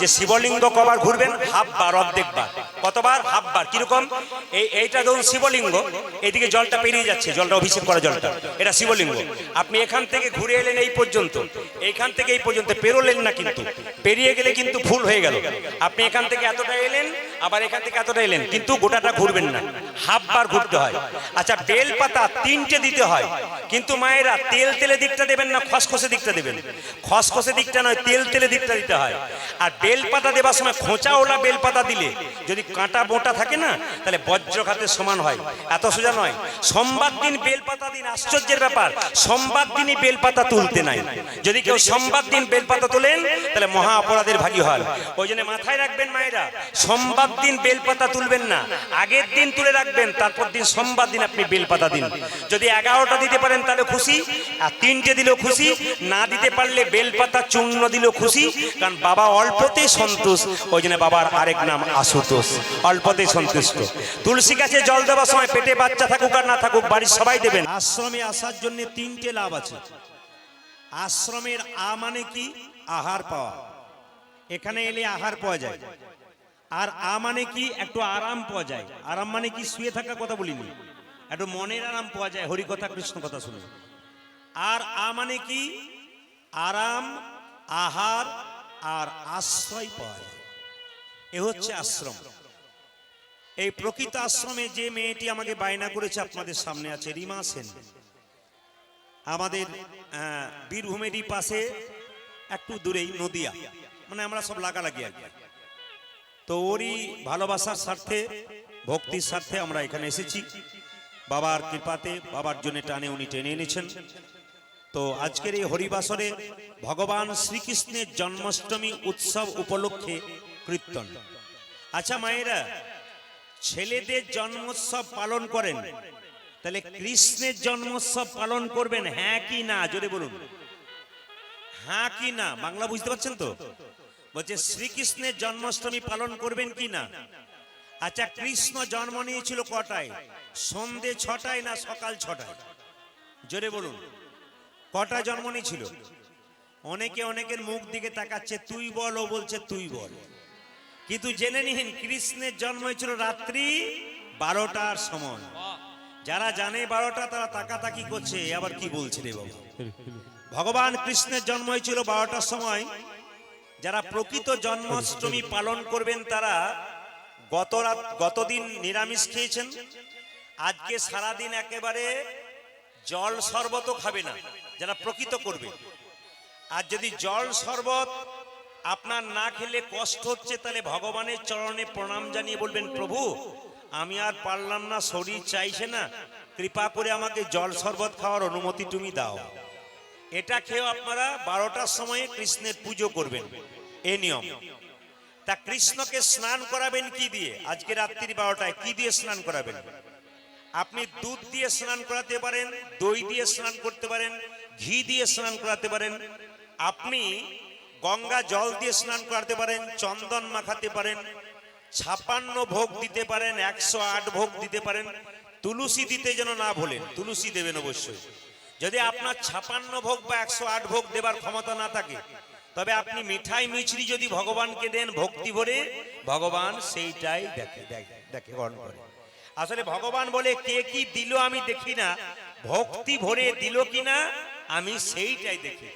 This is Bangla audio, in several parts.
যে শিবলিঙ্গ কবার ঘুরবেন? হাফ বার, অর্ধেক বার। কতবার? হাফ বার। কিরকম? এইটা ধরুন শিবলিঙ্গ, এইদিকে জলটা পেরিয়ে যাচ্ছে, জলটা অভিষেক করা জলটা, এটা শিবলিঙ্গ। আপনি এখান থেকে ঘুরে এলেন এই পর্যন্ত, এইখান থেকে এই পর্যন্ত পেরোলেন না, কিন্তু পেরিয়ে গেলে কিন্তু ফুল হয়ে গেল। আপনি এখান থেকে এতটা এলেন, আবার এখান থেকে এতটা এলেন, কিন্তু গোটাটা ঘুরবেন না, হাফ বার ঘুরতে হয়। আচ্ছা, বেল পাতা 3টে দিতে হয়, কিন্তু মায়েরা তেল তেলে দিকটা দেবেন না, খসখসে দিকটা দেবেন। খসখসে দিকটা নয়, তেল তেলে দিকটা দিতে হয়। আর বেল পাতা দেবার সময় খোঁচাওয়ালা বেল পাতা দিলে যদি কাঁটা বোটা থাকে না, তাহলে বজ্রঘাতের সমান হয়। এত সোজা নয়। সোমবার দিন বেল পাতা দিন, আশ্চর্যের ব্যাপার, সোমবার দিনই বেল পাতা তুলতে নাই। যদি কেউ সোমবার দিন বেল পাতা তোলেন, তাহলে মহা অপরাধের ভাগী হন। ওই জন্য মাথায় রাখবেন মায়েরা, সোমবার দিন বেল পাতা তুলবেন না, আগের দিন তুলে রাখবেন, তারপর দিন সোমবার দিন আপনি বেল পাতা দিন। যদি 11টা দিতে পারেন তাহলে খুশি, আর 3টে দিলেও খুশি, না দিতে পারলে বেল পাতা চূর্ণ দিলেও খুশি, কারণ বাবা অল্পতেই সন্তুষ্ট। ওই জন্য বাবার আরেক নাম আশুতোষ, অল্পতেই সন্তুষ্ট। তুলসী গাছে জল দেওয়ার সময় পেটে বাচ্চা থাকুক আর না থাকুক, বাড়ির সবাই দেবেন। আশ্রমে আসার জন্য 3টে লাভ আছে। আশ্রমের আ মানে কি? আহার পাওয়া, এখানে এলে আহার পাওয়া যায়। আর আ মানে কি? একটু আরাম পাওয়া যায়। আরাম মানে কি? শুয়ে থাকার কথা বলিনি, একটু মনের আরাম পাওয়া যায় হরি কথা কৃষ্ণ কথা শুনে। আর আ মানে কি? আরাম, আহার আর আশ্রয় পাওয়া যায়। এ হচ্ছে আশ্রম। এই প্রকৃত আশ্রমে যে মেয়েটি আমাকে বায়না করেছে আপনাদের সামনে আছে, রিমা সেন। আমাদের বীরভূমেরই পাশে একটু দূরেই নদিয়া, মানে আমরা সব লাগালাগি আর কি। তো ওরই ভালোবাসার স্বার্থে, ভক্তির স্বার্থে আমরা এখানে এসেছি। বাবার কৃপাতে, বাবার জন্য টানে উনি টেনে এনেছেন। তো আজকের এই হরিবাসরে ভগবান শ্রীকৃষ্ণের জন্মাষ্টমী উৎসব উপলক্ষে কীর্তন। আচ্ছা মায়েরা, ছেলেদের জন্মোৎসব পালন করেন, তাহলে কৃষ্ণের জন্মোৎসব পালন করবেন, হ্যাঁ কি না? জোরে বলুন, হ্যাঁ কি না? বাংলা বুঝতে পারছেন তো? বলছে শ্রীকৃষ্ণের জন্মাষ্টমী পালন করবেন কি না? আচ্ছা, কৃষ্ণ জন্ম নিয়েছিল কটায়? সন্ধে 6টায় না সকাল 6টায়? জোরে বলুন, কটায় জন্ম নিয়েছিল? অনেকে অনেকের মুখ দিকে তাকাচ্ছে, তুই বল, ও বলছে তুই বল। কিন্তু জেনে নিন, কৃষ্ণের জন্ম হয়েছিল রাত্রি 12টার সময়। যারা জানে 12টা, তারা তাকাতাকি করছে, আবার কি বলছে রে বাবা। ভগবান কৃষ্ণের জন্ম হয়েছিল 12টার সময়। যারা প্রকৃত জন্মাষ্টমী পালন করবেন, তারা গতদিন নিরামিষ খেয়েছেন, আজকে সারাদিন একেবারে জল শরবত খাবে না, যারা প্রকৃত করবে। আর যদি জল শরবত আপনার না খেলে কষ্ট হচ্ছে, তাহলে ভগবানের চরণে প্রণাম জানিয়ে বলবেন, প্রভু আমি আর পারলাম না, শরীর চাইছে না, কৃপা করে আমাকে জল শরবত খাওয়ার অনুমতি তুমি দাও। এটা খেয়েও আপনারা 12টার সময়ে কৃষ্ণের পুজো করবেন, এই নিয়ম। তা কৃষ্ণকে স্নান করাবেন কি দিয়ে? আজকে রাত্রি 12টায় কি দিয়ে স্নান করাবেন? আপনি দুধ দিয়ে স্নান করাতে পারেন, দই দিয়ে স্নান করতে পারেন, ঘি দিয়ে স্নান করাতে পারেন, আপনি গঙ্গা জল দিয়ে স্নান করাতে পারেন, চন্দন মাখাতে পারেন, 56 ভোগ দিতে পারেন, 108 ভোগ দিতে পারেন। তুলসী দিতে যেন না ভোলেন, তুলসী দেবেন অবশ্যই। যদি আপনার 56 ভোগ বা 108 ভোগ দেবার ক্ষমতা না থাকে, তবে আপনি মিঠাই মিছরি যদি ভগবানকে দেন ভক্তি ভরে, ভগবান সেইটাই দেখে গ্রহণ করে। আসলে ভগবান বলে, কে কি দিল আমি দেখি না, ভক্তি ভরে দিল কিনা আমি সেইটাই দেখি।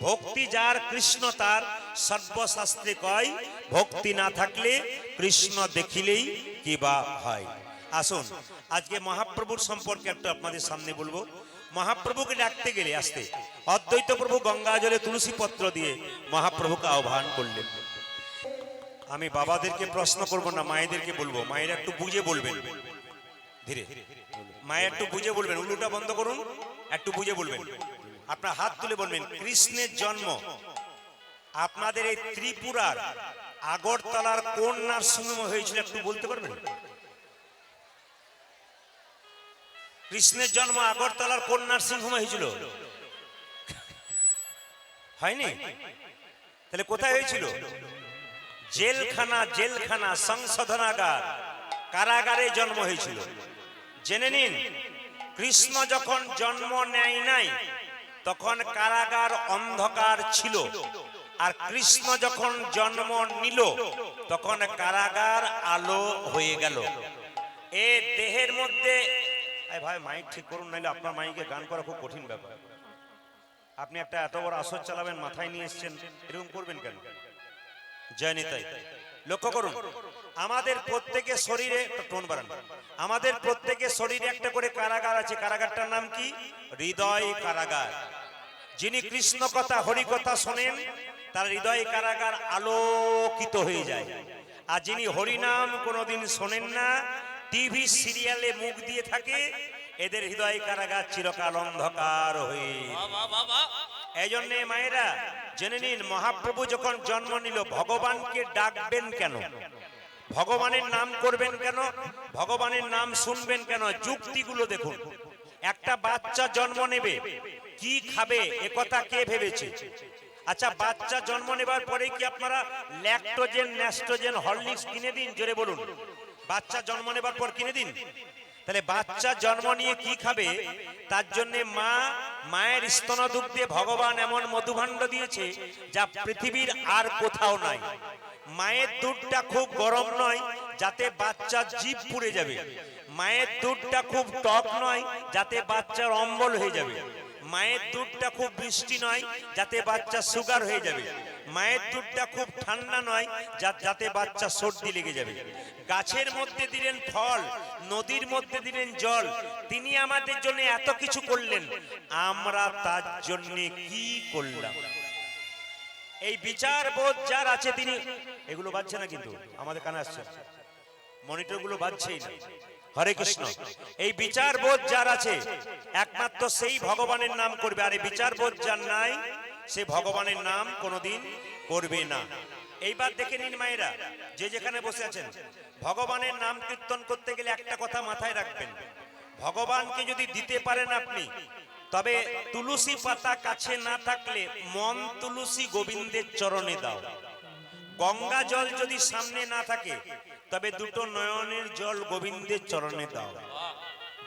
ভক্তি যার কৃষ্ণ তার, সর্বশাস্ত্রে কয়, ভক্তি না থাকলে কৃষ্ণ দেখিলেই কি বা হয়। আসুন আজকে মহাপ্রভুর সম্পর্কে একটু আপনাদের সামনে বলবো। মহাপ্রভুকে ডাকতে গেলে আসতে অদ্বৈত প্রভু গঙ্গা জলে তুলসী পত্র দিয়ে মহাপ্রভুকে আহ্বান করলেন। আমি বাবাদেরকে প্রশ্ন করব না, মায়েদেরকে বলবো। মায়েরা একটু বুঝে বলবেন, ধীরে মায়ের একটু বুঝে বলবেন, উলুটা বন্ধ করুন, একটু বুঝে বলবেন। আপনার হাত তুলে বলবেন, কৃষ্ণের জন্ম আপনাদের এই ত্রিপুরার আগরতলার কোন নার্সিংহোমে হয়েছিল, একটু বলতে পারবেন? কৃষ্ণের জন্ম আগরতলার কোন নার্সিংহোমে হয়েছিল? হয়নি? তাহলে কোথায় হয়েছিল? জেলখানা, সংশোধনাগার, কারাগারে জন্ম হয়েছিল। জেনে নিন, কৃষ্ণ যখন জন্ম নেয় নাই, তখন কারাগার অন্ধকার ছিল, আর কৃষ্ণ যখন জন্ম নিল তখন কারাগার আলো হয়ে গেল। এ দেহের মধ্যে ভাই মাইক ঠিক করুন, নাইলে আপনার মাইকে গান করা খুব কঠিন ব্যাপার। আপনি একটা এত বড় আসর চালাবেন, মাথায় নিয়ে এসছেন, এরকম করবেন কেন? জয় নিতাই। লক্ষ্য করুন, আমাদের প্রত্যেকের শরীরে টোন বাড়ান, আমাদের প্রত্যেকের শরীরে একটা করে কারাগার আছে। কারাগারটার নাম কি? হৃদয় কারাগার। যিনি কৃষ্ণ কথা হরি কথা শোনেন তার হৃদয় কারাগার আলোকিত হয়ে যায়। আর যিনি হরিনাম কোনোদিন শোনেন না, টিভি সিরিয়ালে মুখ দিয়ে থাকে, এদের হৃদয় কারাগার চিরকাল অন্ধকার হয়ে। এই জন্যে মায়েরা জেনে নিন, মহাপ্রভু যখন জন্ম নিল ভগবানকে ডাকবেন কেন, ভগবানের নাম করবেন কেন, ভগবানের নাম শুনবেন কেন, যুক্তিগুলো দেখুন। একটা বাচ্চা জন্ম নেবে, কি খাবে একথা কে ভেবেছে? আচ্ছা, বাচ্চা জন্ম নেবার পরে কি আপনারা ল্যাকটোজেন, ন্যাস্টোজেন, হরলিক্স কিনে দিন? জোরে বলুন। বাচ্চা জন্ম নেবার পর কিনে দিন। তাহলে বাচ্চা জন্ম নিয়ে কি খাবে? তার জন্য মায়ের স্তনদুগ্ধে ভগবান এমন মধুভাণ্ড দিয়েছে যা পৃথিবীর আর কোথাও নাই। মায়ের দুধটা খুব গরম নয় যাতে বাচ্চার জিভ পুড়ে যাবে। মায়ের দুধটা খুব টক নয় যাতে বাচ্চার অম্বল হয়ে যাবে। মায়ের দুধটা খুব মিষ্টি নয় যাতে বাচ্চা সুগার হয়ে যাবে। মায়ের দুধটা খুব ঠান্ডা নয় যাতে বাচ্চা সর্দি লেগে যাবে। গাছের মধ্যে দিলেন ফল, নদীর মধ্যে দিলেন জল। তিনি আমাদের জন্য এত কিছু করলেন, আমরা তার জন্য কি করলাম? এই বিচার বোধ যার আছে তিনি, এগুলো বাজছে না কিন্তু আমাদের কানে আসছে, মনিটর গুলো বাজছেই না। হরে কৃষ্ণ। এই বিচার বোধ যার আছে একমাত্র সেই ভগবানের নাম করবে। আর এই বিচার বোধ যার নাই সে ভগবানের নাম কোনোদিন করবে না। এইবার দেখে নিন মায়েরা, যে যেখানে বসে আছেন, ভগবানের নাম কীর্তন করতে গেলে একটা কথা মাথায় রাখবেন, ভগবানকে যদি দিতে পারেন আপনি, তবে তুলসী পাতা কাছে না থাকলে মন তুলসী গোবিন্দের চরণে দাও। গঙ্গা জল যদি সামনে না থাকে তবে দুটো নয়নের জল গোবিন্দের চরণে দাও।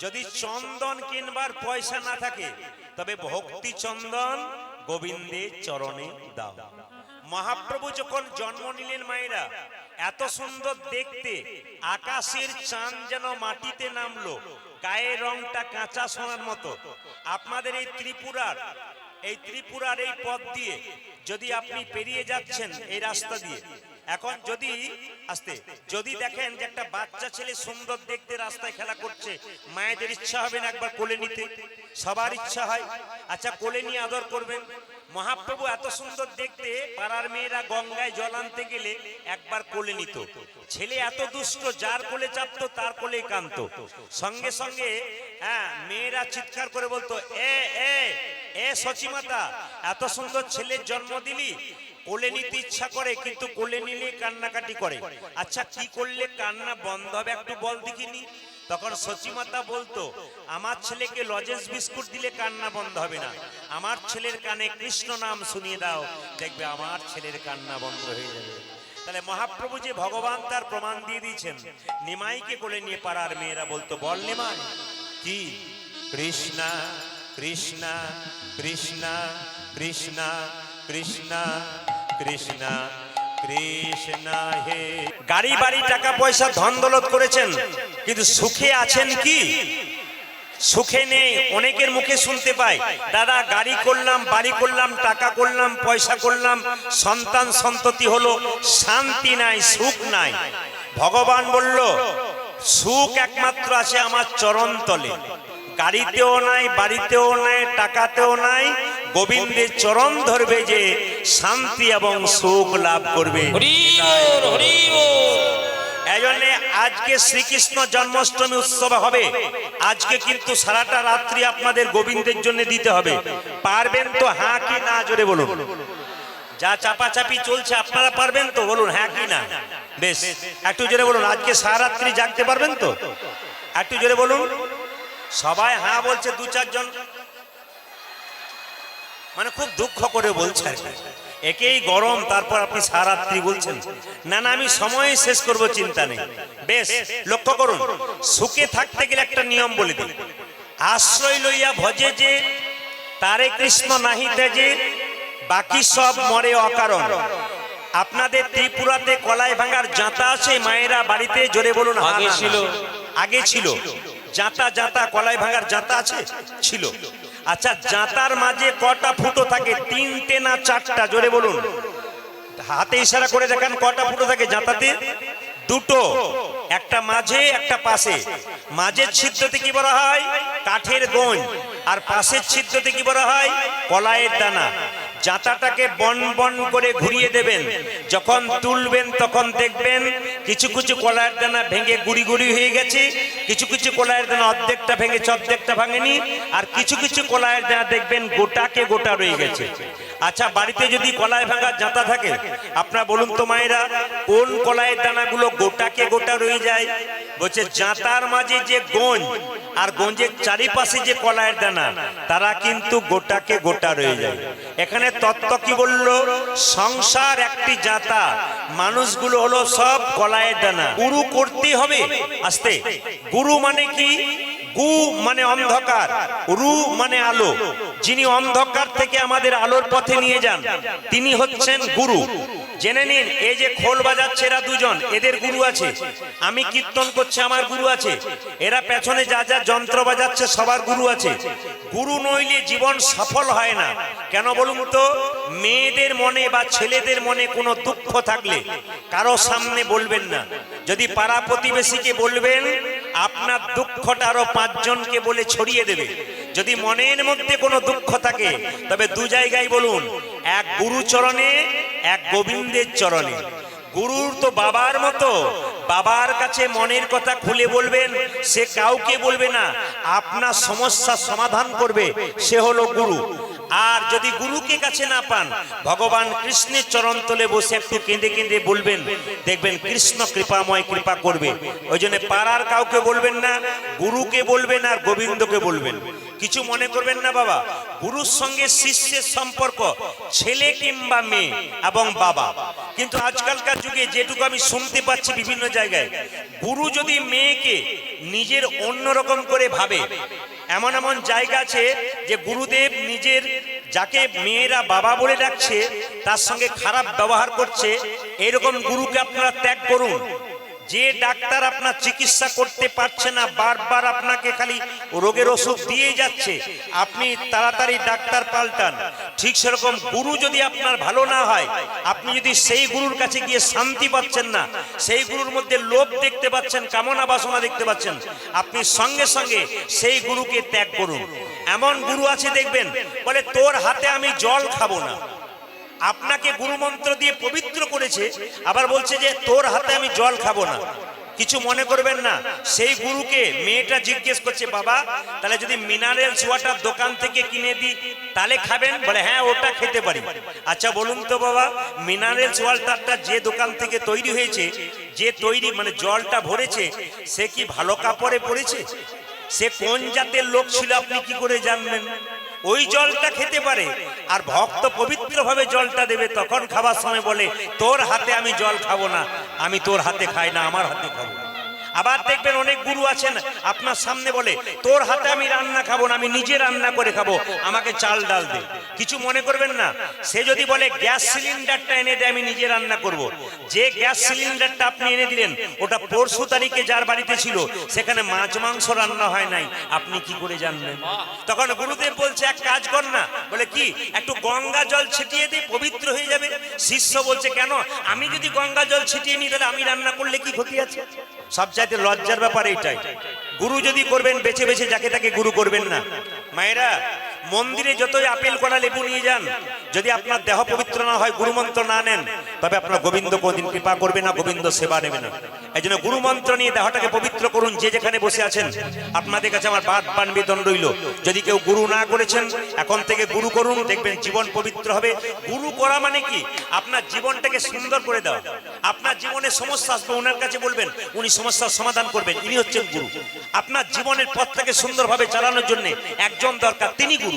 যদি চন্দন কিনবার পয়সা না থাকে তবে ভক্তি চন্দন গোবিন্দের চরণে দাও। মহাপ্রভু যখন জন্ম নিলেন মায়েরা, এত সুন্দর দেখতে, আকাশের চাঁদ যেন মাটিতে নামলো, গায়ের রংটা কাঁচা সোনার মতো। আপনাদের এই ত্রিপুরার এই পথ দিয়ে যদি আপনি পেরিয়ে যাচ্ছেন এই রাস্তা দিয়ে, এখন যদি দেখেন যে একটা বাচ্চা ছেলে সুন্দর দেখতে রাস্তায় খেলা করছে, মায়েদের ইচ্ছা হবে না একবার কোলে নিতে? সবার ইচ্ছা হয়। আচ্ছা, কোলে নিয়ে আদর করবেন। মহাপ্রভু এত সুন্দর দেখতে, পাড়ার মেয়েরা গঙ্গায় জল আনতে গেলে একবার কোলে নিত। ছেলে এত দুষ্ট, যার কোলে চাপতো তার কোলে কাঁদতো। সঙ্গে সঙ্গে মেয়েরা চিৎকার করে বলতো, এ সচিমাতা, এত সুন্দর ছেলের জন্ম দিলি, কোলে নিতে ইচ্ছা করে কিন্তু কোলে নিলে কান্নাকাটি করে। আচ্ছা, কি করলে কান্না বন্ধ হবে একটু বল দেখিনি? তখন সচিমাতা বলতো, আমার ছেলেকে লজেন্স বিস্কুট দিলে কান্না বন্ধ হবে না, আমার ছেলের কানে কৃষ্ণ নাম শুনিয়ে দাও, দেখবে আমার ছেলের কান্না বন্ধ হয়ে যাবে। তাহলে মহাপ্রভু যে ভগবান তার প্রমাণ দিয়ে দিয়েছেন। নিমাইকে কোলে নিয়ে পাড়ার মেয়েরা বলতো, বল নিমাই কি? কৃষ্ণা কৃষ্ণা কৃষ্ণা কৃষ্ণা কৃষ্ণা কৃষ্ণা কৃষ্ণা হে। গাড়ি বাড়ি টাকা পয়সা ধন দৌলত করেছেন, কিন্তু সুখে আছেন কি? সুখে নেই। অনেকের মুখে শুনতে পাই, দাদা গাড়ি করলাম, বাড়ি করলাম, টাকা করলাম, পয়সা করলাম, সন্তান সন্ততি হলো, শান্তি নাই, সুখ নাই। ভগবান বলল, সুখ একমাত্র আছে আমার চরণ তলে। গাড়িতেও নাই, বাড়িতেও নাই, টাকাতেও নাই, গোবিন্দের চরণ ধরবে যে শান্তি এবং সুখ লাভ করবে। এজন্য আজকে শ্রীকৃষ্ণ জন্মাষ্টমী উৎসব হবে। আজকে কিন্তু সারাটা রাত্রি আপনাদের গোবিন্দের জন্য দিতে হবে। পারবেন তো হ্যাঁ কি না? জোরে বলুন। যা চাপাচাপি চলছে আপনারা পারবেন তো? বলুন হ্যাঁ কি না। বেশ, একটু জোরে বলুন। আজকে সারা রাত্রি জাগতে পারবেন তো? একটু জোরে বলুন। সবাই হ্যাঁ বলছে, দু চারজন মানে খুব দুঃখ করে বলছে। একেই গরম, তারপর আপনি সারা রাত্রি বলছেন। না না, আমি সময় শেষ করব, চিন্তা নেই। বেশ, লক্ষ্য করুন। সুখে থাকতে গেলে একটা নিয়ম বলে দিন, আশ্রয় লইয়া ভজে যে তারে কৃষ্ণ নাহি তেজে, বাকি সব মরে অকারণ। আপনাদের ত্রিপুরাতে কলাই ভাঙার জাঁতা আছে মায়েরা বাড়িতে? জোরে বলুন। আগে ছিল। আগে ছিল জাঁতা, জাঁতা কলাই ভাঙার জাঁতা আছে, ছিল। আচ্ছা, জাঁতার মাঝে কটা ফুটো থাকে? 3টে না 4টা? জোরে বলুন। হাতে ইশারা করে দেখেন কটা ফুটো থাকে জাঁতাতে? 2টো, একটা মাঝে একটা পাশে। মাঝের ছিদ্রতে কি বলা হয়? কাঠের গোঁজ। আর পাশের ছিদ্রতে কি বলা হয়? কলাইয়ের দানা। জাঁতাটাকে বন বন করে ঘুরিয়ে দেবেন। যখন তুলবেন তখন দেখবেন কিছু কিছু কলাইয়ের দানা ভেঙে গুড়ি গুড়ি হয়ে গেছে, কিছু কিছু কলাইয়ের দানা অর্ধেকটা ভেঙেছে অর্ধেকটা ভাঙেনি, আর কিছু কিছু কলাইয়ের দানা দেখবেন গোটাকে গোটা রয়ে গেছে। আচ্ছা, বাড়িতে যদি কলাই ভাঙা জাঁতা থাকে, আপনারা বলুন তো মায়েরা, কোন কলাইয়ের দানাগুলো গোটাকে গোটা রয়ে যায়? বলছে জাঁতার মাঝে যে গোঁজ আর গোঁজের চারিপাশে যে কলাইয়ের দানা, তারা কিন্তু গোটাকে গোটা রয়ে যায়। এখানে তত্ত্ব কি বলল? সংসার একটি জাঁতা, মানুষগুলো হলো সব কলাইয়ের দানা। গুরু করতে হবে আস্তে। গুরু মানে কি? গু মানে অন্ধকার, রু মানে আলো। যিনি অন্ধকার থেকে আমাদের আলোর পথে নিয়ে যান তিনি হচ্ছেন গুরু। জেনে নিন, এই যে খোল বাজাচ্ছে এরা দুজন, এদের গুরু আছে। আমি কীর্তন করছি, আমার গুরু আছে। এরা পেছনে যা যা যন্ত্র বাজাচ্ছে সবার গুরু আছে। গুরু নইলে জীবন সফল হয় না। কেন বলুন তো? মেয়েদের মনে বা ছেলেদের মনে কোনো দুঃখ থাকলে কারো সামনে বলবেন না। যদি পাড়া প্রতিবেশীকে বলবেন, আপনার দুঃখটা আরো 5 জনকে বলে ছড়িয়ে দেবে। যদি মনের মধ্যে কোনো দুঃখ থাকে তবে 2 জায়গায় বলুন, এক গুরু চরণে, এক গোবিন্দের চরণে। গুরুর তো বাবার মতো, বাবার কাছে মনের কথা খুলে বলবেন, সে কাউকে বলবে না, আপনার সমস্যার সমাধান করবে, সে হলো গুরু। আর যদি গুরুকে কাছে না পান, ভগবান কৃষ্ণের চরণ তলে বসে একটু কেঁদে কেঁদে বলবেন, দেখবেন কৃষ্ণ কৃপাময় কৃপা করবে। ওই জন্য পাড়ার কাউকে বলবেন না, গুরুকে বলবেন আর গোবিন্দকে বলবেন। কিছু মনে করবেন না বাবা, গুরুর সঙ্গে শিষ্যের সম্পর্ক ছেলে কিংবা মেয়ে এবং বাবা। কিন্তু আজকালকার যুগে যেটুকু আমি শুনতে পাচ্ছি বিভিন্ন জায়গায়, গুরু যদি মেয়েকে নিজের অন্যরকম করে ভাবে, এমন এমন জায়গা আছে যে গুরুদেব নিজের যাকে মেয়েরা বাবা বলে ডাকছে তার সঙ্গে খারাপ ব্যবহার করছে। এরকম গুরুকে আপনারা ত্যাগ করুন। যে ডাক্তার আপনার চিকিৎসা করতে পারছে না, বারবার আপনাকে খালি রোগের ওষুধ দিয়ে যাচ্ছে, আপনি তাড়াতাড়ি ডাক্তার পাল্টান। ঠিক সেরকম গুরু যদি আপনার ভালো না হয়, আপনি যদি সেই গুরুর কাছে গিয়ে শান্তি পাচ্ছেন না, সেই গুরুর মধ্যে লোভ দেখতে পাচ্ছেন, কামনা বাসনা দেখতে পাচ্ছেন, আপনি সঙ্গে সঙ্গে সেই গুরুকে ত্যাগ করুন। এমন গুরু আছে দেখবেন বলে, তোর হাতে আমি জল খাবো না। আপনাকে গুরু মন্ত্র দিয়ে পবিত্র করেছে, আবার বলছে যে তোর হাতে আমি জল খাবো না। কিছু মনে করবেন না। সেই গুরুকে মেয়েটা জিজ্ঞেস করছে, বাবা তাহলে যদি মিনারেলস ওয়াটার দোকান থেকে কিনে দিই তাহলে খাবেন? বলে হ্যাঁ, ওটা খেতে পারি। আচ্ছা বলুন তো বাবা, মিনারেলস ওয়াটারটা যে দোকান থেকে তৈরি হয়েছে, যে তৈরি মানে জলটা ভরেছে, সে কি ভালো কাপড়ে পড়েছে? সে কোন জাতের লোক ছিল আপনি কি করে জানবেন? ওই জলটা খেতে পারে, আর ভক্ত পবিত্রভাবে জলটা দেবে, তখন খাবার সময় বলে তোর হাতে আমি জল খাবো না, আমি তোর হাতে খাই না, আমার হাতে খাবো। আবার দেখবেন অনেক গুরু আছেন আপনার সামনে বলে, তোর হাতে আমি রান্না খাবো না, আমি নিজে রান্না করে খাবো, আমাকে চাল ডাল দে। কিছু মনে করবেন না। সে যদি বলে গ্যাস সিলিন্ডারটা এনে দে, আমি নিজে রান্না করব। যে গ্যাস সিলিন্ডারটা আপনি এনে দিলেন, ওটা 4 তারিখে যার বাড়িতে ছিল সেখানে মাছ মাংস রান্না হয় নাই, আপনি কি করে জানবেন? তখন গুরুদেব বলছে, এক কাজ কর না। বলে কি? একটু গঙ্গা জল ছিটিয়ে দে, পবিত্র হয়ে যাবে। শিষ্য বলছে, কেন? আমি যদি গঙ্গা জল ছিটিয়ে নিই তাহলে আমি রান্না করলে কি ক্ষতি আছে? সবচাইতে লজ্জার ব্যাপার এইটাই। গুরু যদি করবেন, বেছে বেছে যাকে তাকে গুরু করবেন না। মায়েরা, মন্দিরে যতই আপেল কলা লেবু নিয়ে যান, যদি আপনার দেহ পবিত্র না হয়, গুরু মন্ত্র না নেন, তবে আপনার গোবিন্দ কোনদিন কৃপা করবে না, গোবিন্দ সেবা নেবে না। এই জন্য গুরু মন্ত্র নিয়ে দেহটাকে পবিত্র করুন। যে যেখানে বসে আছেন, আপনাদের কাছে আমার বান বেদন রইল, যদি কেউ গুরু না করেছেন এখন থেকে গুরু করুন, দেখবেন জীবন পবিত্র হবে। গুরু করা মানে কি? আপনার জীবনটাকে সুন্দর করে দেওয়া। আপনার জীবনের সমস্যা আসবে, ওনার কাছে বলবেন, উনি সমস্যার সমাধান করবেন, ইনি হচ্ছেন গুরু। আপনার জীবনের পথটাকে সুন্দরভাবে চালানোর জন্য একজন দরকার, তিনি গুরু।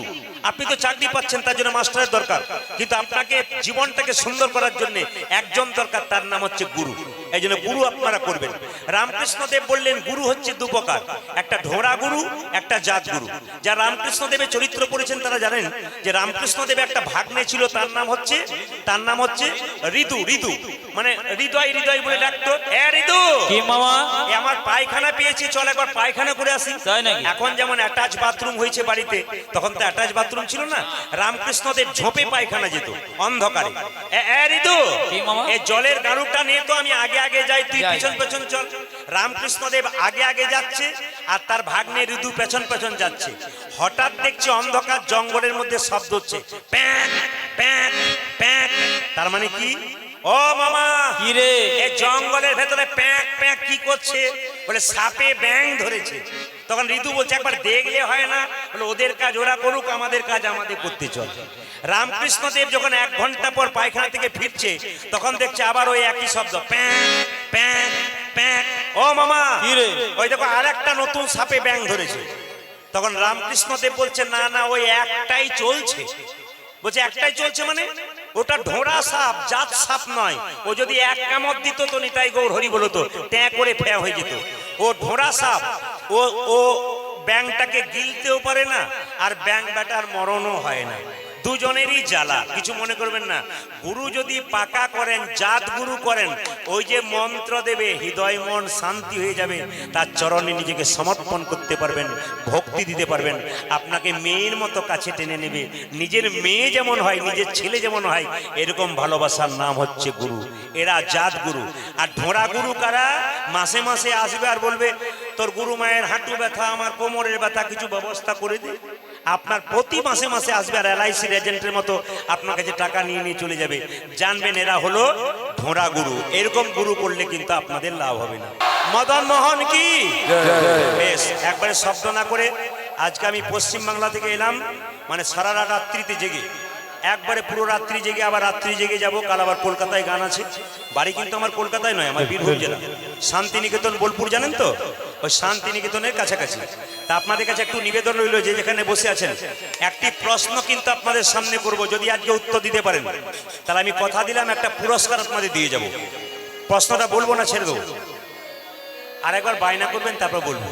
আপনি তো চাকরি পাচ্ছেন, তার জন্য মাস্টারের দরকার, কিন্তু আপনাকে জীবনটাকে সুন্দর করার জন্য একজন দরকার, তার নাম হচ্ছে গুরু। এই জন্য গুরু আপনারা করবেন। রামকৃষ্ণদেব বললেন গুরু হচ্ছে দু প্রকার, একটা ঢোড়া গুরু, একটা জাত গুরু। যারা রামকৃষ্ণদেবের চরিত্র পড়েছেন তারা জানেন যে রামকৃষ্ণদেব একটা ভাগ্নে ছিল, তার নাম হচ্ছে ঋতু। ঋতু মানে হৃদয় হৃদয় বলে ডাকতো, এ ঋতু কি মামা, এ আমার পায়খানা পেয়েছি, চল একবার পায়খানা করে আসি। তাই নাকি? এখন যেমন অ্যাটাচ বাথরুম হয়েছে বাড়িতে, তখন তো অ্যাটাচ বাথরুম ছিল না। রামকৃষ্ণদেব ঝোপে পায়খানা যেত অন্ধকারে। এ ঋতু কি মামা? এই জলের গাড়ুটা নিয়ে তো আমি আগে আগে যাই, তুই যাই। পেছন পেছন চল। রামকৃষ্ণদেব আগে আগে যাচ্ছে আর তার ভাগ্নে ঋতু পেছন পেছন যাচ্ছে। হঠাৎ দেখছে অন্ধকার জঙ্গলের মধ্যে শব্দ হচ্ছে, প্যাক প্যাক প্যাক। তার মানে কি? ও মামা, কি রে? এই জঙ্গলের ভেতরে প্যাক প্যাক কি করছে? বলে সাপে ব্যাং ধরেছে। তখন ঋতু বলছে একবার দেখলে হয় না? বলে ওদের কাজ ওরা করুক, আমাদের কাজ আমাদের করতে চল। রামকৃষ্ণদেব যখন 1 ঘন্টা পর পায়খানা থেকে ফিরছে, তখন দেখছে আবার ওই একই শব্দ, প্যাক প্যাক প্যাক। ও মামা, কি রে? ওই দেখো আরেকটা নতুন সাপে ব্যাং ধরেছে। তখন রামকৃষ্ণদেব বলছে না না, ওই একটাই চলছে। বলছে একটাই চলছে মানে? ওটা ঢোড়া সাপ, জাত সাপ নয়। ও যদি এক কামড় দিত তো নিতাই গৌর হরি বলতো, ট্যাঁ করে ফ্যা হয়ে যেত। ও ঢোড়া সাপ, ও ব্যাংটাকে গিলতেও পারে না, আর ব্যাং ব্যাটার মরণও হয় না। দুজনেরই জ্বালা, কিছু মনে করবেন না। গুরু যদি পাকা করেন, জাত গুরু করেন, ওই যে মন্ত্র দেবে, হৃদয় মন শান্তি হয়ে যাবে, তার চরণে নিজেকে সমর্পণ করতে পারবেন, ভক্তি দিতে পারবেন। আপনাকে মেয়ের মতো কাছে টেনে নেবে। নিজের মেয়ে যেমন হয়, নিজের ছেলে যেমন হয়, এরকম ভালোবাসার নাম হচ্ছে গুরু। এরা জাত গুরু। আর ঢোড়া গুরু কারা? মাসে মাসে আসবে আর বলবে, তোর গুরু মায়ের হাঁটু ব্যথা, আমার কোমরের ব্যথা, কিছু ব্যবস্থা করে দে। আপনার প্রতি মাসে মাসে আসবে আর LIC এজেন্টের মতো আপনার কাছে টাকা নিয়ে নিয়ে চলে যাবে। জানবেন এরা হলো ঢোড়া গুরু। এরকম গুরু করলে কিন্তু আপনাদের লাভ হবে না। মদন মোহন কি? বেশ, একবারে শব্দ না করে, আজকে আমি পশ্চিম বাংলা থেকে এলাম, মানে সারা রাত্রিতে জেগে, একবারে পুরো রাত্রি জেগে আবার রাত্রি জেগে যাব। কাল আবার কলকাতায় গান আছে। বাড়ি কিন্তু আমার কলকাতায় নয়, আমার বীরভূম জেলা, শান্তিনিকেতন বোলপুর, জানেন তো? ওই শান্তিনিকেতনের কাছাকাছি। তা আপনাদের কাছে একটু নিবেদন রইল, যে যেখানে বসে আছেন, একটি প্রশ্ন কিন্তু আপনাদের সামনে করব। যদি আজকে উত্তর দিতে পারেন, তাহলে আমি কথা দিলাম একটা পুরস্কার আপনাদের দিয়ে যাব। প্রশ্নটা বলবো না, ছেড়ে দেবো। আর একবার বায়না করবেন, তারপর বলবো,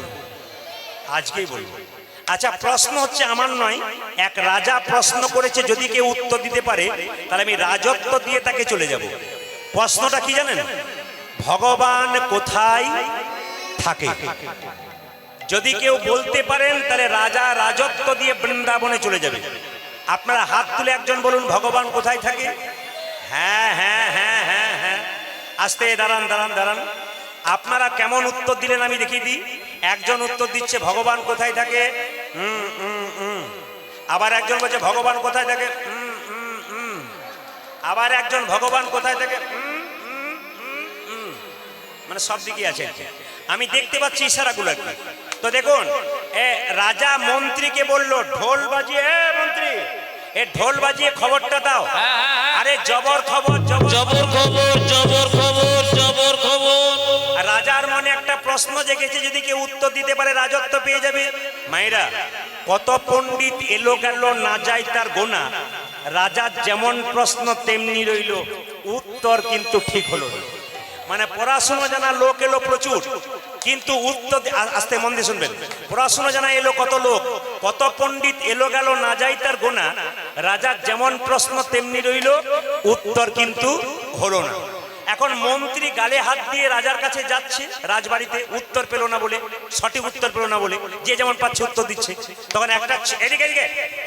আজকেই বলবো। আচ্ছা, প্রশ্ন হচ্ছে আমার নয়, এক রাজা প্রশ্ন করেছে, যদি কেউ উত্তর দিতে পারে তাহলে আমি রাজত্ব দিয়ে তাকে চলে যাব। প্রশ্নটা কি জানেন? ভগবান কোথায় থাকে? যদি কেউ বলতে পারেন তাহলে রাজা রাজত্ব দিয়ে বৃন্দাবনে চলে যাবে। আপনারা হাত তুলে একজন বলুন, ভগবান কোথায় থাকে? হ্যাঁ হ্যাঁ হ্যাঁ হ্যাঁ হ্যাঁ। আস্তে দাঁড়ান দাঁড়ান দাঁড়ান। আপনারা কেমন উত্তর দিলেন আমি দেখিয়ে দিই। একজন উত্তর দিচ্ছে ভগবান কোথায় থাকে, আবার একজন বলছে ভগবান কোথায় থাকে, আবার একজন ভগবান কোথায় থাকে, মানে সব দিকে আছে। আমি দেখতে পাচ্ছি ইশারাগুলো। তো দেখুন, রাজা মন্ত্রীকে বলল ঢোল বাজিয়ে, মন্ত্রী এ ঢোল বাজিয়ে খবরটা দাও। আরে জবর খবর, জবর খবর, জবর খবর, জবর খবর। রাজার মনে একটা প্রশ্ন জেগেছে, যদি কেউ উত্তর দিতে পারে রাজত্ব পেয়ে যাবে। মায়েরা, কত পণ্ডিত এলো গেল, না যায় তার গোনা। রাজার যেমন প্রশ্ন তেমনি রইল, উত্তর কিন্তু ঠিক হলো। মানে পড়াশোনা জানা লোক এলো প্রচুর, কিন্তু উত্তর, আস্তে মন দিয়ে শুনবেন, পড়াশোনা জানা এলো কত লোক, কত পণ্ডিত এলো গেল, না যায় তার গোনা। রাজার যেমন প্রশ্ন তেমনি রইল, উত্তর কিন্তু হলো না। এখন মন্ত্রী গালে হাত দিয়ে রাজার কাছে যাচ্ছে রাজবাড়িতে, উত্তর পেল না বলে, সঠিক উত্তর পেল না বলে, যে যেমন পাচ্ছে উত্তর দিচ্ছে। তখন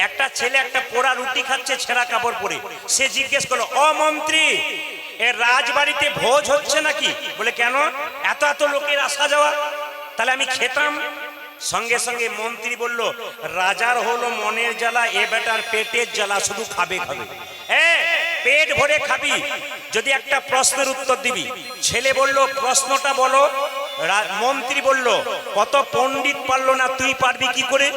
একটা ছেলে একটা পোড়া রুটি খাচ্ছে ছেঁড়া কাপড় পরে। সে জিজ্ঞেস করলো, ও মন্ত্রী, এর রাজবাড়িতে ভোজ হচ্ছে নাকি? বলে কেন? এত এত লোকের আসা যাওয়া, তাহলে আমি খেতাম। সঙ্গে সঙ্গে মন্ত্রী বলল, রাজার হলো মনের জ্বালা, এ বেটার পেটের জ্বালা, শুধু খাবে খাবে। পেট ভরে খাবি যদি একটা প্রশ্নের উত্তর দিবি। ছেলে বলল, প্রশ্নটা বলো। মন্ত্রী বলল, কত পণ্ডিত পারলো না, তুই পারবি কি করে?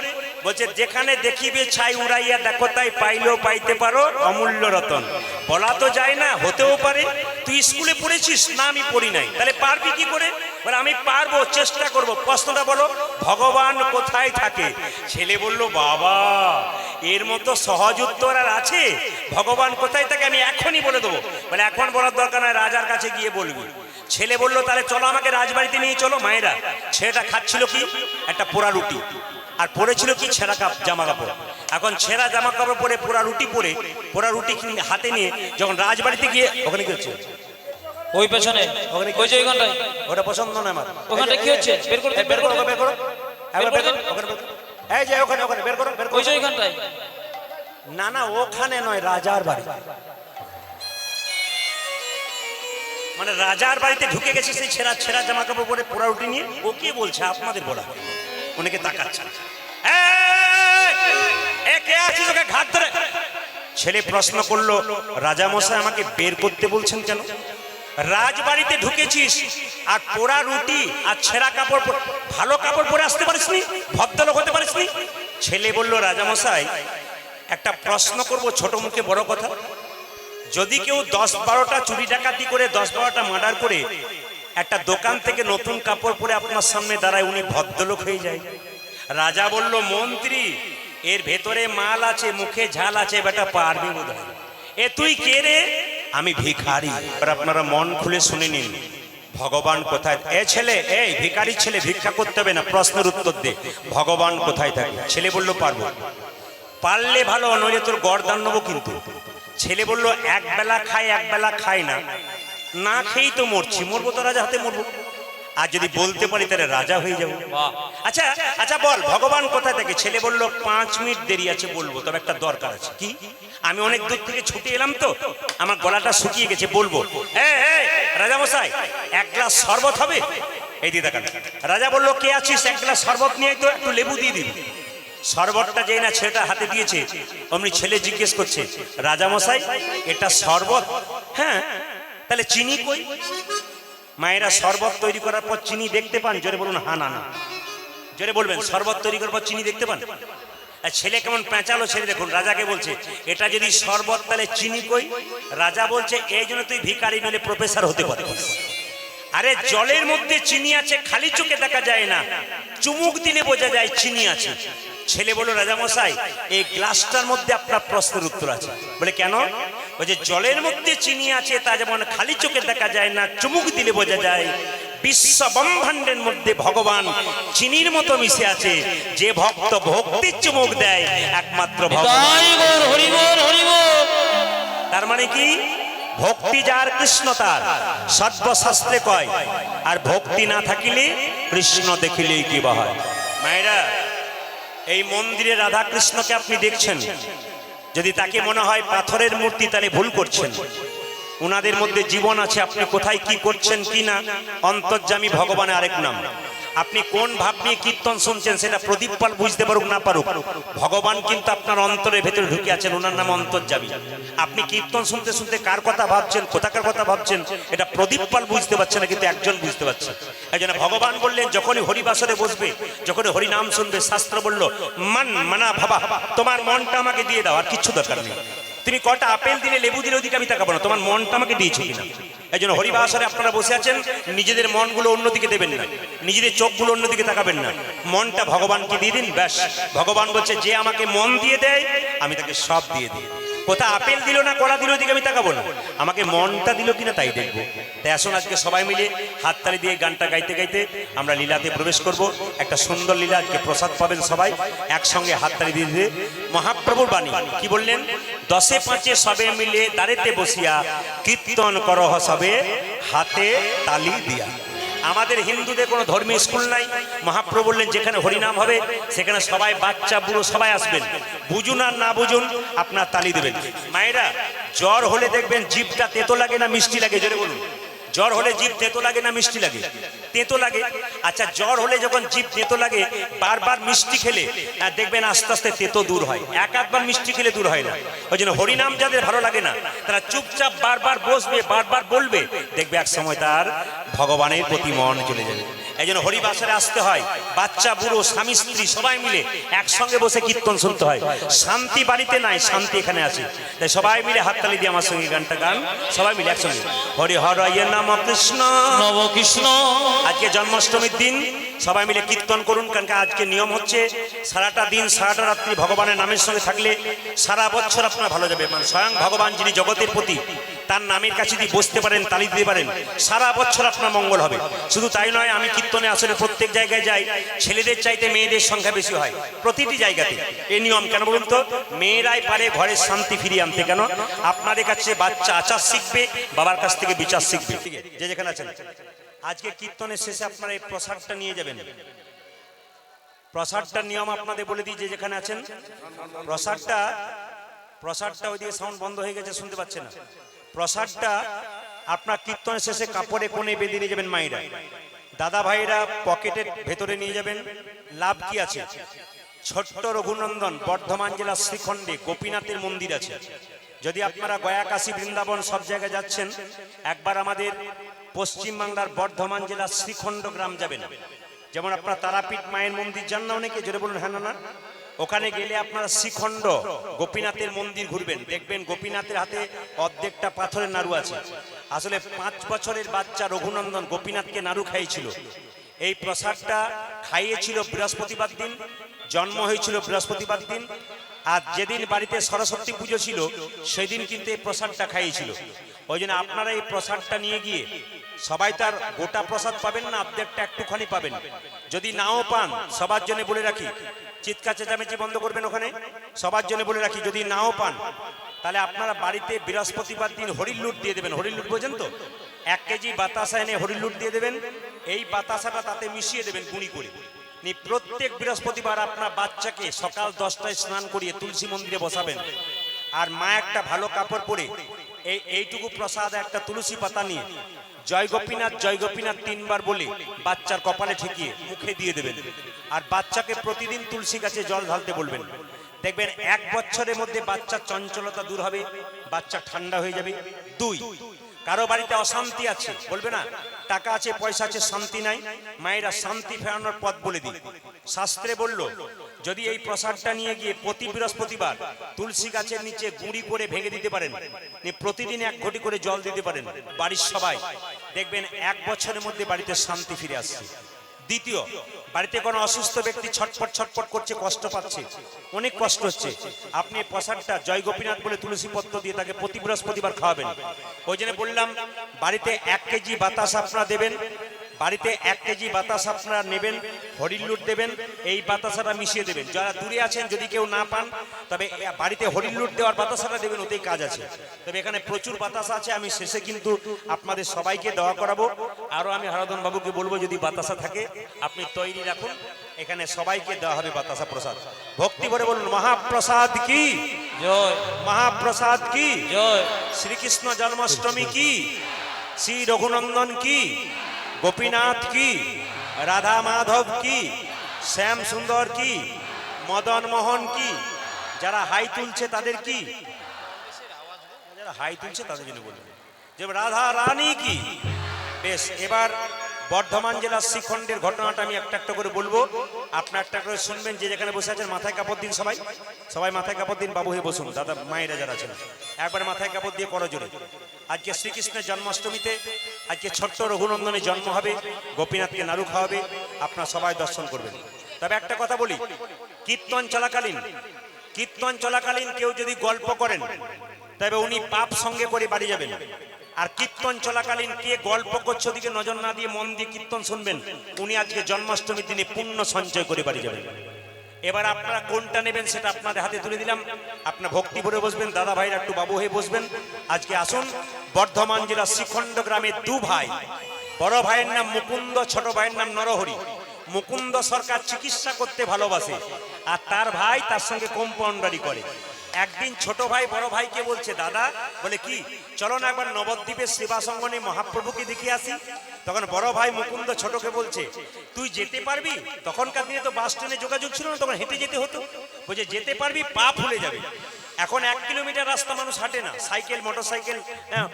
বলছে যেখানে দেখিবে ছাই উড়াইয়া দেখো তাই পাইলেও পাইতে পারো অমূল্য রতন। বলা তো যায় না, হতেও পারে তুই স্কুলে পড়েছিস না আমি পড়ি নাই, তাহলে পারবি কি করে? বলে আমি পারবো, চেষ্টা করব। প্রশ্নটা বলো, ভগবান কোথায় থাকে? ছেলে বলল বাবা এর মতো সহজ উত্তর আর আছে? ভগবান কোথায় থাকে আমি এখনই বলে দেবো। বলে এখন বলার দরকার নয়, রাজার কাছে গিয়ে বলবি। ছেলে বলল তাহলে চলো আমাকে রাজবাড়িতে নিয়ে চলো। মায়েরা, ছেলেটা খাচ্ছিল কি? একটা পোড়া রুটি, আর পরেছিল কি? ছেঁড়া জামা কাপড়। এখন ছেঁড়া জামা কাপড় পরে পোড়া রুটি পরে, পোড়া রুটি হাতে নিয়ে যখন রাজবাড়িতে গিয়ে, ওখানে কি হচ্ছে? ওই পেছনে ওখানে ওই যে ওইখানটায়, ওটা পছন্দ নয় আমার। ওখানটা কি হচ্ছে? বের করে বের করো, বের করো, বের করে দেন। ওখানে বের করো। এই যে ওখানে, ওখানে বের করো, বের করো। ওই যে ওইখানটায়। না না, ওখানে নয়, রাজার বাড়ি। মানে রাজার বাড়িতে ঢুকে গেছে সেই ছেঁড়া ছেঁড়া জামা কাপড় পরে পোড়া রুটি নিয়ে। ও কে বলছে? আপনাদের বলা। অনেকে তাকাচ্ছে। কে আছিস? ওকে ঘাট ধরে। ছেলে প্রশ্ন করলো, রাজা মশাই আমাকে বের করতে বলছেন কেন? রাজবাড়িতে ঢুকেছিস আর পোড়া রুটি আর ছেঁড়া কাপড়, ভালো কাপড় পরে আসতে পারিসনি? ভদ্রলোক হতে পারিসনি? ছেলে বলল রাজা মশাই একটা প্রশ্ন করব, ছোট মুখে বড় কথা। যদি কেউ 10-12টা চুরি ডাকাতি করে, 10-12টা মার্ডার করে একটা দোকান থেকে নতুন কাপড় পরে আপনার সামনে দাঁড়ায়, উনি ভদ্রলোক হয়ে যায়? রাজা বলল মন্ত্রী এর ভেতরে মাল আছে, মুখে ঝাল আছে, বেটা পারবি বোধহয়। এ তুই কে রে? আমি ভিখারি। আর আপনারা মন খুলে শুনে নিন, ভগবান কোথায়? এ ছেলে, এই ভিখারি ছেলে, ভিক্ষা করতে হবে না, প্রশ্নের উত্তর দে, ভগবান কোথায় থাকে? ছেলে বলল পারবো। পারলে ভালো, নইলে তোর গর্দান নেবো কিন্তু। ছেলে বলল এক বেলা খাই, এক বেলা খাই না, না খেয়েই তো মরছি, মরবো তো রাজা হাতে মরবো। আর যদি বলতে পারি তাহলে রাজা হয়ে যাবো। আচ্ছা আচ্ছা বল ভগবান কোথায় থাকে? ছেলে বলল 5 মিনিট দেরি আছে বলবো, তবে একটা দরকার আছে। কি? আমি অনেক দূর থেকে ছুটে এলাম তো, আমার গলাটা শুকিয়ে গেছে, বলবো। রাজা মশাই এক গ্লাস শরবত হবে? এই দিদা কান। রাজা বলল কে আছিস? এক গ্লাস শরবত নিয়ে তো একটু লেবু দিয়ে দিবি। শরবতটা যেই না ছেলেটা হাতে দিয়েছে, অমনি ছেলে জিজ্ঞেস করছে রাজা মশাই এটা শরবত? হ্যাঁ। তাহলে চিনি কই? মায়েরা শরবত তৈরি করার পর চিনি দেখতে পান? জোরে বলুন হ্যাঁ না না। জোরে বলবেন, শরবত তৈরি করার পর চিনি দেখতে পান? ছেলে কেমন পেঁচালো, ছেলে দেখুন রাজাকে বলছে এটা যদি শরবত তাহলে চিনি কই? রাজা বলছে এই জন্য তুই ভিখারি নইলে প্রফেসর হতে পারতিস। আরে জলের মধ্যে চিনি আছে, খালি চোখে দেখা যায় না, চুমুক দিলে বোঝা যায় চিনি আছে। ছেলে বলল রাজা মশাই এই গ্লাসটার মধ্যে আপনার প্রশ্নের উত্তর আছে। বলে কেন? বলছে জলের মধ্যে চিনি আছে, তা যেমন খালি চোখে দেখা যায় না, চুমুক দিলে বোঝা যায়, বিশ্ব ব্রহ্মাণ্ডের মধ্যে ভগবান চিনির মতো মিশে আছে। যে ভক্ত ভক্তির চুমুক দেয় একমাত্র ভগবান। তার মানে কি? ভক্তি যার কৃষ্ণ তার, সর্বশাস্ত্রে কয়। আর ভক্তি না থাকিলে কৃষ্ণ দেখিলেই কি বা হয়। মায়েরা, এই মন্দিরে রাধা কৃষ্ণকে আপনি দেখছেন, যদি তাকে মনে হয় পাথরের মূর্তি তাহলে ভুল করছেন। উনাদের মধ্যে জীবন আছে, আপনি কোথায় কি করছেন কি না অন্তর্যামী ভগবানের আরেক নাম। আপনি কোন ভাব নিয়ে কীর্তন শুনছেন সেটা প্রদীপ পাল বুঝতে পারুক না পারুক, ভগবান কিন্তু আপনার অন্তরের ভেতরে ঢুকে আছেন, ওনার নাম অন্তর্যামী। আপনি কীর্তন শুনতে শুনতে কার কথা ভাবছেন, কোথাকার কথা ভাবছেন, এটা প্রদীপ পাল বুঝতে পারছে না, কিন্তু একজন বুঝতে পারছে। এই জন্য ভগবান বললেন যখনই হরিবাসরে বসবে, যখনই হরি নাম শুনবে, শাস্ত্র বলল মান মানা ভাবা, তোমার মনটা আমাকে দিয়ে দাও, আর কিচ্ছু দরকার নেই। তুমি কটা আপেল দিলে লেবু দিলে ওদিকে আমি তাকাবো না, তোমার মনটা আমাকে দিয়েছো কিনা। এই জন্য হরিবাসরে আপনারা বসে আছেন, নিজেদের মনগুলো অন্যদিকে দেবেন না, নিজেদের চোখগুলো অন্যদিকে তাকাবেন না, মনটা ভগবানকে দিয়ে দিন, ব্যাস। ভগবান বলছে যে আমাকে মন দিয়ে দেয় আমি তাকে সব দিয়ে দিই। কোথা আপেল দিল না কলা দিল ওদিকে আমি তাকাবো না, আমাকে মনটা দিল কিনা তাই দেখবো। তাই আসুন আজকে সবাই মিলে হাততালি দিয়ে গানটা গাইতে গাইতে আমরা লীলাতে প্রবেশ করব। একটা সুন্দর লীলা, আজকে প্রসাদ পাবেন সবাই একসঙ্গে হাততালি দিয়ে দিয়ে। মহাপ্রভুর বাণী কি বললেন? 10-5 সবে মিলে দাঁড়েতে বসিয়া কীর্তন করহ সবে হাতে তালি দিয়া। আমাদের হিন্দুদের কোনো ধর্মীয় স্কুল নাই। মহাপ্রভু বললেন যেখানে হরিনাম হবে সেখানে সবাই বাচ্চা বুড়ো সবাই আসবেন, বুঝুন আর না বুঝুন আপনার তালি দেবেন। মায়েরা, জ্বর হলে দেখবেন জিভটা তেতো লাগে না মিষ্টি লাগে? জোরে বলুন। জ্বর হলে জিভ তেতো লাগে না মিষ্টি লাগে? তেতো লাগে। আচ্ছা জ্বর হলে যখন জিভ তেতো লাগে, বারবার মিষ্টি খেলে দেখবেন আস্তে আস্তে তেতো দূর হয়, একবার মিষ্টি খেলে দূর হয় না। ওই জন্য হরিনাম যাদের ভালো লাগে না তারা চুপচাপ বারবার বসবে, বারবার বলবে, দেখবে এক সময় তার ভগবানের প্রতি মন চলে যাবে। এই জন্য হরিবাসরে আসতে হয়, বাচ্চা বুড়ো স্বামী স্ত্রী সবাই মিলে একসঙ্গে বসে কীর্তন শুনতে হয়। শান্তি বাড়িতে নাই, শান্তি এখানে আছে। তাই সবাই মিলে হাততালি দিয়ে আমার সঙ্গে গানটা গান, সবাই মিলে একসঙ্গে। হরি হরয়ে নম কৃষ্ণ নব কৃষ্ণ। আজকে জন্মাষ্টমীর দিন সবাই মিলে কীর্তন করুন, কারণ আজকে নিয়ম হচ্ছে সারাটা দিন সারাটা রাত্রি ভগবানের নামের সঙ্গে থাকলে সারা বছর আপনার ভালো যাবে। মানে স্বয়ং ভগবান যিনি জগতের প্রতি, তার নামের কাছে যদি বসতে পারেন, তালি দিতে পারেন, সারা বছর আপনার মঙ্গল হবে। শুধু তাই নয়, আমি কীর্তনে আসলে প্রত্যেক জায়গায় যাই, ছেলেদের চাইতে মেয়েদের সংখ্যা বেশি হয় প্রতিটি জায়গাতে। এই নিয়ম কেন বলুন তো? মেয়েরাই পারে ঘরের শান্তি ফিরিয়ে আনতে। কেন? আপনাদের কাছে বাচ্চা আচার শিখবে, বাবার কাছ থেকে বিচার শিখবে। যে যেখানে আছেন, আজকে কীর্তনের শেষে আপনারা এই প্রসাদটা নিয়ে যাবেন। প্রসাদটার নিয়ম আপনাদের বলে দিই, যে যেখানে আছেন প্রসাদটা ওইদিকে সাউন্ড বন্ধ হয়ে গেছে, শুনতে পাচ্ছেন না। প্রসাদটা আপনার কীর্তনের শেষে কাপড়ে কোণে বেঁধে নিয়ে যাবেন মায়েরা, দাদা ভাইরা পকেটের ভেতরে নিয়ে যাবেন। লাভ কি আছে? ছোট্ট রঘুনন্দন বর্ধমান জেলার শ্রীখণ্ডে গোপীনাথের মন্দির আছে। যদি আপনারা গয়া, কাশী, বৃন্দাবন সব জায়গায় যাচ্ছেন, একবার আমাদের পশ্চিমবাংলার বর্ধমান জেলার শ্রীখণ্ড গ্রাম যাবেন। যেমন আপনারা তারাপীঠ মায়ের মন্দির যান না অনেকে, জোরে বলুন হ্যাঁ না। ওখানে গেলে আপনারা শ্রীখণ্ড গোপীনাথের মন্দির ঘুরবেন, দেখবেন গোপীনাথের হাতে অর্ধেকটা পাথরের নাড়ু আছে। আসলে 5 বছরের বাচ্চা রঘুনন্দন গোপীনাথকে নাড়ু খাইয়েছিল। এই প্রসাদটা খাইয়েছিল বৃহস্পতিবার দিন, জন্ম হয়েছিল বৃহস্পতিবার দিন। আর যেদিন বাড়িতে সরস্বতী পুজো ছিল, সেদিন কিন্তু এই প্রসাদটা খাইয়েছিল। ওই জন্য আপনারা এই প্রসাদটা নিয়ে গিয়ে, সবাই তার গোটা প্রসাদ পাবেন না, অর্ধেকটা একটুখানি পাবেন। যদি নাও পান, সবার জন্য বলে রাখি, চিৎকার চেঁচামেচি বন্ধ করবেন ওখানে। সবার জন্য বলে রাখি, যদি নাও পান, তাহলে আপনারা বাড়িতে বৃহস্পতিবার দিন হরির লুট দিয়ে দেবেন। হরির লুট বোঝেন তো? 1 কেজি বাতাসা এনে হরির লুট দিয়ে দেবেন। এই বাতাসাটা তাতে মিশিয়ে দেবেন গুঁড়ি করে। প্রত্যেক বৃহস্পতিবার আপনার বাচ্চাকে সকাল 10টায় স্নান করিয়ে তুলসী মন্দিরে বসাবেন। আর মা একটা ভালো কাপড় পরে এইটুকু প্রসাদ একটা তুলসী পাতা নিয়ে জয় গোপীনাথ 3 বার বলে বাচ্চার কপালে ঠেকিয়ে মুখে দিয়ে দেবেন। আর বাচ্চাকে প্রতিদিন তুলসী গাছে জল ঢালতে বলবেন। দেখবেন 1 বছরের মধ্যে বাচ্চার চঞ্চলতা দূর হবে, বাচ্চা ঠান্ডা হয়ে যাবে। 2, কারো বাড়িতে অশান্তি আছে, বলবে না টাকা আছে পয়সা আছে শান্তি নাই, মায়েরা শান্তি ফেরানোর পথ বলে দিই। শাস্ত্রে বলল, যদি এই প্রসাদটা নিয়ে গিয়ে প্রতি বৃহস্পতিবার তুলসী গাছের নিচে গুঁড়ি করে ভেঙে দিতে পারেন, প্রতিদিন 1 ঘটি করে জল দিতে পারেন বাড়ির সবাই, দেখবেন 1 বছরের মধ্যে বাড়িতে শান্তি ফিরে আসছে। দ্বিতীয়, বাড়িতে কোনো অসুস্থ ব্যক্তি ছটফট করছে, কষ্ট পাচ্ছে, অনেক কষ্ট হচ্ছে, আপনি প্রসাদটা জয় গোপীনাথ বলে তুলসী পত্র দিয়ে তাকে প্রতি বৃহস্পতিবার খাওয়াবেন। ওই জন্য বললাম, বাড়িতে 1 কেজি বাতাস আপনারা দেবেন, বাড়িতে 1 কেজি বাতাস আপনারা নেবেন, হরির লুট দেবেন, এই বাতাসাটা মিশিয়ে দেবেন। যারা দূরে আছেন, যদি কেউ না পান, তবে বাড়িতে হরির লুট দেওয়ার বাতাসাটা দেবেন, ওতেই কাজ আছে। তবে এখানে প্রচুর বাতাসা আছে, আমি শেষে কিন্তু আপনাদের সবাইকে দেওয়া করাবো। আরও আমি হারাধন বাবুকে বলবো, যদি বাতাসা থাকে আপনি তৈরি রাখুন, এখানে সবাইকে দেওয়া হবে বাতাসা প্রসাদ। ভক্তি ভরে বলুন মহাপ্রসাদ কি জয়, মহাপ্রসাদ কি জয়, শ্রীকৃষ্ণ জন্মাষ্টমী কি, শ্রী রঘুনন্দন কি, গোপীনাথ কি, রাধা মাধব কি, শ্যাম সুন্দর কি, মদন মোহন কি, যারা হাই তুলছে তাদের কি, যারা হাই তুলছে তাদের জন্য বলবেন যে রাধা রানী কি। বেশ, এবার বর্ধমান জেলার শ্রীখণ্ডের ঘটনাটা আমি একটা করে বলবো, আপনার একটা করে শুনবেন। যে যেখানে বসে আছেন মাথায় কাপড় দিন, সবাই মাথায় কাপড় দিন, বাবু হয়ে বসুন, দাদা মায়েরা যারা আছেন একবারে মাথায় কাপড় দিয়ে করো জোরে। আজকে শ্রীকৃষ্ণের জন্মাষ্টমীতে আজকে ছোট্ট রঘুনন্দনের জন্ম হবে, গোপীনাথকে নাড়ু খাওয়াবে, আপনারা সবাই দর্শন করবেন। তবে একটা কথা বলি, কীর্তন চলাকালীন কেউ যদি গল্প করেন, তবে উনি পাপ সঙ্গে করে বাড়ি যাবেন। আর কীর্তন চলাকালীন কে গল্প করছে ওদিকে নজর না দিয়ে মন দিয়ে কীর্তন শুনবেন, উনি আজকে জন্মাষ্টমীর দিনে পুণ্য সঞ্চয় করে বাড়ি যাবেন। এবার আপনারা কোনটা নেবেন সেটা আপনাদের হাতে তুলে দিলাম। আপনার ভক্তি ভরে বসবেন, দাদা ভাইরা একটু বাবু হয়ে বসবেন। আজকে আসুন, বর্ধমান জেলার শ্রীখণ্ড গ্রামে 2 ভাই, বড় ভাইয়ের নাম মুকুন্দ, ছোট ভাইয়ের নাম নরহরি। মুকুন্দ সরকার চিকিৎসা করতে ভালোবাসে, আর তার ভাই তার সঙ্গে কম্পাউন্ডারি করে। একদিন ছোট ভাই বড় ভাইকে বলছে, দাদা, বলে কি, চলো না একবার নবদ্বীপের সেবাসঙ্গনে মহাপ্রভুকে দেখে আসি। তখন বড় ভাই মুকুন্দ ছোটকে বলছে, তুই যেতে পারবি? তখনকার দিনে তো বাস ট্রেনে যোগাযোগ ছিল না, তখন হেঁটে যেতে হতো। বলছে যেতে পারবি, পা ফুলে যাবে। এখন 1 কিলোমিটার রাস্তা মানুষ হাঁটে না, সাইকেল, মোটর সাইকেল,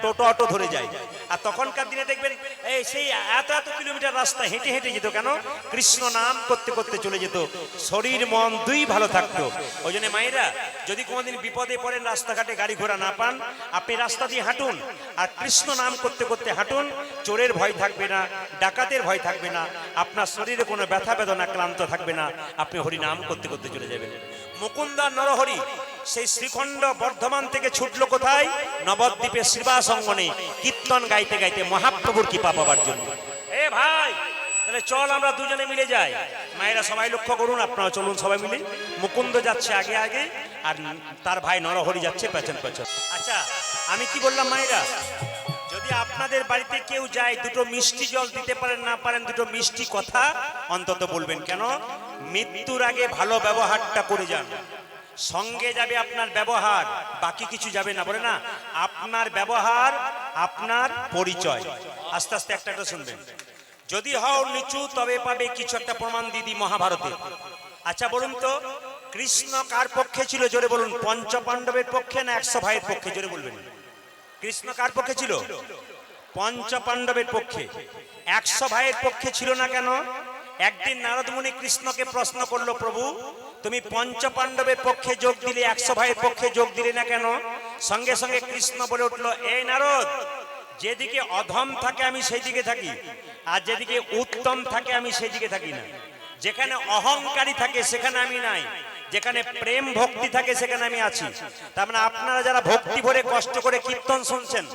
টোটো, অটো ধরে যায়। আর তখনকার দিনে দেখবেন এই সেই এত এত কিলোমিটার রাস্তা হেঁটে হেঁটে যেত কেন? কৃষ্ণ নাম করতে করতে চলে যেত, শরীর মন দুই ভালো থাকতো। ওই জন্য মায়েরা, যদি কোনোদিন বিপদে পড়েন, রাস্তাঘাটে গাড়ি ঘোড়া না পান, আপনি রাস্তা দিয়ে হাঁটুন আর কৃষ্ণ নাম করতে করতে হাঁটুন। চোরের ভয় থাকবে না, ডাকাতের ভয় থাকবে না, আপনার শরীরে কোনো ব্যথা বেদনা ক্লান্ত থাকবে না, আপনি হরি নাম করতে করতে চলে যাবেন। মুকুন্দার নরহরি সেই শ্রীখণ্ড বর্ধমান থেকে ছুটলো কোথায়? নবদ্বীপের শ্রীবাস অঙ্গনে কীর্তন গাইতে গাইতে মহাপ্রভুর কৃপা পাবার জন্য। এ ভাই, তাহলে চল আমরা দুজনে মিলে যাই। মায়েরা সবাই লক্ষ্য করুন, আপনারা চলুন সবাই মিলে। মুকুন্দ যাচ্ছে আগে আগে, আর তার ভাই নরহরি যাচ্ছে পেছন পেছন। আচ্ছা, আমি কি বললাম মায়েরা? যদি আপনাদের বাড়িতে কেউ যায়, দুটো মিষ্টি জল দিতে পারেন না পারেন, দুটো মিষ্টি কথা অন্তত বলবেন। কেন? মৃত্যুর আগে ভালো ব্যবহারটা করে যান। সঙ্গে যাবে আপনার ব্যবহার, বাকি কিছু যাবে না। বলে না, আপনার ব্যবহার আপনার পরিচয়। আস্তে আস্তে একটা একটা শুনবেন। যদি হও নিচু তবে পাবে কিছু, একটা প্রমাণ দিদি মহাভারতে। আচ্ছা বলুন তো, কৃষ্ণ কার পক্ষে ছিল? জোরে বলুন। পঞ্চ পাণ্ডবের পক্ষে না 100 ভাইয়ের পক্ষে? জোরে বলবেন। কৃষ্ণ কার পক্ষে ছিল? পঞ্চ পাণ্ডবের পক্ষে। 100 ভাইয়ের পক্ষে ছিল না কেন? একদিন নারদ মুনি কৃষ্ণকে প্রশ্ন করলো, প্রভু তুমি পঞ্চ পাণ্ডবের পক্ষে যোগ দিলে, 100 ভাইয়ের পক্ষে যোগ দিলে না কেন? সঙ্গে সঙ্গে কৃষ্ণ বলে উঠলো, এই নারদ, যেদিকে অধম থাকে আমি সেই দিকে থাকি, আর যেদিকে উত্তম থাকে আমি সেই দিকে থাকি না। যেখানে অহংকারী থাকে সেখানে আমি নাই, যেখানে প্রেম ভক্তি থাকে সেখানে আমি আছি। তার মানে আপনারা যারা ভক্তি ভরে কষ্ট করে কীর্তন শুনছেন,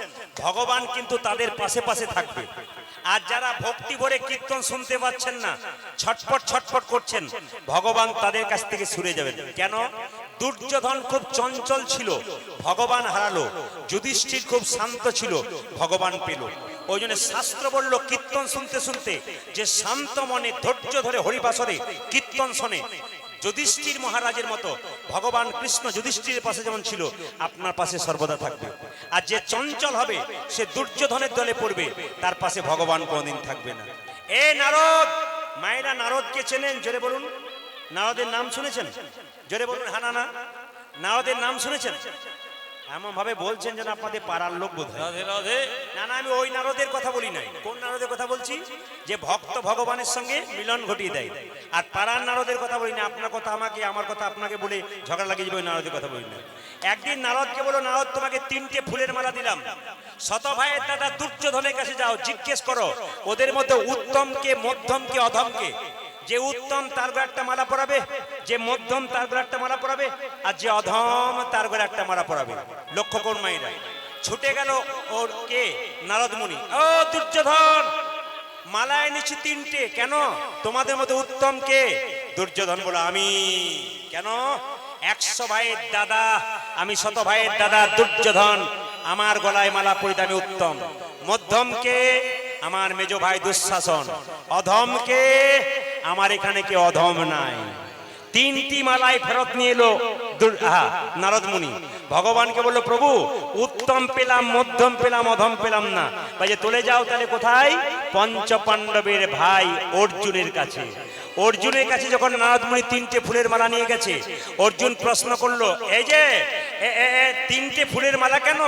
ভগবান কিন্তু তাদের পাশে পাশে থাকবে। আর যারা ভক্তি ভরে কীর্তন শুনতে পাচ্ছেন না, ছটপট ছটপট করছেন, ভগবান তাদের কাছ থেকে সরে যাবেন। কেন? দুর্যোধন খুব চঞ্চল ছিল, ভগবান হারালো। যুধিষ্ঠির খুব শান্ত ছিল, ভগবান পেল। ওই জন্য শাস্ত্র বলল, কীর্তন শুনতে শুনতে যে শান্ত মনে ধৈর্য ধরে হরিবাসরে কীর্তন শোনে, যুধিষ্ঠির মহারাজের মতো ভগবান কৃষ্ণ যুধিষ্ঠিরের পাশে যেমন ছিল, আপনার পাশে সর্বদা থাকবে। আর যে চঞ্চল হবে, সে দুর্যোধনের দলে পড়বে, তার পাশে ভগবান কোনদিন থাকবে না। এ নারদ, মায়েরা নারদকে চেনেন? জোরে বলুন। নারদের নাম শুনেছেন? জোরে বলুন। হ্যাঁ না না, নারদের নাম শুনেছেন? এমন ভাবে বলছেন যেন আপনাদের পাড়ার লোক বোধ হয়। রাধে রাধে। না না, আমি ওই নারদের কথা বলি নাই। কোন নারদের কথা বলছি? যে ভক্ত ভগবানের সঙ্গে মিলন ঘটিয়ে দেয়। আর পাড়ার নারদের কথা বলি না। আপনার কথা আমাকে, আমার কথা আপনাকে বলে ঝগড়া লাগিয়ে যাবে, ওই নারদের কথা বলি না। একদিন নারদকে বলো, নারদ তোমাকে 3টে ফুলের মালা দিলাম, শত ভাইয়ের দাদা দুর্যোধনের কাছে যাও, জিজ্ঞেস করো ওদের মধ্যে উত্তম কে, মধ্যম কে, অধম কে। যে উত্তম তার গলায় একটা মালা পরাবে, যে মধ্যম তার গলায় একটা মালা পরাবে, আর যে অধম তার গলায় একটা মালা পরাবে। লক্ষ্য করুন মায়েরা। ছুটে গেল ওর কে? নারদ মুনি। ও দুর্যোধন, মালা এনেছি 3টে, কেন? তোমাদের মধ্যে উত্তম কে? দুর্যোধন বলো, আমি। কেন? 100 ভাইয়ের দাদা আমি, শত ভাইয়ের দাদা দুর্যোধন, আমার গলায় মালা পরিতে আমি উত্তম। মধ্যম কে? আমার মেজ ভাই দুঃশাসন। অধম কে? আমার এখানে কে অধম নাই। 3টি মালাই ফেরত নিয়ে এলো নারদ মুনি। ভগবানকে বললো, প্রভু উত্তম পেলাম, মধ্যম পেলাম, অধম পেলাম না। যে চলে যাও তাহলে কোথায়? পঞ্চ পাণ্ডবের ভাই অর্জুনের কাছে। অর্জুনের কাছে যখন নারদ মুনি 3টে ফুলের মালা নিয়ে গেছে, অর্জুন প্রশ্ন করলো, এই যে 3টে ফুলের মালা কেন?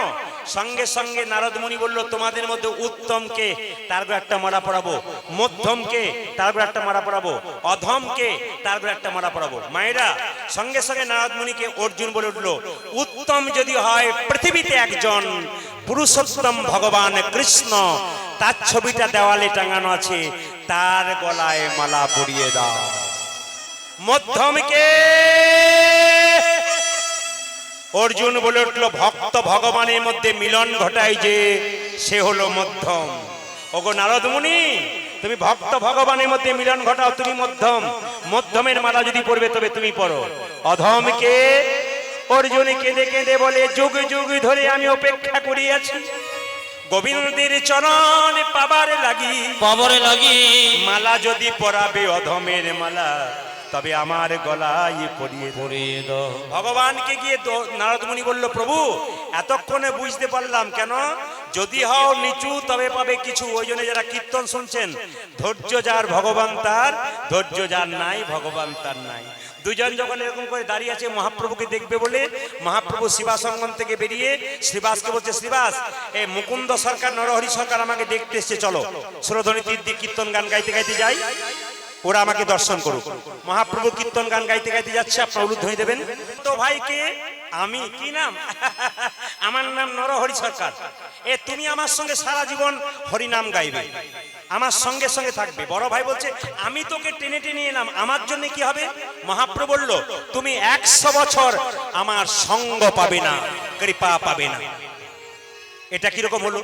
সঙ্গে সঙ্গে নারদ মুনি বলল, তোমাদের মধ্যে উত্তমকে তার উপর একটা মালা পরাবো, মধ্যমকে তার উপর একটা মালা পরাবো, অধমকে তার উপর একটা মালা পরাবো। মায়েরা, সঙ্গে সঙ্গে নারদ মুনিকে অর্জুন বলে উঠলো, উত্তম যদি হয় পৃথিবীতে একজন, পুরুষোত্তম ভগবান কৃষ্ণ, তার ছবিটা দেওয়ালে টাঙানো আছে, তার গলায় মালা পরিয়ে দাও। মধ্যমকে? অর্জুন বলে উঠলো, ভক্ত ভগবানের মধ্যে মিলন ঘটায় যে, সে হলো মধ্যম। ওগো নারদ মুনি, তুমি ভক্ত ভগবানের মধ্যে মিলন ঘটাও, তুমি মধ্যম। মধ্যমের মালা যদি পড়বে তবে তুমি পড়ো। অধমকে? অর্জুন কেঁদে কেঁদে বলে, যুগ যুগ ধরে আমি অপেক্ষা করিয়াছি গোবিন্দের চরণ পাবারে লাগি, মালা যদি পরাবে অধমের মালা, তবে আমার গলায় পরিয়ে দাও। ভগবানকে গিয়ে নারদ মুনি বলল, প্রভু এতক্ষণে বুঝতে পারলাম, কেন? যদি হও নিচু তবে পাবে কিছু। ওই জন্য যারা কীর্তন শুনছেন, ধৈর্য যার ভগবান তার, ধৈর্য যার নাই ভগবান তার নাই। দুজন যখন এরকম করে দাঁড়িয়ে আছে মহাপ্রভুকে দেখবে বলে, মহাপ্রভু শিবাসঙ্গম থেকে বেরিয়ে শ্রীবাসকে বলছে, শ্রীবাস এই মুকুন্দ সরকার নরহরি সরকার আমাকে দেখতে এসছে, চলো সুরধ্বনি তীর দিয়ে কীর্তন গান গাইতে গাইতে যাই, ওরা আমাকে দর্শন করুক। মহাপ্রভু কীর্তন গান গাইতে গাইতে যাচ্ছে, আপনার উলুধ্বনি দেবেন। তো ভাইকে আমি কি নাম? আমার নাম নরহরি সরকার। তুমি আমার সঙ্গে সারা জীবন হরিনাম গাইবে, আমার সঙ্গে সঙ্গে থাকবে। বড় ভাই বলছে, আমি তোকে টেনে টেনে এলাম, আমার জন্য কি হবে? মহাপ্রভু বলল, তুমি 100 বছর আমার সঙ্গ পাবে না, কৃপা পাবে না। এটা কিরকম হলো?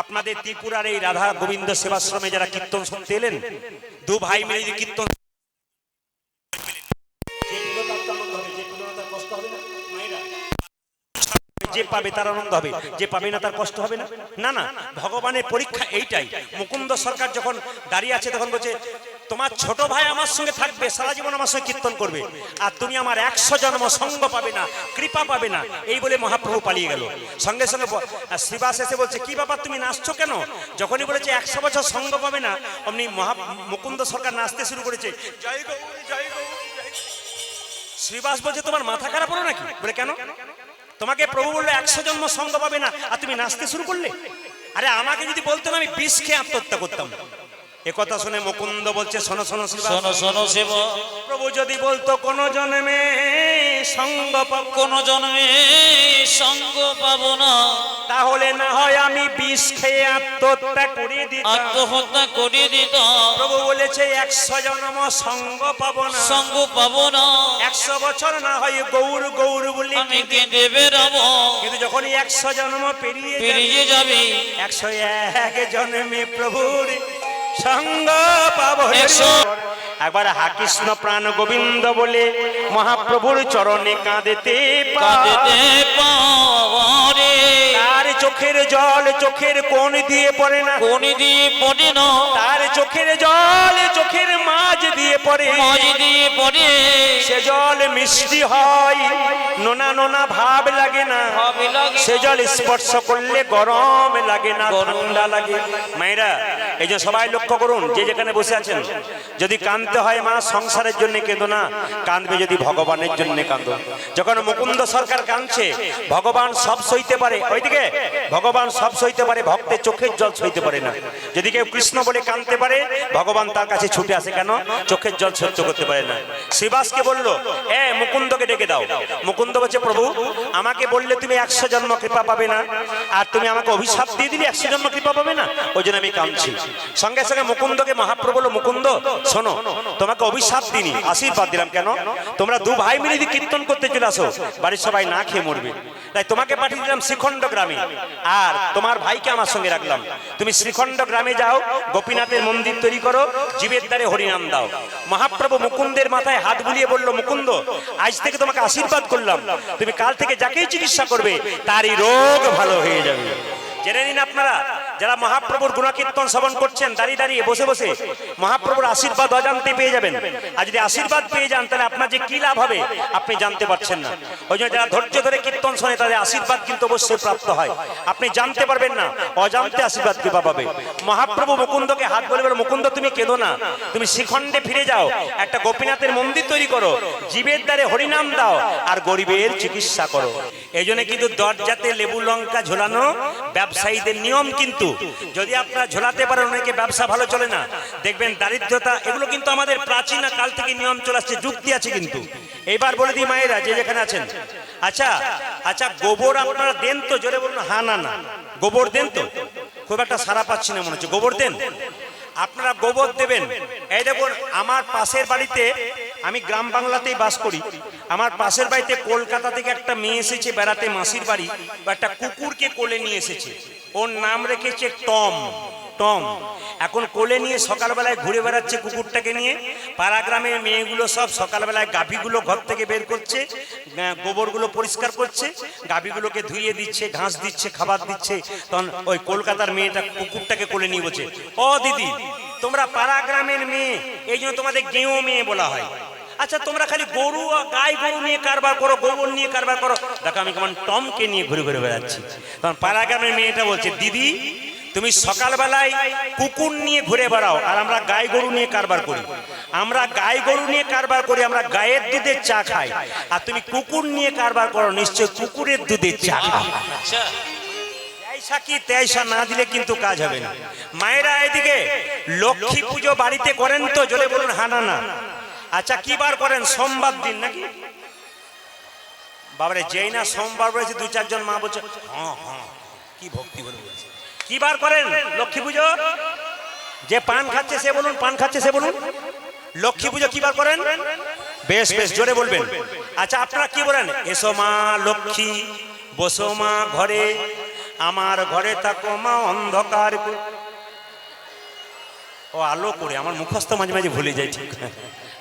আপনাদের ত্রিপুরার এই রাধা গোবিন্দ সেবাশ্রমে যারা কীর্তন শুনতে এলেন, দু ভাই মিলে যে কীর্তন, যে পাবে তার আনন্দ হবে, যে পাবে না তার কষ্ট হবে না। না না, ভগবানের পরীক্ষা এইটাই। মুকুন্দ সরকার যখন দাঁড়িয়ে আছে তখন বলছে, তোমার ছোট ভাই আমার সঙ্গে থাকবে, সারা জীবন আমার সঙ্গে কীর্তন করবে, আর তুমি আমার 100 জন্ম সঙ্গ পাবে না, কৃপা পাবে না। এই বলে মহাপ্রভু পালিয়ে গেল। সঙ্গে সঙ্গে শ্রীবাস এসে বলছে, কি বাবা তুমি নাচছো কেন? যখনই বলেছে 100 বছর সঙ্গ পাবে না, অমনি মুকুন্দ সরকার নাচতে শুরু করেছে, জয় গৌ জয় গৌ। শ্রীবাস বলছে, তোমার মাথা খারাপ হলো নাকি? বলে কেন? তোমাকে প্রভু বললো 100 জন্ম সঙ্গ পাবে না, আর তুমি নাচতে শুরু করলে? আরে আমাকে যদি বলতো না, আমি বিষ খেয়ে আত্মহত্যা করতাম। এ কথা শুনে মুকুন্দ বলছে, শোনো শোনো শোনো শোনো শিব, প্রভু যদি বলতো কোন জন্মে সঙ্গ পাবো, কোন জন্মে সঙ্গ পাবো না, তাহলে না হয় আমি বিষ খেয়ে আত্মহত্যা করে দিতাম। আত্মহত্যা করে দিতাম। প্রভু বলেছে 100 জন্ম সঙ্গ পাবো না, সঙ্গ পাবো না, 100 বছর না হয় গৌর গৌর বলি আমি কেঁদে বেরাবো। কিন্তু যখনই 100 জন্ম পেরিয়ে পেরিয়ে যাবে, 101 জন্মে প্রভুর সঙ্গ পাবো। একবার হা কৃষ্ণ প্রাণ গোবিন্দ বলে মহাপ্রভুর চরণে কাঁদেতে কাঁদেতে পারে, তার চোখের জল চোখের কোণ দিয়ে পড়ে না, কোন দিয়ে পড়ে না, তার চোখের জল চোখের মাঝ দিয়ে পড়ে, মাঝ দিয়ে পড়ে। সে জল মিষ্টি হয়, নোনা নোনা ভাব লাগে না, ভাবে লাগে, সে জল স্পর্শ করলে গরম লাগে না, ঠান্ডা লাগে। মায়েরা, এই যে সবাই লক্ষ্য করুন, যে যেখানে বসে আছেন, যদি কাঁদতে হয় মা সংসারের জন্য কেঁদো না, কাঁদবে যদি ভগবানের জন্য কাঁদো। যখন মুকুন্দ সরকার কাঁদছে, ভগবান সব সইতে পারে, ওইদিকে ভগবান সব সইতে পারে, ভক্তের চোখের জল সইতে পারে না। যদি কেউ কৃষ্ণ বলে কাঁদতে পারে, ভগবান তার কাছে ছুটে আসে, কেন? চোখের জল সহ্য করতে পারে না। শ্রীবাসকে বলল, মুকুন্দকে ডেকে দাও। মুকুন্দ বলছে, প্রভু আমাকে বললে তুমি 100 জন্ম কৃপা পাবে না, আর তুমি আমাকে অভিশাপ দিয়ে দিলে 100 জন্ম কৃপা পাবে না, ওই জন্য আমি কাঁদছি। সঙ্গে সঙ্গে মুকুন্দকে মহাপ্রভু বলল, মুকুন্দ শোনো, তোমাকে অভিশাপ দিনি, আশীর্বাদ দিলাম। কেন? তোমরা দু ভাই মিলে যদি কীর্তন করতে চলে আসো, বাড়ির সবাই না খেয়ে মরবে, তাই তোমাকে পাঠিয়ে দিলাম শ্রীখণ্ড গ্রামে, আর তোমার ভাইকে আমার সঙ্গে রাখলাম। তুমি শ্রীখণ্ড গ্রামে যাও, গোপীনাথের মন্দির তৈরি করো, জীবের দ্বারে হরিনাম দাও। মহাপ্রভু মুকুন্দের মাথায় হাত বুলিয়ে বলল, মুকুন্দ আজ থেকে তোমাকে আশীর্বাদ করলাম, তুমি কাল থেকে যাকেই চিকিৎসা করবে তারই রোগ ভালো হয়ে যাবে। জেনে নিন আপনারা যারা মহাপ্রভুর গুণকীর্তন শ্রবণ করছেন, দাঁড়িয়ে দাঁড়িয়ে বসে বসে মহাপ্রভুর আশীর্বাদ অজান্তে পেয়ে যাবেন। আর যদি আশীর্বাদ পেয়ে যান, তাহলে আপনার যে কি লাভ হবে আপনি জানতে পারছেন না। ওই জন্য যারা ধৈর্য ধরে কীর্তন শোনে, তাদের আশীর্বাদ কিন্তু অবশ্যই প্রাপ্ত হয়, আপনি জানতে পারবেন না, অজান্তে আশীর্বাদ কৃপা পাবে। মহাপ্রভু মুকুন্দকে হাত বলে বলে, মুকুন্দ তুমি কেঁদো না, তুমি শ্রীখণ্ডে ফিরে যাও, একটা গোপীনাথের মন্দির তৈরি করো, জীবের দ্বারে হরিনাম দাও, আর গরিবের চিকিৎসা করো। এই জন্য কিন্তু দরজাতে লেবু লঙ্কা ঝোলানো ব্যবসায়ীদের নিয়ম, কিন্তু যদি আপনারা ঝোলাতে পারেন, অনেকে ব্যবসা ভালো চলে না। দেখবেন দারিদ্রতা, এগুলো কিন্তু আমাদের প্রাচীন কাল থেকে নিয়ম চলে আসছে, যুক্তি আছে কিন্তু। এইবার বলে দিই মায়েরা, যে যেখানে আছেন, আচ্ছা আচ্ছা গোবর আপনারা দেন তো? জোরে বলুন, হ্যাঁ না না, গোবর দেন তো? খুব একটা সারা পাচ্ছি না মনে হচ্ছে, গোবর দেন? আপনারা গোবর দেবেন। এই দেখুন, আমার পাশের বাড়িতে, আমি গ্রাম বাংলাতেই বাস করি, আমার পাশের বাড়িতে কলকাতা থেকে একটা মেয়ে এসেছে বেড়াতে, মাসির বাড়ি, একটা কুকুরকে কোলে নিয়ে এসেছে, ওর নাম রেখেছে টম। টম এখন কোলে নিয়ে সকালবেলায় ঘুরে বেড়াচ্ছে কুকুরটাকে নিয়ে। পাড়া গ্রামের মেয়েগুলো সব সকালবেলায় গাভীগুলো ঘর থেকে বের করছে, গোবরগুলো পরিষ্কার করছে, গাভীগুলোকে ধুইয়ে দিচ্ছে, ঘাস দিচ্ছে, খাবার দিচ্ছে। তখন ওই কলকাতার মেয়েটা কুকুরটাকে কোলে নিয়ে বলছে, ও দিদি তোমরা পাড়া গ্রামের মেয়ে, এই জন্য তোমাদের গেঁয়ো মেয়ে বলা হয়। আচ্ছা তোমরা খালি গরু আর গাই গরু নিয়ে কারবার করো, গোবর নিয়ে কারবার করো, দেখো আমি কেমন টমকে নিয়ে ঘুরে ঘুরে বেড়াচ্ছি। তখন পাড়া গ্রামের মেয়েটা বলছে, দিদি তুমি সকালবেলায় কুকুর নিয়ে ঘুরে বেড়াও, আর আমরা গাই গরু নিয়ে কারবার করি। আমরা গাই গরু নিয়ে কারবার করি, আমরা গায়ের দুধের চা খাই, আর তুমি কুকুর নিয়ে কারবার করো, নিশ্চয় কুকুরের দুধের চা খাও। আচ্ছা তেইশা কি তেইশা না দিলে কিন্তু কাজ হবে না। মায়েরা এদিকে লক্ষ্মী পুজো বাড়িতে করেন তো? জোরে বলুন হ্যাঁ না না। আচ্ছা কি বার করেন? সোমবার দিন নাকি? বাবারে যেই না সোমবার বলেছে দু চারজন মা বলছে হ্যাঁ হ্যাঁ, কি ভক্তি বলে বলছে। কি বার করেন লক্ষ্মী পুজো? যে পান খাচ্ছে সে বলুন, পান খাচ্ছে সে বলুন। লক্ষ্মী পুজো কি বার করেন? বেশ বেশ জোরে বলবেন। আচ্ছা আপনারা কি বলেন? এসো মা লক্ষ্মী, বসো মা ঘরে, আমার ঘরে থাকো মা অন্ধকার ও আলো করে। আমার মুখস্থ মাঝে মাঝে ভুলে যাই, ঠিক।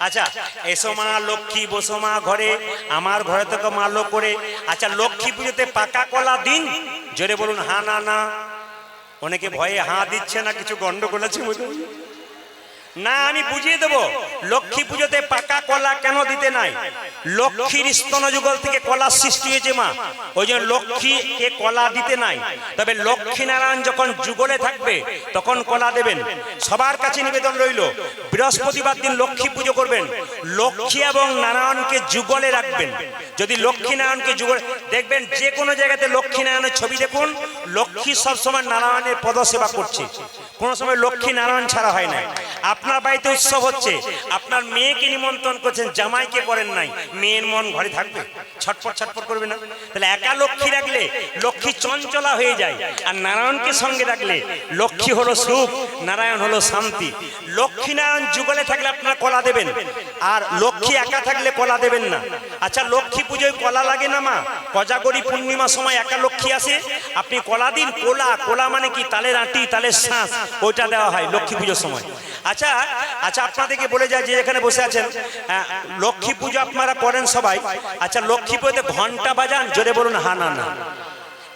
আচ্ছা এসো মা লক্ষ্মী, বসো মা ঘরে, আমার ঘরে থাকো মা আলো করে। আচ্ছা লক্ষ্মী পুজোতে পাকা কলা দিন? জোরে বলুন হ্যাঁ না না। অনেকে ভয়ে হাঁ দিচ্ছে না, কিছু গন্ডগোল আছে বলে। না আমি বুঝিয়ে দেবো লক্ষ্মী পুজোতে পাকা কলা কেন দিতে নাই। লক্ষ্মীর স্তন যুগল থেকে কলার সৃষ্টি হয়েছে মা, ওই জন্য লক্ষ্মীকে কলা দিতে নাই। তবে লক্ষ্মী নারায়ণ যখন যুগলে থাকবে তখন কলা দেবেন। সবার কাছে নিবেদন রইল, বৃহস্পতিবার দিন লক্ষ্মী পুজো করবেন, লক্ষ্মী এবং নারায়ণকে যুগলে রাখবেন। যদি লক্ষ্মী নারায়ণকে যুগলে দেখবেন, যে কোনো জায়গাতে লক্ষ্মী নারায়ণের ছবি দেখুন, লক্ষ্মী সবসময় নারায়ণের পদসেবা করছে, কোনো সময় লক্ষ্মী নারায়ণ ছাড়া হয় না। আপনার বাড়িতে উৎসব হচ্ছে, আপনার মেয়েকে নিমন্ত্রণ করছেন, জামাইকে করেন নাই, মেয়ের মন ঘরে থাকবে? ছটফট ছটফট করবে না? তাহলে একা লক্ষ্মী রাখলে লক্ষ্মী চঞ্চলা হয়ে যায়, আর নারায়ণকে সঙ্গে রাখলে লক্ষ্মী হলো সুখ, নারায়ণ হলো শান্তি। লক্ষ্মী নারায়ণ যুগলে থাকলে আপনারা কলা দেবেন, আর লক্ষ্মী একা থাকলে কলা দেবেন না। আচ্ছা লক্ষ্মী পুজোয় কলা লাগে না মা? কোজাগরী পূর্ণিমা সময় একা লক্ষ্মী আসে, আপনি কলা দিন। কোলা, কোলা মানে কি? তালের আঁটি, তালের শাঁস, ওইটা দেওয়া হয় লক্ষ্মী পুজোর সময়। আচ্ছা আচ্ছা আপনাদেরকে বলে যায় যে এখানে বসে আছেন, লক্ষ্মী পুজো আপনারা করেন সবাই। আচ্ছা লক্ষ্মী পুজোতে ঘন্টা বাজান? জোরে বলুন হ্যাঁ না না।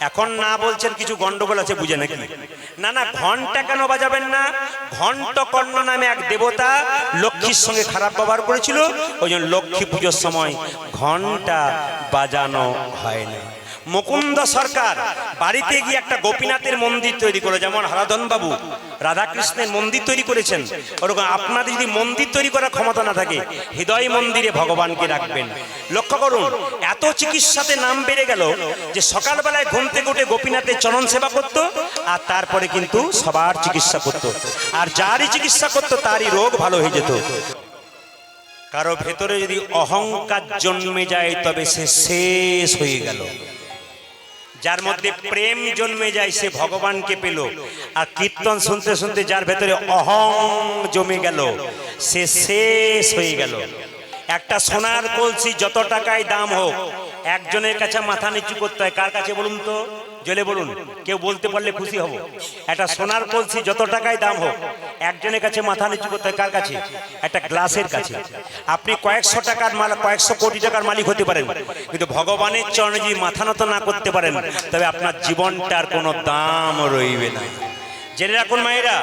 এখন না বলছেন কিছু গন্ডগোল আছে, বুঝে নাকি? না না, ঘন্টা কেন বাজাবেন না? ঘণ্টকর্ণ নামে এক দেবতা লক্ষ্মীর সঙ্গে খারাপ ব্যবহার করেছিল, ওই জন্য লক্ষ্মী পুজোর সময় ঘন্টা বাজানো হয় না। মুকুন্দ সরকার বাড়িতে গিয়ে একটা গোপীনাথের মন্দির তৈরি করে, যেমন হারাধন বাবু রাধাকৃষ্ণের মন্দির তৈরি করেছেন, ওরকম আপনাদের যদি মন্দির তৈরি করার ক্ষমতা না থাকে, হৃদয় মন্দিরে ভগবানকে রাখবেন। লক্ষ্য করুন, এত চিকিৎসাতে নাম বেড়ে গেল যে সকালবেলায় ঘুম থেকে উঠে গোপীনাথের চরণ সেবা করত, আর তারপরে কিন্তু সবার চিকিৎসা করত, আর যারই চিকিৎসা করত তারই রোগ ভালো হয়ে যেত। কারো ভেতরে যদি অহংকার জন্মে যায় তবে সে শেষ হয়ে গেল। যার মধ্যে প্রেম জন্মে যায় সে ভগবানকে পেল, আর কীর্তন শুনতে শুনতে যার ভেতরে অহং জমে গেল সে শেষ হয়ে গেল। একটা সোনার কলসি যত টাকায় দাম হোক, একজনের কাছে মাথা নিচু করতে হয়। কার কাছে বলুন তো? জলে বলুন, কেউ বলতে পারলে খুশি হব। একটা সোনার কলসি যত টাকায় দাম হোক, একজনের কাছে মাথা নিচু করতে হয়। কার কাছে? একটা গ্লাসের কাছে। আপনি কয়েকশো টাকার মালিক, কয়েকশো কোটি টাকার মালিক হতে পারেন, কিন্তু ভগবানের চরণে যদি মাথা নত না করতে পারেন, তবে আপনার জীবনটার কোনো দাম রইবে না। জেনে রাখুন মায়েরা,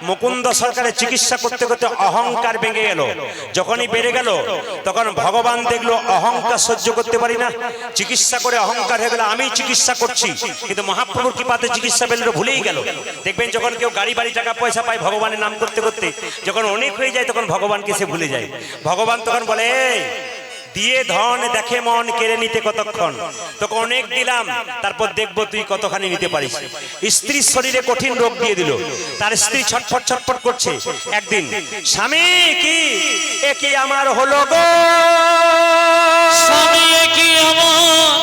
মুকুন্দ সরকারের চিকিৎসা করতে করতে অহংকার ভেঙে গেল। যখনই বেড়ে গেল তখন ভগবান দেখলো অহংকার সহ্য করতে পারি না, চিকিৎসা করে অহংকার হয়ে গেল, আমি চিকিৎসা করছি। কিন্তু মহাপ্রভুর কৃপাতে চিকিৎসা পেল, ভুলেই গেল। দেখবেন যখন কেউ গাড়ি বাড়ি টাকা পয়সা পায় ভগবানের নাম করতে করতে, যখন অনেক হয়ে যায় তখন ভগবানকে সে ভুলে যায়। ভগবান তখন বলে, দিয়ে ধন দেখে মন কেড়ে নিতে কতক্ষণ, তোকে অনেক দিলাম, তারপর দেখবো তুই কতখানি নিতে পারিস। স্ত্রীর শরীরে কঠিন রোগ দিয়ে দিল, তার স্ত্রী ছটফট ছটফট করছে। একদিন, স্বামী কি এ কি আমার হলো গো, স্বামী এ কি আমার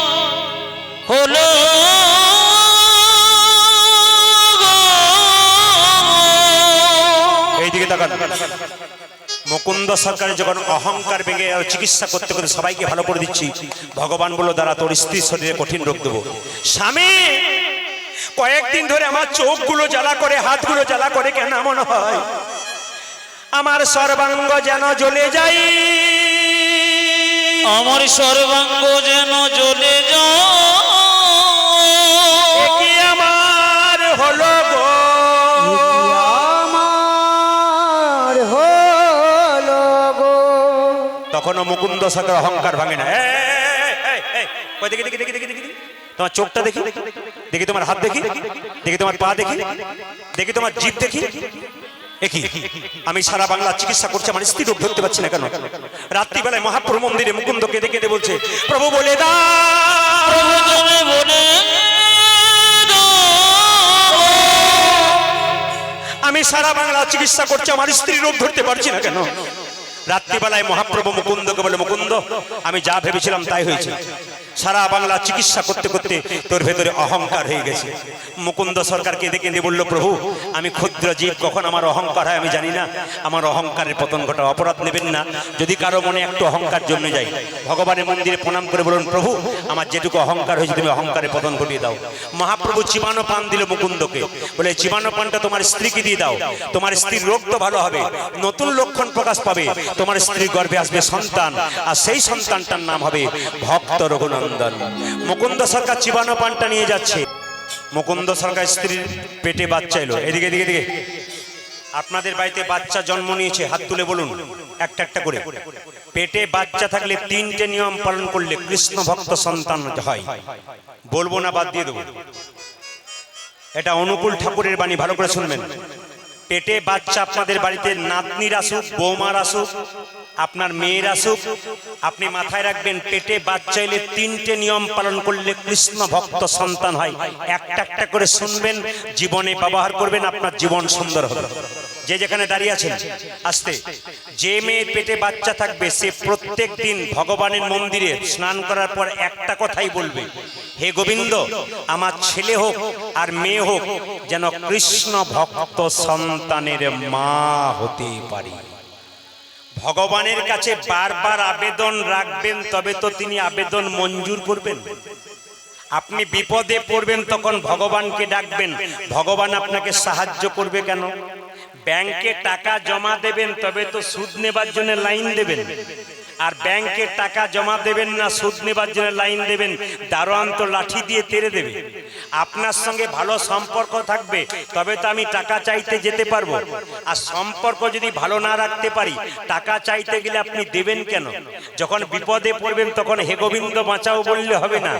হলো গো। এইদিকে তাকান। মুকুন্দ সরকারের যখন অহংকার ভেঙে চিকিৎসা করতে করতে সবাইকে ভালো করে দিচ্ছি, ভগবান বলল, দাঁড়া, তোর স্ত্রীর শরীরে কঠিন রোগ দেবো। স্বামী, কয়েকদিন ধরে আমার চোখগুলো জ্বালা করে, হাতগুলো জ্বালা করে, কেন মনে হয় আমার সর্বাঙ্গ যেন জ্বলে যায়, আমার সর্বাঙ্গ যেন জ্বলে যায়। কি আমার হলো গো, তখনও মুকুন্দ সরকার অহংকার ভাঙে না। দেখি দেখি দেখি দেখি দেখি তোমার চোখটা দেখি, দেখি তোমার হাত দেখি, দেখি তোমার পা দেখি, দেখি তোমার জিভ দেখি, একই আমি সারা বাংলা চিকিৎসা করছি, আমার স্ত্রী রোগ ধরতে পারছি না কেন? রাত্রিবেলায় মহাপ্রভু মন্দিরে মুকুন্দ কেঁদে কেঁদে বলছে, প্রভু বলে দাও, প্রভু তুমি বলে আমি সারা বাংলা চিকিৎসা করছি, আমার স্ত্রী রোগ ধরতে পারছি না কেন? রাত্রিবেলায় মহাপ্রভু মুকুন্দকে বলে, মুকুন্দ আমি যা ভেবেছিলাম তাই হয়েছে। সারা বাংলা চিকিৎসা করতে করতে তোর ভেতরে অহংকার হয়ে গেছে। মুকুন্দ সরকার কেঁদে কেঁদে বলল, প্রভু আমি ক্ষুদ্র জীব, কখন আমার অহংকার হয় আমি জানি না, আমার অহংকারের পতন ঘটা, অপরাধ নেবেন না। যদি কারো মনে একটু অহংকার জন্মে যায়, ভগবানের মন্দিরে প্রণাম করে বলুন, প্রভু আমার যেটুকু অহংকার হয়েছে তুমি অহংকারের পতন ঘটিয়ে দাও। মহাপ্রভু জীবাণু পান দিল মুকুন্দকে, বলে জীবাণু পানটা তোমার স্ত্রীকে দিয়ে দাও, তোমার স্ত্রীর রোগ তো ভালো হবে, নতুন লক্ষণ প্রকাশ পাবে, তোমার স্ত্রীর গর্ভে আসবে সন্তান, আর সেই সন্তানটার নাম হবে ভক্ত রঘুনন্দন। মুকুন্দ সরকার জীবাণু পানটা নিয়ে যাচ্ছে, মুকুন্দ সরকার স্ত্রীর পেটে বাচ্চা এলো। এদিকে এদিকে এদিকে আপনাদের বাড়িতে বাচ্চা জন্ম নিয়েছে, হাত তুলে বলুন একটা একটা করে। পেটে বাচ্চা থাকলে 3টে নিয়ম পালন করলে কৃষ্ণ ভক্ত সন্তান হয়। বলবো না, বাদ দিয়ে দেবো। এটা অনুকূল ঠাকুরের বাণী, ভালো করে শুনবেন। পেটে বাচ্চা আপনাদের বাড়িতে নাতনির আসুক, বৌমার আসুক, আপনার মেয়ের আসুক, আপনি মাথায় রাখবেন পেটে বাচ্চা এলে 3টে নিয়ম পালন করলে কৃষ্ণ ভক্ত সন্তান হয়। একটা একটা করে শুনবেন, জীবনে ব্যবহার করবেন, আপনার জীবন সুন্দর হবে। যে যেখানে দাঁড়িয়ে আছেন আসতে, যে মেয়ের পেটে বাচ্চা থাকবে সে প্রত্যেক দিন ভগবানের মন্দিরে স্নান করার পর একটা কথাই বলবে, হে গোবিন্দ আমার ছেলে হোক আর মেয়ে হোক যেন কৃষ্ণ ভক্ত সন্তানের মা হতে পারি। ভগবানের কাছে বারবার আবেদন রাখবেন, তবে তো তিনি আবেদন মঞ্জুর করবেন। আপনি বিপদে পড়বেন তখন ভগবানকে ডাকবেন, ভগবান আপনাকে সাহায্য করবে কেন? ব্যাংকে টাকা জমা দেবেন তবে তো সুদ নেবার জন্য লাইন দেবেন, আর ব্যাংকে টাকা জমা দেবেন না, সুদ নেবার জন্য লাইন দেবেন, দারোয়ান তো লাঠি দিয়ে তেড়ে দেবে। আপনার সঙ্গে ভালো সম্পর্ক থাকবে তবে তো আমি টাকা চাইতে যেতে পারবো, আর সম্পর্ক যদি ভালো না রাখতে পারি টাকা চাইতে গেলে আপনি দেবেন কেন? যখন বিপদে পড়বেন তখন হে গোবিন্দ বাঁচাও বললে হবে না,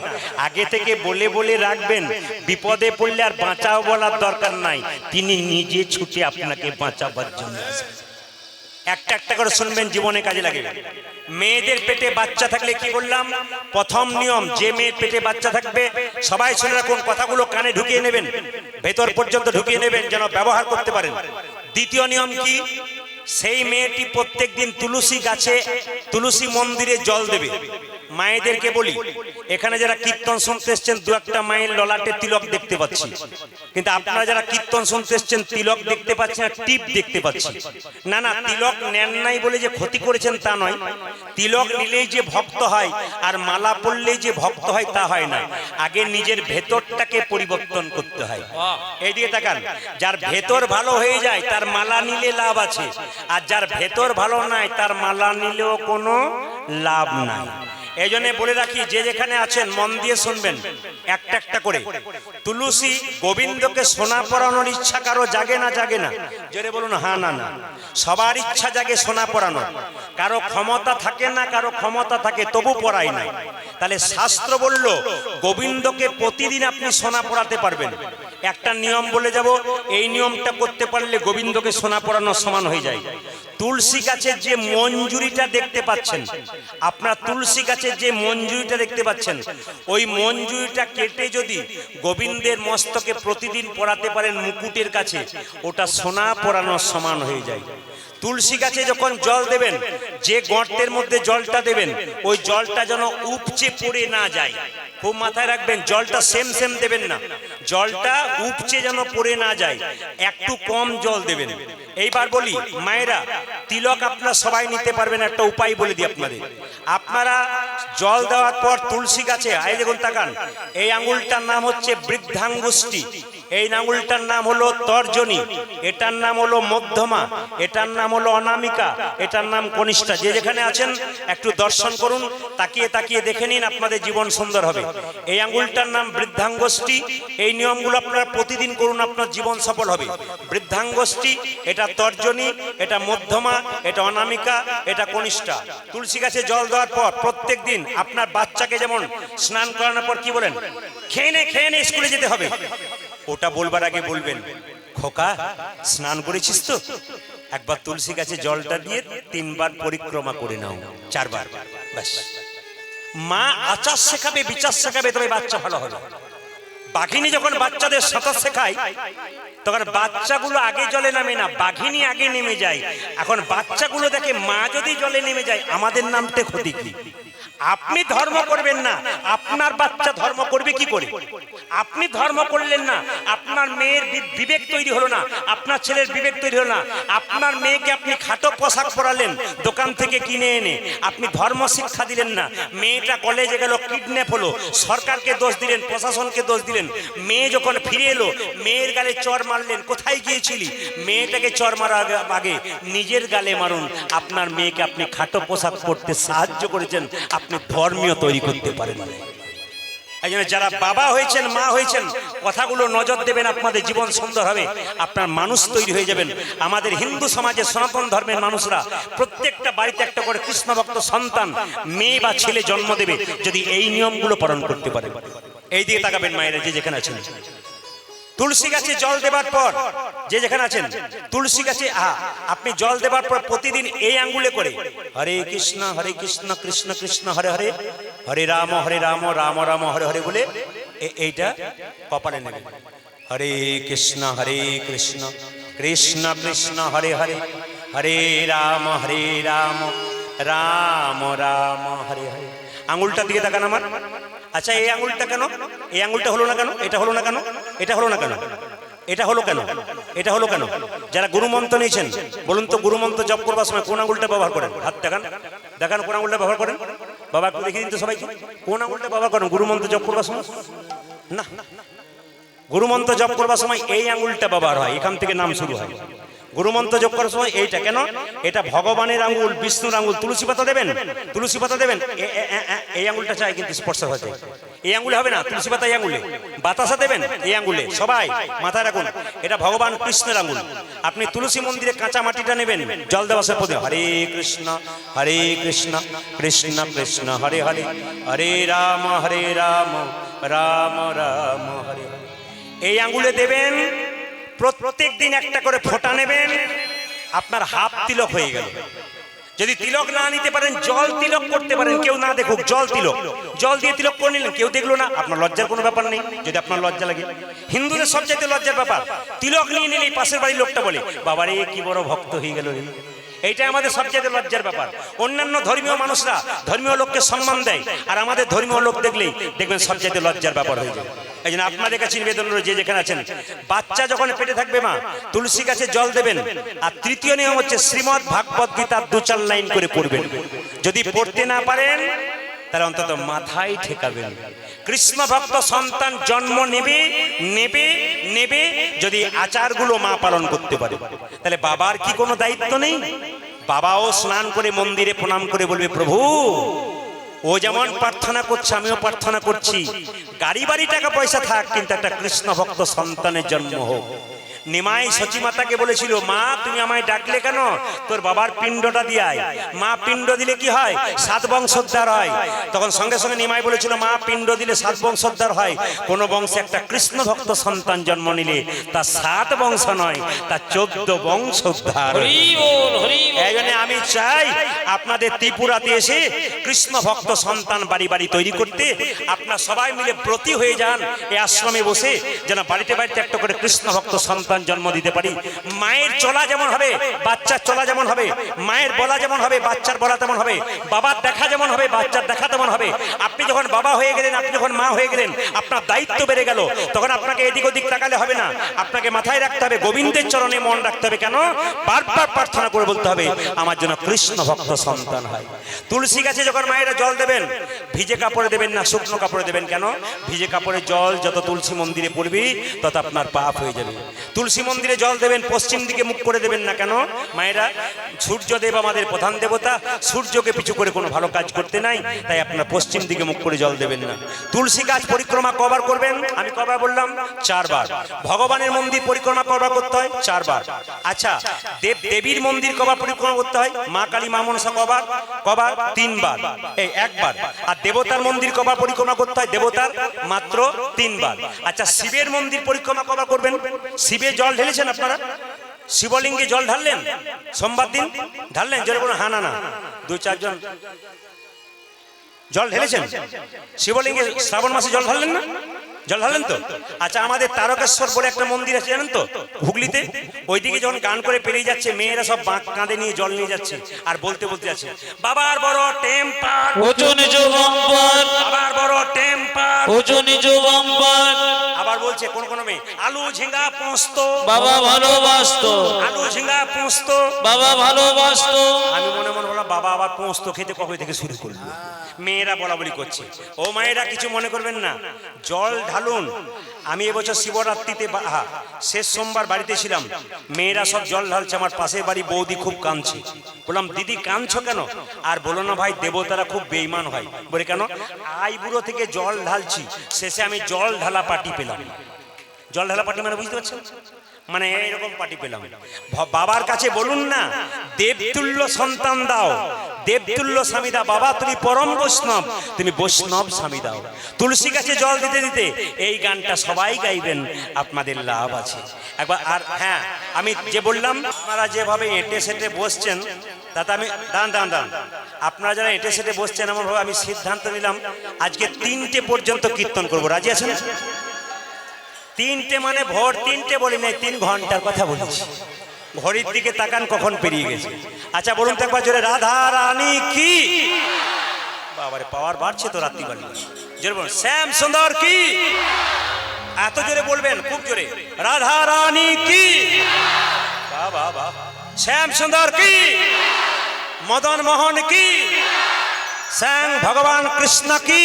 আগে থেকে বলে বলে রাখবেন, বিপদে পড়লে আর বাঁচাও বলার দরকার নাই, তিনি নিজে ছুটে আপনাকে বাঁচাবার জন্য আসবেন। একটা একটা করে শুনবেন, জীবনে কাজে লাগে। মেয়েদের পেটে বাচ্চা থাকলে কি বললাম? প্রথম নিয়ম, যে মেয়ের পেটে বাচ্চা থাকবে সবাই শুনে রাখুন, কথাগুলো কানে ঢুকিয়ে নেবেন, ভেতর পর্যন্ত ঢুকিয়ে নেবেন যেন ব্যবহার করতে পারেন। দ্বিতীয় নিয়ম কি? সেই মেয়েটি প্রত্যেক দিন তুলসী গাছে, তুলসী মন্দিরে জল দেবে। মায়েদেরকে বলি, এখানে যারা কীর্তন শুনতে এসছেন দু একটা মায়ের ললাটে তিলক দেখতে পাচ্ছি, কিন্তু আপনারা যারা কীর্তন শুনতে এসছেন তিলক দেখতে পাচ্ছেন না, টিপ দেখতে পাচ্ছি না। না, তিলক নেন নাই বলে যে ক্ষতি করেছেন তা নয়, তিলক নিলেই যে ভক্ত হয় আর মালা পড়লেই যে ভক্ত হয় তা হয় না, আগে নিজের ভেতরটাকে পরিবর্তন করতে হয়। এইদিকে তাকান, যার ভেতর ভালো হয়ে যায় তার মালা নিলে লাভ আছে, আর যার ভেতর ভালো নাই তার মালা নিলেও কোনো লাভ নাই। এই জন্য বলে রাখি, যে যেখানে আছেন মন দিয়ে শুনবেন একটা একটা করে। তুলসী গোবিন্দকে সোনা পরানোর ইচ্ছা কারো জাগে না? জাগে না? জোরে বলুন হ্যাঁ না না। সবার ইচ্ছা জাগে সোনা পরানোর, কারো ক্ষমতা থাকে না, কারো ক্ষমতা থাকে তবু পরায় না। তাহলে শাস্ত্র বলল গোবিন্দকে প্রতিদিন আপনি সোনা পরাতে পারবেন। একটা নিয়ম বলে যাব, এই নিয়মটা করতে পারলে গোবিন্দকে সোনা পরানোর সমান হয়ে যায়। তুলসী গাছের যে মঞ্জুরিটা দেখতে পাচ্ছেন, আপনার তুলসী গাছের যে মঞ্জুরিটা দেখতে পাচ্ছেন, ওই মঞ্জুরিটা কেটে যদি গোবিন্দের মস্তকে প্রতিদিন পরাতে পারেন মুকুটের কাছে, ওটা সোনা পরানোর সমান হয়ে যায়। তুলসী গাছে যখন জল দেবেন, যে গর্তের মধ্যে জলটা দেবেন ওই জলটা যেন উপচে পড়ে না যায়, খুব মাথায় রাখবেন। জলটা সেম সেম দেবেন না, জলটা উপচে যেন পড়ে না যায়, একটু কম জল দেবেন। এইবার বলি মায়েরা, তিলক আপনারা সবাই নিতে পারবেন, একটা উপায় বলে দিই আপনাদের। আপনারা জল দেওয়ার পর তুলসী গাছে, এই দেখুন তাকান, এই আঙুলটার নাম হচ্ছে বৃদ্ধাঙ্গুষ্টি, এই আঙুলটার নাম হলো তর্জনী, এটার নাম হলো মধ্যমা, এটার নাম হলো অনামিকা, এটার নাম কনিষ্ঠা। যে যেখানে আছেন একটু দর্শন করুন, তাকিয়ে তাকিয়ে দেখে নিন, আপনাদের জীবন সুন্দর হবে। এই আঙুলটার নাম বৃদ্ধাঙ্গুষ্টি, এই নিয়মগুলো আপনারা প্রতিদিন করুন, আপনার জীবন সফল হবে। বৃদ্ধাঙ্গুষ্টি, এটা তর্জনী, এটা মধ্যমা, এটা অনামিকা, এটা কনিষ্ঠা। তুলসী গাছে জল দেওয়ার পর প্রত্যেক দিন আপনার বাচ্চাকে যেমন স্নান করানোর পর কি বলেন, খেয়ে নে স্কুলে যেতে হবে, ওটা বলবার আগে বলবেন, খোকা স্নান করেছিস তো? একবার তুলসী গাছে জলটা দিয়ে 3 বার পরিক্রমা করে নাও, 4 বার, ব্যাস। মা আচার শেখাবে, বিচার শেখাবে, তবে বাচ্চা ভালো হবে। বাঘিনী যখন বাচ্চাদের সাঁতার শেখায় তখন বাচ্চাগুলো আগে জলে নামে না, বাঘিনী আগে নেমে যায়। এখন বাচ্চাগুলো দেখে মা যদি জলে নেমে যায় আমাদের নামতে ক্ষতি কি? আপনি ধর্ম করবেন না, আপনার বাচ্চা ধর্ম করবে কি করে? আপনি ধর্ম করলেন না, আপনার মেয়ের বিবেক তৈরি হলো না, আপনার ছেলের বিবেক তৈরি হলো না। আপনার মেয়েকে আপনি খাটো পোশাক পরালেন দোকান থেকে কিনে এনে, আপনি ধর্ম শিক্ষা দিলেন না। মেয়েটা কলেজে গেল, কিডন্যাপ হলো, সরকারকে দোষ দিলেন, প্রশাসনকে দোষ দিলেন। মেয়ে যখন ফিরে এলো মেয়ের গালে চর মারলেন, কোথায় গিয়েছিলি? মেয়েটাকে চর মারার আগে নিজের গালে মারুন। আপনার মেয়েকে আপনি খাটো পোশাক পরতে সাহায্য করেছেন, আপনি ধর্মীয় তৈরি করতে পারেন না। এই জন্য যারা বাবা হয়েছেন, মা হয়েছেন, কথাগুলো নজর দেবেন, আপনাদের জীবন সুন্দর হবে, আপনার মানুষ তৈরি হয়ে যাবেন। আমাদের হিন্দু সমাজে সনাতন ধর্মের মানুষরা প্রত্যেকটা বাড়িতে একটা করে কৃষ্ণ ভক্ত সন্তান মেয়ে বা ছেলে জন্ম দেবে যদি এই নিয়মগুলো পালন করতে পারে। এই দিকে তাকাবেন মায়েরা, যে যেখানে আছেন। তুলসী গাছে জল দেবার পর, যে যেখানে আছেন, তুলসী গাছে আপনি জল দেবার পর প্রতিদিন এই আঙ্গুলে করে হরে কৃষ্ণ কৃষ্ণ কৃষ্ণ হরে হরে, হরে রাম রাম রাম হরে হরে বলে এইটা কপালে নেবেন। হরে কৃষ্ণ কৃষ্ণ কৃষ্ণ হরে হরে, হরে রাম রাম রাম হরে হরে। আঙুলটার দিকে তাকান আমার। আচ্ছা, এই আঙুলটা কেন? এই আঙুলটা হলো না কেন? এটা হলো না কেন? এটা হলো না কেন? এটা হলো কেন? এটা হলো কেন? যারা গুরুমন্ত্র নিয়েছেন বলুন তো, গুরুমন্ত্র জপ করবার সময় কোন আঙুলটা ব্যবহার করেন? হাত দেখান, দেখান কোন আঙুলটা ব্যবহার করেন। বাবা একটু দেখিয়ে দিন তো সবাইকে, কোন আঙুলটা ব্যবহার করেন গুরুমন্ত্র জপ করবার সময়? না, গুরুমন্ত্র জপ করবার সময় এই আঙুলটা ব্যবহার হয়, এখান থেকে নাম শুরু হয়। গুরুমন্ত্র জপ করার সময় এইটা কেন? এটা ভগবানের আঙ্গুল, বিষ্ণুর আঙ্গুল। তুলসী পাতা দেবেন, তুলসী পাতা দেবেন, এই আঙ্গুলটা চাই কিন্তু স্পর্শ হতে, এই আঙ্গুলে হবে না, তুলসী পাতা এই আঙ্গুলে। বাতাসা দেবেন এই আঙ্গুলে, সবাই মাথায় রাখুন, এটা ভগবান কৃষ্ণের আঙ্গুল। আপনি তুলসী মন্দিরে কাঁচা মাটিটা নেবেন, জল দেওয়া সে পদে হরে কৃষ্ণ কৃষ্ণ কৃষ্ণ হরে হরে, হরে রাম রাম রাম হরে হরে। এই আঙ্গুলে দেবেন, প্রত্যেক দিন একটা করে ফোঁটা নেবেন, আপনার হাফ তিলক হয়ে গেল। যদি তিলক না নিতে পারেন জল তিলক করতে পারেন, কেউ না দেখুক, জল তিলক, জল দিয়ে তিলক করে নিলেন, কেউ দেখলো না, আপনার লজ্জার কোনো ব্যাপার নেই। যদি আপনার লজ্জা লাগে, হিন্দুদের সবচাইতে লজ্জার ব্যাপার তিলক নিয়ে নিলেই পাশের বাড়ির লোকটা বলে বাবারে কি বড় ভক্ত হয়ে গেল রে। এইটা আমাদের সবচেয়ে লজ্জার ব্যাপার। অন্যান্য ধর্মীয় মানুষরা ধর্মীয় লোককে সম্মান দেয়, আর আমাদের ধর্মীয় লোক দেখলেই দেখবেন সবচেয়ে লজ্জার ব্যাপার হয়ে যায়। এই জন্য আপনাদের কাছে নিবেদন রয়েছে, যে যেখানে আছেন, বাচ্চা যখন পেটে থাকবে মা তুলসী গাছে জল দেবেন। আর তৃতীয় নিয়ম হচ্ছে শ্রীমদ্ ভাগবত গীতার 2-4 লাইন করে পড়বেন। যদি পড়তে না পারেন তাহলে অন্তত মাথায় ঠেকাবেন। কৃষ্ণ ভক্ত সন্তান জন্ম নেবে নেবে নেবে যদি আচারগুলো মা পালন করতে পারে। তাহলে বাবার কি কোনো দায়িত্ব নেই? বাবাও স্নান করে মন্দিরে প্রণাম করে বলবে প্রভু ও যেমন প্রার্থনা করছে আমিও প্রার্থনা করছি, গাড়ি বাড়ি টাকা পয়সা থাক কিন্তু একটা কৃষ্ণ ভক্ত সন্তানের জন্ম হোক। নিমাই সচী মাতাকে বলেছিল মা তুমি আমায় ডাকলে কেন? তোর বাবার পিণ্ডটা দিয়ায়। মা পিণ্ড দিলে কি হয়? 7 বংশোদ্ধার হয়। তখন সঙ্গে সঙ্গে নিমাই বলেছিল মা পিণ্ড দিলে 7 বংশোদ্ধার হয়। কোন বংশে একটা কৃষ্ণ ভক্ত সন্তান জন্ম নিলে তা 7 বংশ নয়, তা 14 বংশোদ্ধার। এই জন্য আমি চাই আপনাদের ত্রিপুরাতে এসে কৃষ্ণ ভক্ত সন্তান বাড়ি বাড়ি তৈরি করতে আপনারা সবাই মিলে ব্রতী হয়ে যান। এই আশ্রমে বসে যেন বাড়িতে বাড়িতে একটা করে কৃষ্ণ ভক্ত সন্তান জন্ম দিতে পারি। মায়ের চলা যেমন হবে বাচ্চার চলা যেমন হবে, মায়ের বলা যেমন হবে বাচ্চার বলা তেমন হবে, বাবার দেখা যেমন হবে বাচ্চার দেখা তেমন হবে। আপনি যখন বাবা হয়ে গেলেন, আপনি যখন মা হয়ে গেলেন, আপনার দায়িত্ব বেড়ে গেল, তখন আপনাকে এদিক ওদিক তাকালে হবে না। আপনাকে মাথায় রাখতে হবে, গোবিন্দের চরণে মন রাখতে হবে। কেন? বারবার প্রার্থনা করে বলতে হবে আমার জন্য কৃষ্ণ ভক্ত সন্তান হয়। তুলসী গাছে যখন মায়েরা জল দেবেন ভিজে কাপড়ে দেবেন না, শুকনো কাপড়ে দেবেন। কেন? ভিজে কাপড়ে জল যত তুলসী মন্দিরে পড়বি তত আপনার পাপ হয়ে যাবে। তুলসী মন্দিরে জল দেবেন, পশ্চিম দিকে মুখ করে দেবেন না। কেন? মায়েরা, সূর্যদেব আমাদের প্রধান দেবতা, সূর্যকে পিছু করে কোনো ভালো কাজ করতে নাই, তাই আপনারা পশ্চিম দিকে মুখ করে জল দেবেন না। তুলসী গাছ পরিক্রমা কবার করবেন? আমি কবার বললাম? 4 বার। ভগবানের মন্দির পরিক্রমা কবার করতে হয়? 4 বার। আচ্ছা, দেবীর মন্দির কবার পরিক্রমা করতে হয়? মা কালী মা মনসা কবার? 3 বার, এই 1 বার। আর দেবতার মন্দির কবার পরিক্রমা করতে হয়? দেবতার মাত্র 3 বার। আচ্ছা, শিবের মন্দির পরিক্রমা কবার করবেন? শিবের শিবে জল ঢেলেছেন আপনারা? শিবলিঙ্গে জল ঢাললেন? সোমবার দিন ঢাললেন? জোরে বলুন হ্যাঁ না না। 2-4 জন জল ঢেলেছেন শিবলিঙ্গে? শ্রাবণ মাসে জল ঢাললেন না? জল ঢাললেন তো? আচ্ছা, আমাদের তারকেশ্বর বলে একটা মন্দির আছে জানেন তো, হুগলিতে? ওইদিকে যখন গান করে পেরিয়ে যাচ্ছে, মেয়েরা সব বাঁক কাঁধে নিয়ে জল নিয়ে যাচ্ছে আর বলতে বলতে যাচ্ছে, বাবার বড় টেম্পার, ওজন বাম্পার, বাবার বড় টেম্পার। ওজন বাম্পার, আবার বলছে কোন কোন মেয়ে, আলু ঝিঙ্গা পোস্ত, বাবা ভালোবাসতো, আলু ঝিঙ্গা পোস্ত। বাবা ভালোবাসতো। আমি মনে মনে বললাম, বাবা আবার পোস্ত খেতে কবে থেকে শুরু করলো? মেয়েরা বলা বলি করছে। ও মায়েরা কিছু মনে করবেন না, জল ঢালুন। আমি এবছর শিবরাত্রিতে শেষ সোমবার বাড়িতে ছিলাম, মেয়েরা সব জল ঢালছে, আমার পাশের বাড়ি বৌদি খুব কাঁদছে। বললাম, দিদি কাঁদছো কেন? আর বলো না ভাই, দেবতারা খুব বেঈমান হয়। বলে কেন? আইবুড়ো থেকে জল ঢালছি, শেষে আমি জল ঢালা পাটি পেলাম। জল ঢালা পাটি মানে বুঝতে পারছেন? মানে এইরকম পাটি পেলাম। বাবার কাছে বলুন না, দেবতুল্য সন্তান দাও, দেবতুল্য স্বামী দাও। বাবা তুমি পরম বৈষ্ণব, তুমি বৈষ্ণব স্বামী দাও। তুলসী গাছে জল দিতে দিতে এই গানটা সবাই গাইবেন, আপনাদের লাভ আছে একবার। আর হ্যাঁ, আমি যে বললাম, আপনারা যেভাবে এঁটে সেটে বসছেন, তাতে আমি দান আপনারা যারা এঁটে সেটে বসছেন, এমনভাবে আমি সিদ্ধান্ত নিলাম আজকে 3টে পর্যন্ত কীর্তন করবো। রাজি আছেন? 3টে মানে ভোর 3টে বলি নাই, 3 ঘন্টার কথা বলেছি। ঘড়ির দিকে তাকান, কখন পেরিয়ে গেছে। আচ্ছা বলুন তো একবার জোরে, রাধা রানী কি? বাবারে, পাওয়ার বাড়ছে তো রাত্রি বাড়ি। জোরে বলুন, শ্যাম সুন্দর কি? এত জোরে বলবেন, খুব জোরে, রাধা রানী কি? বাবা বাবা, শ্যাম সুন্দর কি? মদন মোহন কি? শ্যাম ভগবান কৃষ্ণ কি?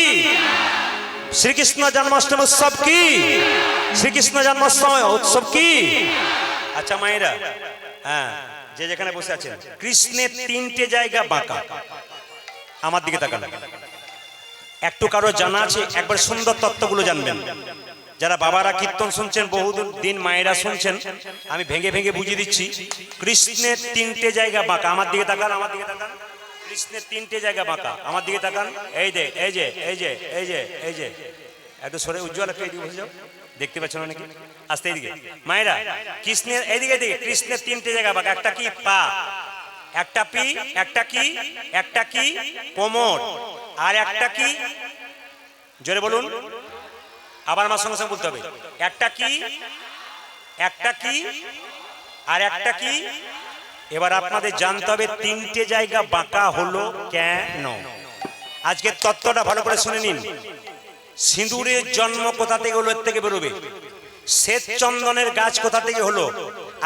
শ্রীকৃষ্ণ জন্মাষ্টমী উৎসব কি? শ্রীকৃষ্ণ জন্মাষ্টমী উৎসব কি? আচ্ছা মায়েরা, হ্যাঁ, যে যেখানে বসে আছেন, কৃষ্ণের 3টে জায়গা বাঁকা। আমার দিকে তাকান। একটু কারো জানা আছে? একবার সুন্দর তত্ত্বগুলো জানবেন। যারা বাবারা কীর্তন শুনছেন, বহুদিন মায়েরা শুনছেন, আমি ভেঙে ভেঙে বুঝিয়ে দিচ্ছি। কৃষ্ণের 3টে জায়গা বাঁকা। আমার দিকে তাকান, আমার দিকে তাকান। কৃষ্ণের 3টে জায়গা বাঁকা। আমার দিকে তাকান। এই যে এই যে এই যে এই যে এই যে, একটু সরে, উজ্জ্বল একটু এইদিকে বসে যাও, দেখতে পাচ্ছ না নাকি? আস্তে এইদিকে মায়েরা, কৃষ্ণের এইদিকে দিকে, কৃষ্ণের 3টে জায়গা বাঁকা। একটা কি? পা। একটা পি, একটা কি? একটা কি? কোমর। আর একটা কি? জোরে বলুন, আবার আমার সঙ্গে সঙ্গে বলতে হবে। একটা কি? একটা কি? আর একটা কি? এবার আপনাদের জানতে হবে 3টে জায়গা বাঁকা হলো কেন। আজকের তত্ত্বটা ভালো করে শুনে নিন। সিঁদুরের জন্ম কোথা থেকে হলো? এর থেকে বেরোবে। শ্বেত চন্দনের গাছ কোথা থেকে হলো?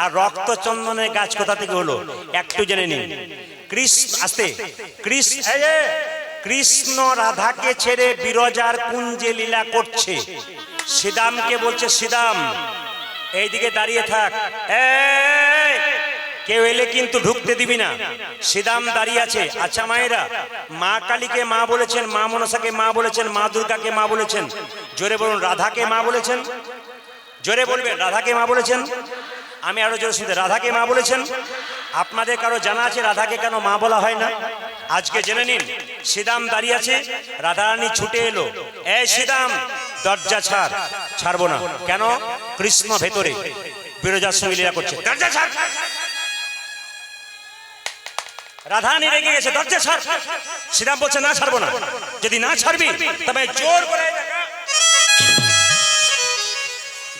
আর রক্ত চন্দনের গাছ কোথা থেকে হলো? একটু জেনে নিন। কৃষ্ণ রাধাকে ছেড়ে বিরজার কুঞ্জে লীলা করছে। শ্রীদামকে বলছে, শ্রীদাম এইদিকে দাঁড়িয়ে থাক, কেউ এলে কিন্তু ঢুকতে দিবি না। শ্রীদাম দাঁড়িয়ে আছে। আচ্ছা মায়েরা, মা কালীকে মা বলেছেন, মা মনসাকে মা বলেছেন, মা দুর্গাকে মা বলেছেন। জোরে বলুন, রাধাকে মা বলেছেন? জোরে বলবেন, রাধাকে মা বলেছেন? আমি আরো জোরে শুনতে, রাধাকে মা বলেছেন? আপনাদের কারো জানা আছে রাধাকে কেন মা বলা হয় না? আজকে জেনে নিন। শ্রীদাম দাঁড়িয়ে আছে, রাধারানী ছুটে এলো, এই শ্রীদাম দরজা ছাড়। ছাড়বো না। কেন? কৃষ্ণ ভেতরে বিরজার সঙ্গে লীলা করছে, দরজা ছাড়। রাধারানী রেগে গেছে, দরজা ছাড়। শ্রীরাম বলছে, না ছাড়বো না। যদি না ছাড়বি তবে জোর করে।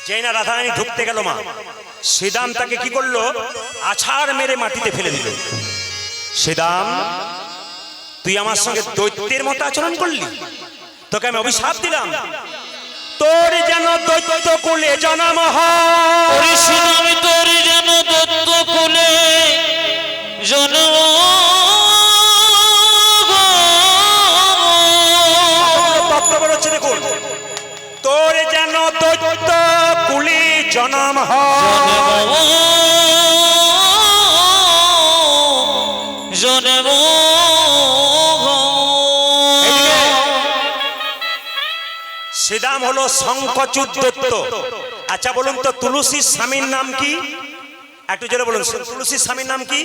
যেই না রাধারানী ঢুকতে গেল মা, শ্রীদাম তাকে কি করলো? আছাড় মেরে মাটিতে ফেলে দিল। শ্রীদাম, তুই আমার সঙ্গে দৈত্যের মতো আচরণ করলি, তোকে আমি অভিশাপ দিলাম, তোর যেন দৈত্য কুলে জন্ম হয়। তোর যেন দৈত্য কুলে জন্ম। দেখুন, তোর যেন দৈত্য কুলে জন্ম হয়। শ্রীদাম হলো শঙ্খচূড় দৈত্য। আচ্ছা বলুন তো, তুলসীর স্বামীর নাম কি? একটু জোরে বলুন, তুলসীর স্বামীর নাম কি?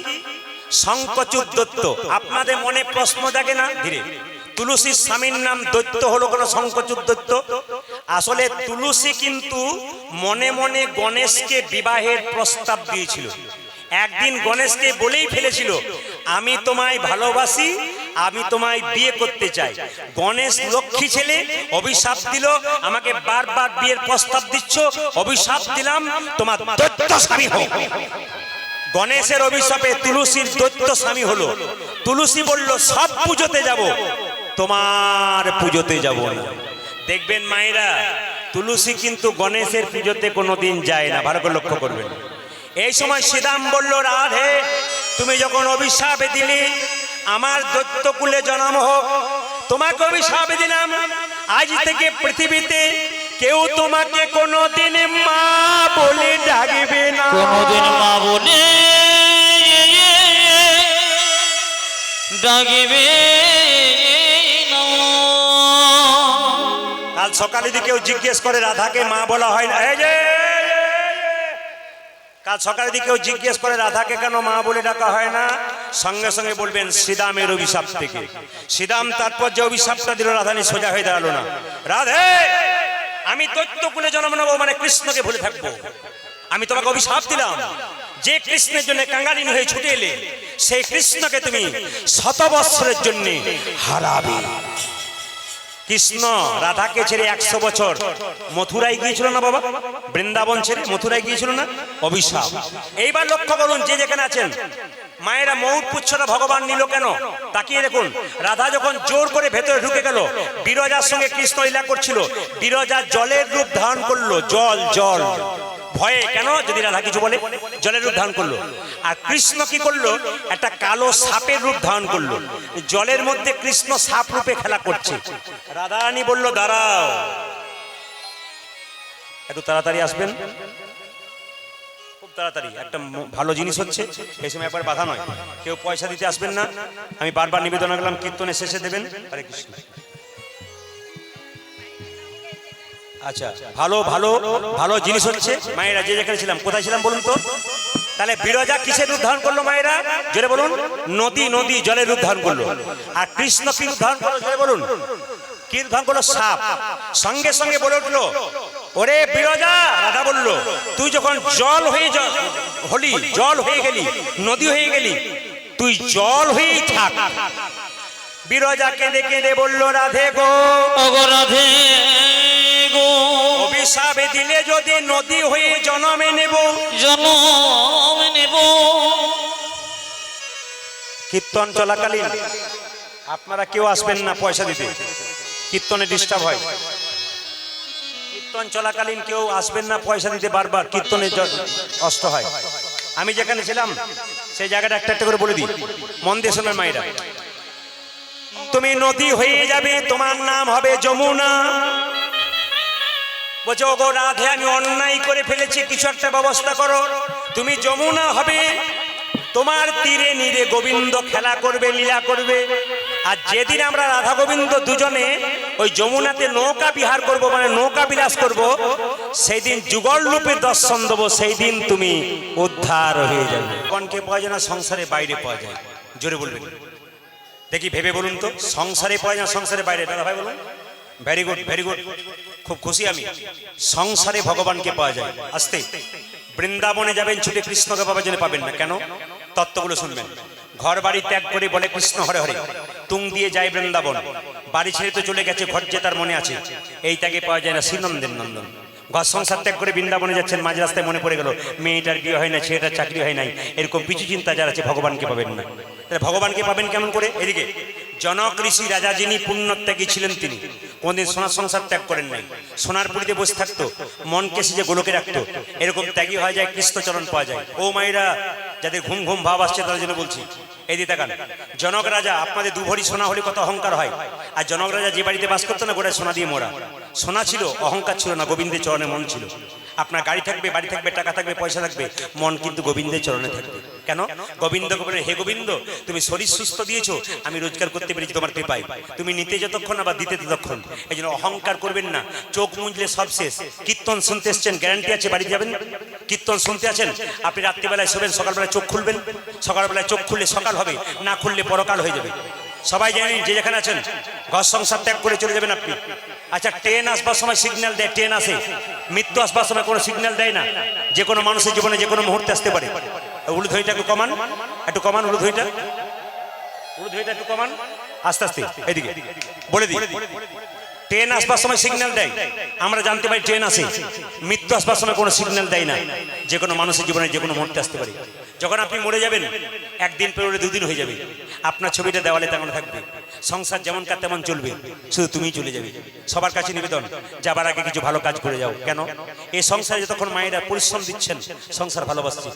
শঙ্খচূড় দৈত্য। আপনাদের মনে প্রশ্ন জাগে না? ধীরে, তুলসীর স্বামীর নাম দৈত্য হলো কোনো শঙ্করচূড় দৈত্য? আসলে তুলসী কিন্তু মনে মনে গণেশকে বিবাহের প্রস্তাব দিয়েছিল। একদিন গণেশকে বলেই ফেলেছিল, আমি তোমায় ভালোবাসি, আমি তোমায় বিয়ে করতে চাই। গণেশ লক্ষ্মী ছেলে, অভিশাপ দিল, আমাকে বারবার বিয়ের প্রস্তাব দিচ্ছ, অভিশাপ দিলাম তোমার দৈত্য স্বামী হোক। গণেশের অভিশাপে তুলসীর দৈত্য স্বামী হলো। তুলসী বলল, সব পুজোতে যাব, তোমার পুজোতে যাব না। দেখবেন মায়েরা, তুলসী কিন্তু গণেশের পুজোতে কোনোদিন যায় না, ভালো করে লক্ষ্য করবেন। এই সময় শ্রীরাম বলল, রাধে তুমি যখন অভিশাপ দিলে আমার দৈত্য কুলে জন্ম হোক, তোমাকে অভিশাপ দিলাম, আজ থেকে পৃথিবীতে কেউ তোমাকে কোনোদিন মা বলে ডাকবে না, কোনদিন মা বলে ডাকবে না। কাল সকালে যদি কেউ জিজ্ঞেস করে রাধাকে মা বলা হয় না, এই যে কাল সকালে যদি কেউ জিজ্ঞেস করে রাধাকে কেন মা বলে ডাকা হয় না, সঙ্গে সঙ্গে বলবেন শ্রীরামের অভিশাপ থেকে। শ্রীরাম তারপর যে অভিশাপটা দিল, রাধানি সোজা হয়ে দাঁড়ালো না। রাধে আমি দৈত্য কুলে জন্ম নেবো মানে কৃষ্ণকে ভুলে থাকবো। আমি তোমাকে অভিশাপ দিলাম, যে কৃষ্ণের জন্য কাঙ্গালিনী হয়ে ছুটে এলে, সেই কৃষ্ণকে তুমি 100 বৎসরের জন্য হারাবে। কৃষ্ণ রাধাকে ছেড়ে 100 বছর মথুরায় গিয়েছিল না বাবা, বৃন্দাবন ছেড়ে মথুরায় গিয়েছিল না, অভিশাপ। এইবার লক্ষ্য করুন, যে যেখানে আছেন মায়েরা, মৌর পুচ্ছটা ভগবান নিল কেন? তাকিয়ে দেখুন, রাধা যখন জোর করে ভেতরে ঢুকে গেল, বিরজার সঙ্গে কৃষ্ণ লীলা করছিল, বিরজা জলের রূপ ধারণ করলো, জল জল ভয়ে, কেন যদি রাধা কিছু বলে, জলের রূপ ধারণ করলো। আর কৃষ্ণ কি করলো, একটা কালো সাপের রূপ ধারণ করলো, জলের মধ্যে কৃষ্ণ সাপ রূপে খেলা করছে। রাধারানী বলল, দাঁড়াও, একটু তাড়াতাড়ি আসবেন, খুব তাড়াতাড়ি, একটা ভালো জিনিস হচ্ছে, এই সময় একবার বাধা নয়, কেউ পয়সা দিতে আসবেন না, আমি বারবার নিবেদন করলাম, কীর্তনের শেষে দেবেন। হরে কৃষ্ণ। আচ্ছা, ভালো ভালো ভালো জিনিস হচ্ছে। মায়েরা যে যেখানে ছিলাম, কোথায় ছিলাম বলুন তো? তাহলে বিরজা কিসের রূপ ধারণ করলো মায়েরা, জোরে বলুন? নদী, নদী জলের রূপ ধারণ করলো। আর কৃষ্ণ কি রূপ ধারণ করলো, জোরে বলুন? কি রূপ ধারণ করলো? সাপ। সঙ্গে সঙ্গে বলে উঠলো, ওরে বিরজা, রাধা বলল, তুই যখন জল হয়ে হলি, জল হয়ে গেলি, নদী হয়ে গেলি, তুই জল হয়েই থাক। বিরজা কেঁদে কেঁদে বলল, রাধে গো, ওগো রাধে গো, অভিশাপ দিলে যদি নদী হয়ে জন্মে নেব, জন্ম নেব। কীর্তন চলাকালীন আপনারা কেউ আসবেন না পয়সা দিতে, কীর্তনে ডিস্টার্ব হয়। কীর্তন চলাকালীন কেউ আসবেন না পয়সা দিতে, বারবার কীর্তনে কষ্ট হয়। আমি যেখানে ছিলাম সেই জায়গাটা একটা একটা করে বলে দিই, মন দিয়ে শোনেন মায়েরা। তুমি নদী হয়ে যাবে, তোমার নাম হবে যমুনা। বলছে, ওগো রাধে, আমি অন্যায় করে ফেলেছি, কিছু একটা ব্যবস্থা করো। তুমি যমুনা হবে, তোমার তীরে নীরে গোবিন্দ খেলা করবে, লীলা করবে। আর যেদিন আমরা রাধা গোবিন্দ দুজনে ওই যমুনাতে নৌকা বিহার করব, মানে নৌকা বিলাস করব, সেই দিন যুগল রূপে দর্শন দেবো, সেই দিন তুমি উদ্ধার হয়ে যাবে। কোনকে পাওয়া যায় না, সংসারে বাইরে পাওয়া যায়, জোরে বলবেন দেখি, ভেবে বলুন তো, সংসারে পাওয়া যায়, সংসারের বাইরে? দাদা ভাই বলুন। ভেরি গুড, ভেরি গুড, খুব খুশি আমি। সংসারে ভগবানকে পাওয়া যায়। আসতে বৃন্দাবনে যাবেন, ছুটে কৃষ্ণকে পাওয়ার জন্য পাবেন না। কেন? তত্ত্বগুলো শুনবেন। ঘর বাড়ি ত্যাগ করে বলে কৃষ্ণ হরে হরে, তুং দিয়ে যায় বৃন্দাবন। বাড়ি ছেড়ে তো চলে গেছে, ঘর যে তার মনে আছে, এই ত্যাগে পাওয়া যায় না শ্রীনন্দের নন্দন। ঘর সংসার ত্যাগ করে বৃন্দাবনে যাচ্ছেন, মাঝ রাস্তায় মনে পড়ে গেল মেয়েটার বিয়ে হয় না, ছেলেটার চাকরি হয় নাই, এরকম পিছু চিন্তা যারা আছে, ভগবানকে পাবেন না। তাহলে ভগবানকে পাবেন কেমন করে? এদিকে জনক ঋষি রাজা যিনি পুণ্যত্যাগী ছিলেন, তিনি কোনদিন সোনার সংসার ত্যাগ করেন নাই, সোনার পুরীতে বসে থাকতো, মনকে সিজে গোলকে রাখতো। এরকম ত্যাগী হয়ে যায়, কৃষ্ণচরণ পাওয়া যায়। ও মায়েরা, যাদের ঘুম ঘুম ভাব আসছে তাদের জন্য বলছি, এই দিকে তাকান। জনক রাজা, আপনাদের 2 ভরি সোনা হলে কত অহংকার হয়। আর জনক রাজা যে বাড়িতে বাস করতো না, গোটায় সোনা দিয়ে মোড়া। সোনা ছিল, অহংকার ছিল না, গোবিন্দের চরণে মন ছিল। আপনার গাড়ি থাকবে, বাড়ি থাকবে, টাকা থাকবে, পয়সা থাকবে, মন কিন্তু গোবিন্দের চরণে থাকবে। কেন? গোবিন্দকে বলেন, হে গোবিন্দ, তুমি শরীর সুস্থ দিয়েছো, আমি রোজগার করতে পেরেছি তোমার কৃপায়, তুমি নিতে যতক্ষণ আবার দিতে ততক্ষণ। এই জন্য অহংকার করবেন না, চোখ মুজলে সব শেষ। কীর্তন শুনতে এসছেন, গ্যারান্টি আছে বাড়ি যাবেন। কীর্তন শুনতে আছেন, আপনি রাত্রিবেলায় শোবেন, সকালবেলায় চোখ খুলবেন। সকালবেলায় চোখ খুললে সকাল হবে, না খুললে পরকাল হয়ে যাবে। সবাই জানেন, যে যেখানে আছেন ঘর সংসার ত্যাগ করে চলে যাবেন আপনি। আচ্ছা, ট্রেন আসবার সময় সিগন্যাল দেয়, ট্রেন আসে। মৃত্যু আসবার সময় কোনো সিগন্যাল দেয় না। যে কোনো মানুষের জীবনে যে কোনো মুহূর্তে আসতে পারে। উলুধ্বনিটা একটু কমান, একটু কমান উলুধ্বনিটা, উলুধ্বনিটা একটু কমান, আস্তে আস্তে এদিকে বলে দিই। ট্রেন আসবার সময় সিগন্যাল দেয়, আমরা জানতে পারি ট্রেন আসে। মৃত্যু আসবার সময় কোনো সিগন্যাল দেয় না, যে কোনো মানুষের জীবনে যে কোনো মুহূর্তে আসতে পারে। যখন আপনি মরে যাবেন, একদিন পেরোলে দুদিন হয়ে যাবে, আপনার ছবিটা দেওয়ালে তেমন থাকবে। সংসার যেমন কার তেমন চলবে, শুধু তুমিই চলে যাবে। সবার কাছে নিবেদন, যাবার আগে কিছু ভালো কাজ করে যাও। কেন? এই সংসারে যতক্ষণ মায়েরা পরিশ্রম দিচ্ছেন, সংসার ভালোবাসছে,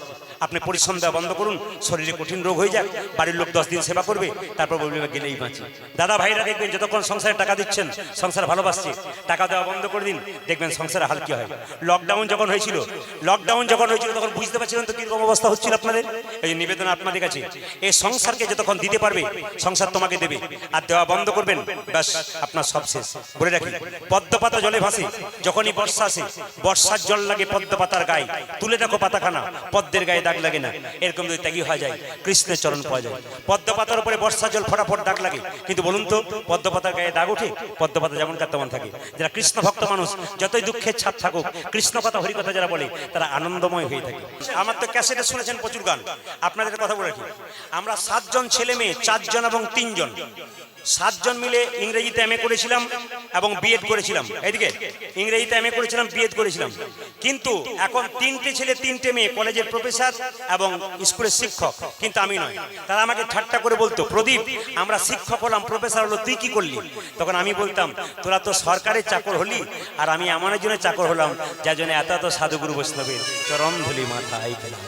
আপনি পরিশ্রম দেওয়া বন্ধ করুন। শরীরে কঠিন রোগ হয়ে যাক, বাড়ির লোক 10 দিন সেবা করবে, তারপর বলবে গেলেই বাঁচি। দাদা ভাইরা দেখবেন, যতক্ষণ সংসারে টাকা দিচ্ছেন, সংসার ভালোবাসছে, টাকা দেওয়া বন্ধ করে দিন, দেখবেন সংসারে হাল কি হয়। লকডাউন যখন হয়েছিল, তখন বুঝতে পারছিলেন তো কিরকম অবস্থা হচ্ছিল আপনাদের। এই নিবেদন আপনাদের কাছে, এই সংসারকে যতক্ষণ দিতে পারবে, সংসার তোমাকে দেবে। আর দেওয়া বন্ধ করবেন, ব্যাস আপনার সব শেষ। বলে রাখি, পদ্মপাতা জলে ভাসে, যখনই বর্ষা আসে, বর্ষার জল লাগে পদ্মপাতার গায়ে, তুলে রাখো পাতাখানা, পদ্মের গায়ে দাগ লাগে না। এরকম যদি ত্যাগী হওয়া যায়, কৃষ্ণের চরণ পাওয়া যায়। পদ্মপাতার উপরে বর্ষার জল ফটাফট দাগ লাগে, কিন্তু বলুন তো, পদ্মপাতার গায়ে দাগ ওঠে? পদ্মপাতা যেমন কার তেমন থাকে। যারা কৃষ্ণ ভক্ত মানুষ, যতই দুঃখের ছাপ থাকুক, কৃষ্ণ কথা হরিকথা যারা বলে, তারা আনন্দময় হয়ে থাকে। আমার তো ক্যাসেটে শুনেছেন প্রচুর গান, আপনাদের কথা বলে রাখি। আমরা 7 জন ছেলে মেয়ে, 4 জন এবং 3 জন, 7 জন মিলে ইংরেজিতে এমএ করেছিলাম এবং বিএড করেছিলাম। এইদিকে ইংরেজিতে এমএ করেছিলাম, বিএড করেছিলাম। কিন্তু এখন 3টে ছেলে 3টে মেয়ে কলেজের প্রফেসর এবং স্কুলের শিক্ষক, কিন্তু আমি নয়। তারা আমাকে ঠাট্টা করে বলতো, প্রদীপ, আমরা শিক্ষক হলাম, প্রফেসর হলো, তুই কি করলি? তখন আমি বলতাম, তোরা তো সরকারের চাকর হলি, আর আমি এমন একজনের চাকর হলাম, যার জন্য এত এত সাধুগুরু বৈষ্ণবের চরণ ধুলি মাথায় ফেলা।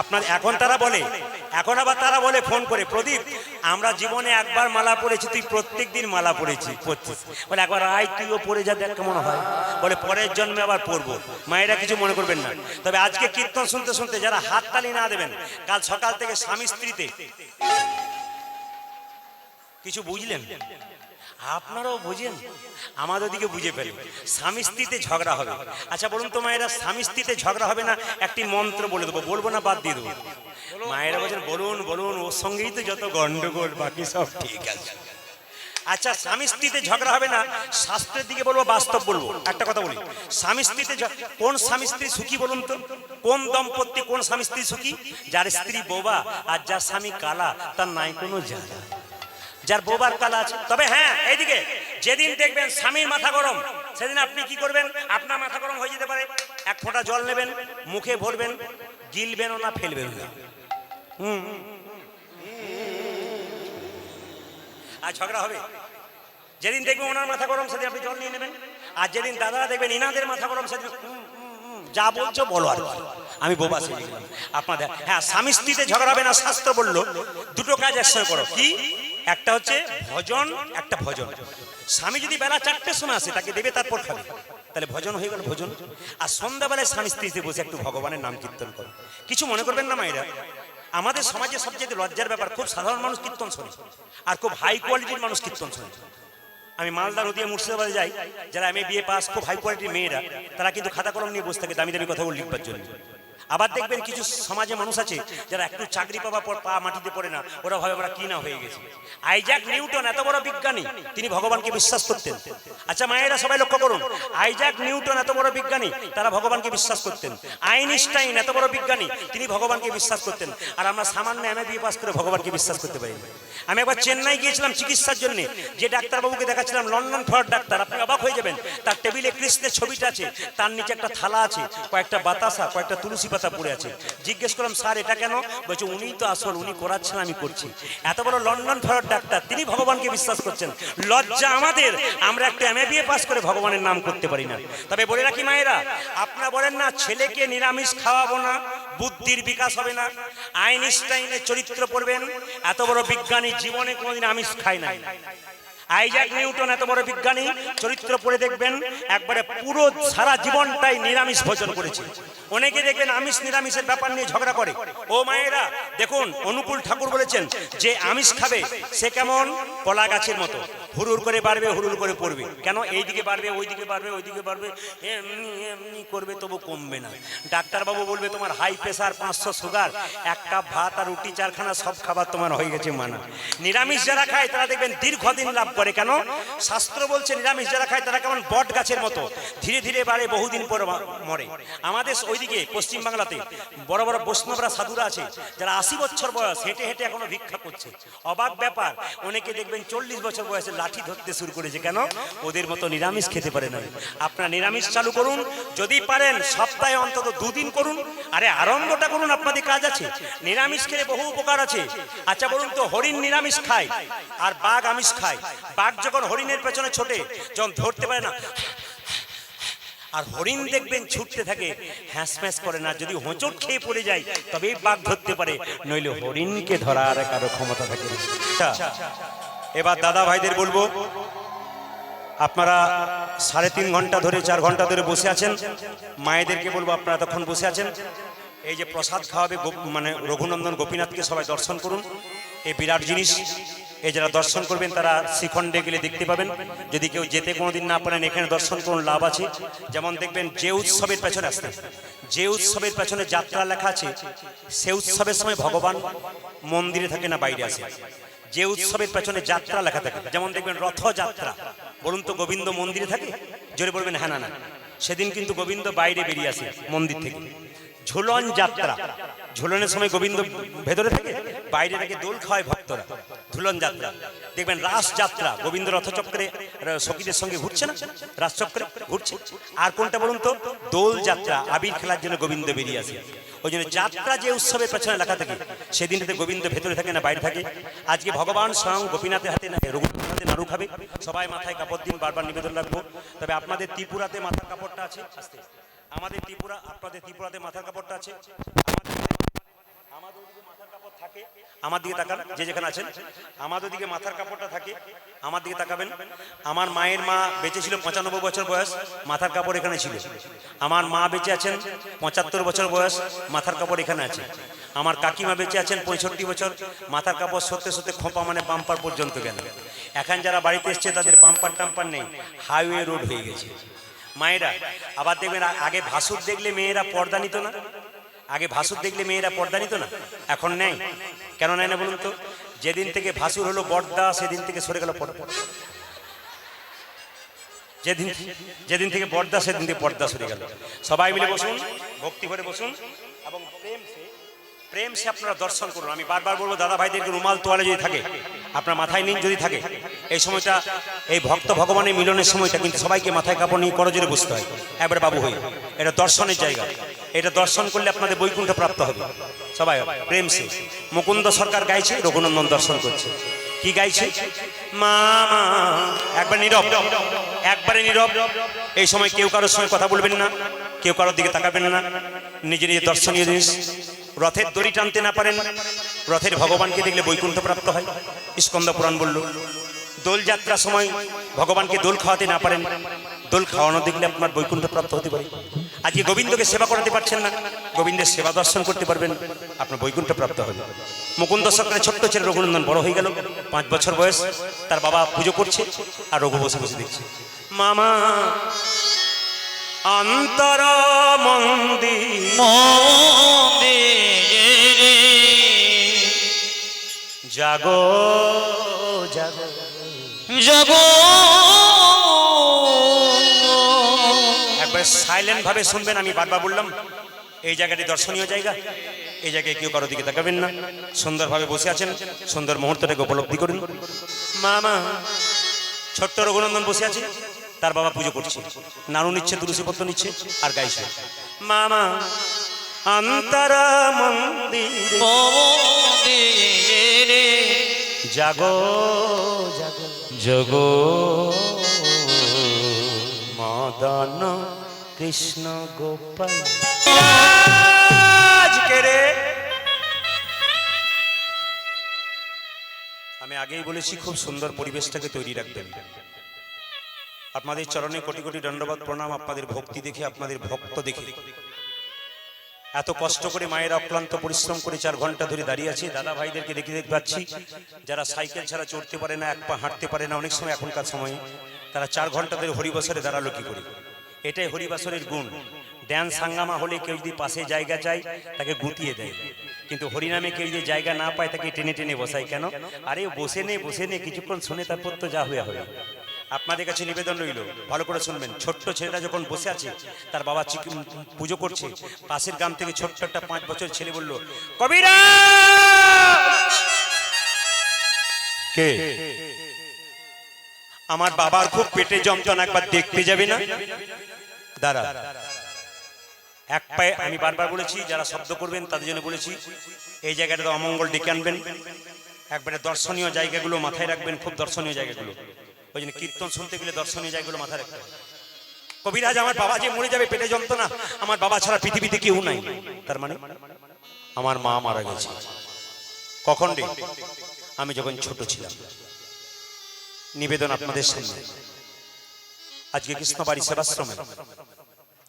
আপনার এখন তারা বলে, এখন আবার তারা বলে ফোন করে, প্রদীপ, আমরা জীবনে একবার মালা পড়েছি, তুই প্রত্যেক দিন মালা পড়েছিস। বলে একবার আয়, তুইও পড়ে যা, দেখ কেমন হয়। বলে পরের জন্মে আবার পড়বো। মায়েরা কিছু মনে করবেন না। তবে আজকে কীর্তন শুনতে শুনতে যারা হাততালি না দেবেন, কাল সকাল থেকে স্বামী স্ত্রীতে কিছু বুঝলেন, আপনারাও বুঝেন, আমাদের দিকে বুঝে ফেলেন, স্বামী স্ত্রীতে ঝগড়া হবে। আচ্ছা বলুন তো মায়েরা, স্বামী স্ত্রীতে ঝগড়া হবে না? একটি মন্ত্র বলে দেবো, বলবো না বাদ দিয়ে দেবো? মায়েরা বলছেন, বলুন বলুন, ওর সঙ্গেই তো যত গন্ডগোল, বাকি সব ঠিক আছে। আচ্ছা, স্বামী স্ত্রীতে ঝগড়া হবে না, শাস্ত্রের দিকে বলবো, বাস্তব বলবো। একটা কথা বলি, স্বামী স্ত্রীতে কোন স্বামী স্ত্রী সুখী বলুন তো? কোন দম্পতি, কোন স্বামী স্ত্রী সুখী? যার স্ত্রী বোবা আর যার স্বামী কালা, তার নাই কোনো জ্বালা। যার বোবার কালা আছে। তবে হ্যাঁ, এইদিকে যেদিন দেখবেন স্বামীর মাথা গরম, সেদিন আপনি কি করবেন? আপনার মাথা গরম হয়ে যেতে পারে, 1 ফোঁটা জল নেবেন, মুখে ভরবেন, গিলবেনও না, ফেলবেন না। আর ঝগড়া হবে। যেদিন দেখবেন ওনার মাথা গরম, সেদিন আপনি জল নিয়ে নেবেন। আর যেদিন দাদারা দেখবেন ইনাদের মাথা গরম, সেদিন যা বলছো বলো, আর আমি বোবা সেজে গেলাম আপনাদের। হ্যাঁ, স্বামী স্ত্রীতে ঝগড়া হবে না। শাস্ত্র বললো দুটো কাজ একসঙ্গে করো। কি? একটা হচ্ছে ভজন, একটা ভজন। স্বামী যদি বেলা 4টের সময় আসে, তাকে দেবে, তারপর খাবে, তাহলে ভজন হয়ে গেল, ভজন। আর সন্ধ্যাবেলায় স্বামী স্ত্রীতে বসে একটু ভগবানের নাম কীর্তন করো। কিছু মনে করবেন না মায়েরা, আমাদের সমাজে সবচেয়ে লজ্জার ব্যাপার, খুব সাধারণ মানুষ কীর্তন শোনে, আর খুব হাই কোয়ালিটির মানুষ কীর্তন শোনে। আমি মালদা নদিয়া মুর্শিদাবাদে যাই, যারা এমএ বিএ পাস, খুব হাই কোয়ালিটির মেয়েরা, তারা কিন্তু খাতা কলম নিয়ে বসে থাকে দামি দামি কথাগুলো লিখবার জন্য। আবার দেখবেন কিছু সমাজে মানুষ আছে, যারা একটু চাকরি পাওয়ার পর পা মাটিতে পড়ে না, ওরা ভাবে আমরা কি না হয়ে গেছি। আইজাক নিউটন এত বড় বিজ্ঞানী, তিনি ভগবানকে বিশ্বাস করতেন। আচ্ছা মায়েরা সবাই লক্ষ্য করুন, আইজাক নিউটন এত বড় বিজ্ঞানী, তারা ভগবানকে বিশ্বাস করতেন। আইনস্টাইন এত বড় বিজ্ঞানী, তিনি ভগবানকে বিশ্বাস করতেন। আর আমরা সামান্য এমএ বিএ পাস করে ভগবানকে বিশ্বাস করতে পারি না। আমি একবার চেন্নাই গিয়েছিলাম চিকিৎসার জন্য, যে ডাক্তারবাবুকে দেখাচ্ছিলাম, লন্ডন ফর ডাক্তার, আপনি অবাক হয়ে যাবেন। তার টেবিলে কৃষ্ণের ছবিটা আছে, তার নিচে একটা থালা আছে, কয়েকটা বাতাসা, কয়েকটা তুলসী পাতা পড়ে আছে। জিজ্ঞেস করলাম, স্যার এটা কেন? বলছে উনিই তো আসল, উনি করাচ্ছেন, আমি করছি। এত বড় লন্ডন ফেরত ডাক্তার, তিনি ভগবানকে বিশ্বাস করছেন। লজ্জা আমাদের, আমরা একটা এমএ বিএ পাস করে ভগবানের নাম করতে পারি না। তবে বলে রাখি মায়েরা, আপনারা বলেন না ছেলেকে নিরামিষ খাওয়াবো না, বুদ্ধির বিকাশ হবে না। আইনস্টাইনের চরিত্র পড়বেন, এত বড় বিজ্ঞানী জীবনে কোনোদিন আমিষ খায় নাই। আইজাক নিউটন এত বড় বিজ্ঞানী, চরিত্র পড়ে দেখবেন একবারে পুরো সারা জীবনটাই নিরামিষ ভোজন করেছে। অনেকে দেখবেন আমিষ নিরামিষের ব্যাপার নিয়ে ঝগড়া করে। ও মায়েরা দেখুন, অনুকূল ঠাকুর বলেছেন যে আমিষ খাবে সে কেমন কলা গাছের মতো, হুড়ুর করে বাড়বে, হুড়ুর করে পড়বে। কেন? এইদিকে বাড়বে, ওইদিকে বাড়বে, ওইদিকে বাড়বে, এমনি এমনি করবে, তবু কমবে না। ডাক্তারবাবু বলবে তোমার হাই প্রেশার, 500 সুগার, এক কাপ ভাত আর রুটি চারখানা সব খাবার তোমার হয়ে গেছে মানা। নিরামিষ যারা খায় তারা দেখবেন দীর্ঘদিন লাভ করে। কেন? শাস্ত্র বলছে নিরামিষ যারা খায় তারা কেমন বট গাছের মতো ধীরে ধীরে বাড়ে, বহুদিন পর মরে। আমাদের ওইদিকে পশ্চিমবাংলাতে বড় বড় বৈষ্ণবরা, সাধুরা আছে যারা 80 বছর বয়স হেঁটে হেঁটে এখনো ভিক্ষা করছে। অবাক ব্যাপার, অনেকে দেখবেন 40 বছর বয়সে লাঠি ধরতে শুরু করেছে। কেন? ওদের মতো নিরামিষ খেতে পারে না। আপনারা নিরামিষ চালু করুন, যদি পারেন সপ্তাহে অন্তত 2 দিন করুন। আরে আরম্ভটা করুন, আপনাদের কাজ আছে। নিরামিষ খেলে বহু উপকার আছে। আচ্ছা বলুন তো, হরিণ নিরামিষ খায় আর বাঘ আমিষ খায়। বাঘ যখন হরিণের পেছনে ছোটে, যখন ধরতে পারে না, আর হরিণ দেখবেন ছুটতে থাকে, হ্যাঁস করে না। যদি হোঁচট খেয়ে পড়ে যায় তবেই বাঘ ধরতে পারে, নইলে হরিণকে ধরার কারো ক্ষমতা থাকে না। এবার দাদা ভাইদের বলবো, আপনারা 3.5 ঘন্টা ধরে 4 ঘন্টা ধরে বসে আছেন। মায়েদেরকে বলবো আপনারা তখন বসে আছেন, এই যে প্রসাদ খাওয়াবে মানে রঘুনন্দন গোপীনাথকে সবাই দর্শন করুন। এই বিরাট জিনিস, এই যারা দর্শন করবেন তারা শ্রীখণ্ডে গেলে দেখতে পাবেন। যদি কেউ যেতে কোনোদিন না পারেন, এখানে দর্শন করুন, লাভ আছে। যেমন দেখবেন যে উৎসবের পেছনে আসতে, যে উৎসবের পেছনে যাত্রা লেখা আছে, সে উৎসবের সময় ভগবান মন্দিরে থাকে না, বাইরে আসে। যে উৎসবের পেছনে যাত্রা লেখা থাকে, যেমন দেখবেন রথযাত্রা, বলুন তো গোবিন্দ মন্দিরে থাকে? জোরে বলবেন হ্যাঁ না না। সেদিন কিন্তু গোবিন্দ বাইরে বেরিয়ে আসে মন্দির থেকে। ঝুলন যাত্রা, ঝুলনের সময় গোবিন্দ ভেতরে থাকে, বাইরে থেকে দোল খাওয়ায় ভক্তরা, ঝুলন যাত্রা। দেখবেন রাস যাত্রা, গোবিন্দ রথচক্রে সখীদের সঙ্গে ঘুরছে না, রাসচক্রে ঘুরছে। আর কোনটা বলুন তো? দোল যাত্রা, আবির খেলার জন্য গোবিন্দ বেরিয়ে আসে। ওই জন্য যাত্রা যে উৎসবের পেছনে লেখা থাকে, সেদিনটাতে গোবিন্দ ভেতরে থাকে না, বাইরে থাকে। আজকে ভগবান স্বয়ং গোপীনাথের হাতে না, রঘুনাথের হাতে নাড়ু খাবে। সবাই মাথায় কাপড় দিন, বারবার নিবেদন রাখবো। তবে আপনাদের ত্রিপুরাতে মাথার কাপড়টা আছে, আমাদের ত্রিপুরা, আপনাদের ত্রিপুরাতে মাথার কাপড়টা আছে। আমাদের ওদিকে মাথার কাপড় থাকে, আমার দিকে তাকান, যে যেখানে আছেন, আমাদের দিকে মাথার কাপড়টা থাকে, আমার দিকে তাকাবেন। আমার মায়ের মা বেঁচে ছিল 95 বছর বয়স, মাথার কাপড় এখানে ছিল। আমার মা বেঁচে আছেন 75 বছর বয়স, মাথার কাপড় এখানে আছে। আমার কাকিমা বেঁচে আছেন 65 বছর, মাথার কাপড় সত্যি সত্যি খোঁপা মানে বাম্পার পর্যন্ত গেল। এখন যারা বাড়িতে এসছে তাদের বাম্পার টাম্পার নেই, হাইওয়ে রোড হয়ে গেছে। মায়েরা আবার দেখবেন, আগে ভাসুর দেখলে মেয়েরা পর্দা নিত না, আগে ভাসুর দেখলে মেয়েরা পর্দা নিত না, এখন নেই। কেন নেয় না বলুন তো? যেদিন থেকে ভাসুর হলো বর্দা, সেদিন থেকে সরে গেল পর্দা। যেদিন থেকে বর্দা, সেদিন থেকে পর্দা সরে গেল। সবাই মিলে বসুন, ভক্তি করে বসুন এবং প্রেম সে আপনারা দর্শন করুন। আমি বারবার বলবো, দাদা ভাইদেরকে রুমাল তোয়ালে যদি থাকে আপনার মাথায় নিন, যদি থাকে। এই সময়টা, এই ভক্ত ভগবানের মিলনের সময়টা কিন্তু সবাইকে মাথায় কাপড় নিয়ে করজোরে বসতে হয়, একবারে বাবু হয়ে। এটা দর্শনের জায়গা, এটা দর্শন করলে আপনাদের বৈকুণ্ঠ প্রাপ্ত হবে। সবাই প্রেম সে। মুকুন্দ সরকার গাইছে, রঘুনন্দন দর্শন করছে। কি গাইছে? মা মা। একবার নীরব, একবারে নীরব। এই সময় কেউ কারোর সঙ্গে কথা বলবেন না, কেউ কারোর দিকে তাকাবেন না, নিজে নিজে দর্শনীয় জিনিস। রথের দড়ি টানতে না পারেন, রথের ভগবানকে দেখলে বৈকুণ্ঠ প্রাপ্ত হয়, স্কন্দ পুরাণ বলল। দোল যাত্রার সময় ভগবানকে দোল খাওয়াতে না পারেন, দোল খাওয়ানো দেখলে আপনার বৈকুণ্ঠ প্রাপ্ত হতে পারে। আজকে গোবিন্দকে সেবা করাতে পারছেন না, গোবিন্দের সেবা দর্শন করতে পারবেন, আপনার বৈকুণ্ঠ প্রাপ্ত হবে। মুকুন্দ সরকারের ছোট্ট ছেলে রঘুনন্দন বড় হয়ে গেল, 5 বছর বয়স, তার বাবা পুজো করছে আর রঘু বসে বসে দেখছে। মামা অন্তর মন্দির জাগো জাগো জাগো। একবার সাইলেন্ট ভাবে শুনবেন, আমি বারবার বললাম এই জায়গাটি দর্শনীয় জায়গা, এই জায়গায় কেউ কারো দিকে তাকাবেন না, সুন্দরভাবে বসে আছেন, সুন্দর মুহূর্তটাকে উপলব্ধি করুন। মামা ছোট্ট রঘুনন্দন বসে আছে, তার বাবা পুজো করছে, নাড়ু নিচ্ছে, তুলসীপত্র নিচ্ছে আর গাইছে। মামা অন্তরা মন্দিরে জাগো জাগো জাগো। মদন কৃষ্ণ গোপাল। আজকে রে আমি আগেই বলেছি, খুব সুন্দর পরিবেশটাকে তৈরি রাখবেন। আপনাদের চরণে কোটি কোটি দণ্ডবাদ প্রণাম। আপনাদের ভক্তি দেখে, আপনাদের ভক্ত দেখে এত কষ্ট করে মায়েরা অক্লান্ত পরিশ্রম করে 4 ঘন্টা ধরে দাঁড়িয়ে আছে। দাদা ভাইদেরকে দেখতে পাচ্ছি যারা সাইকেল ছাড়া চড়তে পারে না, এক পা হাঁটতে পারে না, অনেক সময় এখনকার সময়ে তারা 4 ঘন্টা ধরে হরিবাসরে দাঁড়ালো কি করে? এটাই হরিবাসরের গুণ। ড্যান্স হাঙ্গামা হলে কেউ যদি পাশে জায়গা চায় তাকে গুটিয়ে দেয়, কিন্তু হরিনামে কেউ যদি জায়গা না পায় তাকে টেনে টেনে বসায়। কেন? আরে বসে নে কিছুক্ষণ শুনে তারপর তো যা হয়ে হবে। আপনাদের কাছে নিবেদন রইল, ভালো করে শুনবেন। ছোট্ট ছেলেটা যখন বসে আছে, তার বাবা পুজো করছে, পাশের গ্রাম থেকে ছোট্ট একটা 5 বছর ছেলে বলল, কবিরা কে? আমার বাবার খুব পেটে যন্ত্রণা, একবার দেখতে যাবে না? দাঁড়া, এক পায়ে, আমি বারবার বলেছি যারা শব্দ করবেন তাদের জন্য বলেছি, এই জায়গাটা অমঙ্গল ডেকে আনবেন। একবারে দর্শনীয় জায়গাগুলো মাথায় রাখবেন, খুব দর্শনীয় জায়গাগুলো। ওই জন্য কীর্তন শুনতে গেলে দর্শনীয় জায়গাগুলো মাথায় রাখতে হবে। কবিরাজ, আমার বাবা যে মরে যাবে, পেটে যন্ত্রণা, আমার বাবা ছাড়া পৃথিবীতে কেউ নাই। তার মানে আমার মা মারা গেছে। কখন রে? আমি যখন ছোট ছিলাম। নিবেদন আপনাদের সামনে, আজকে কৃষ্ণবাড়ি সেবাশ্রমে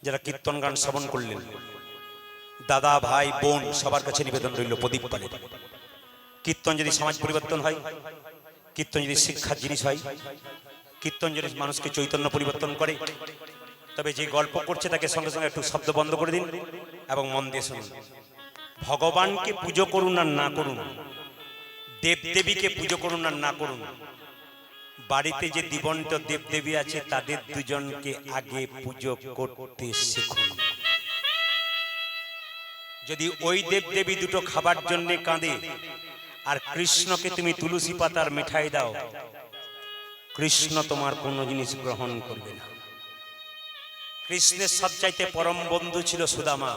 যারা কীর্তন গান শ্রবণ করলেন, দাদা ভাই বোন সবার কাছে নিবেদন রইল, প্রদীপ পালে। কীর্তন যদি সমাজ পরিবর্তন হয়, কীর্তন যদি শিক্ষার জিনিস হয়, কীর্তন যদি মানুষকে চৈতন্য পরিবর্তন করে, তবে যে গল্প করছে তাকে সঙ্গে সঙ্গে একটু শব্দ বন্ধ করে দিন এবং মন দিয়ে শুনুন। ভগবানকে পুজো করুন আর না করুন, দেবদেবীকে পুজো করুন আর না করুন, বাড়িতে যে জীবন্ত দেবদেবী আছে তাদের দুজনকে আগে পুজো করতে শিখুন। যদি ওই দেবদেবী দুটো খাবার জন্য কাঁদে আর কৃষ্ণকে তুমি তুলসী পাতার মিঠাই দাও, কৃষ্ণ তোমার কোনো জিনিস গ্রহণ করবে না। কৃষ্ণের সবচাইতে পরম বন্ধু ছিল সুদামা।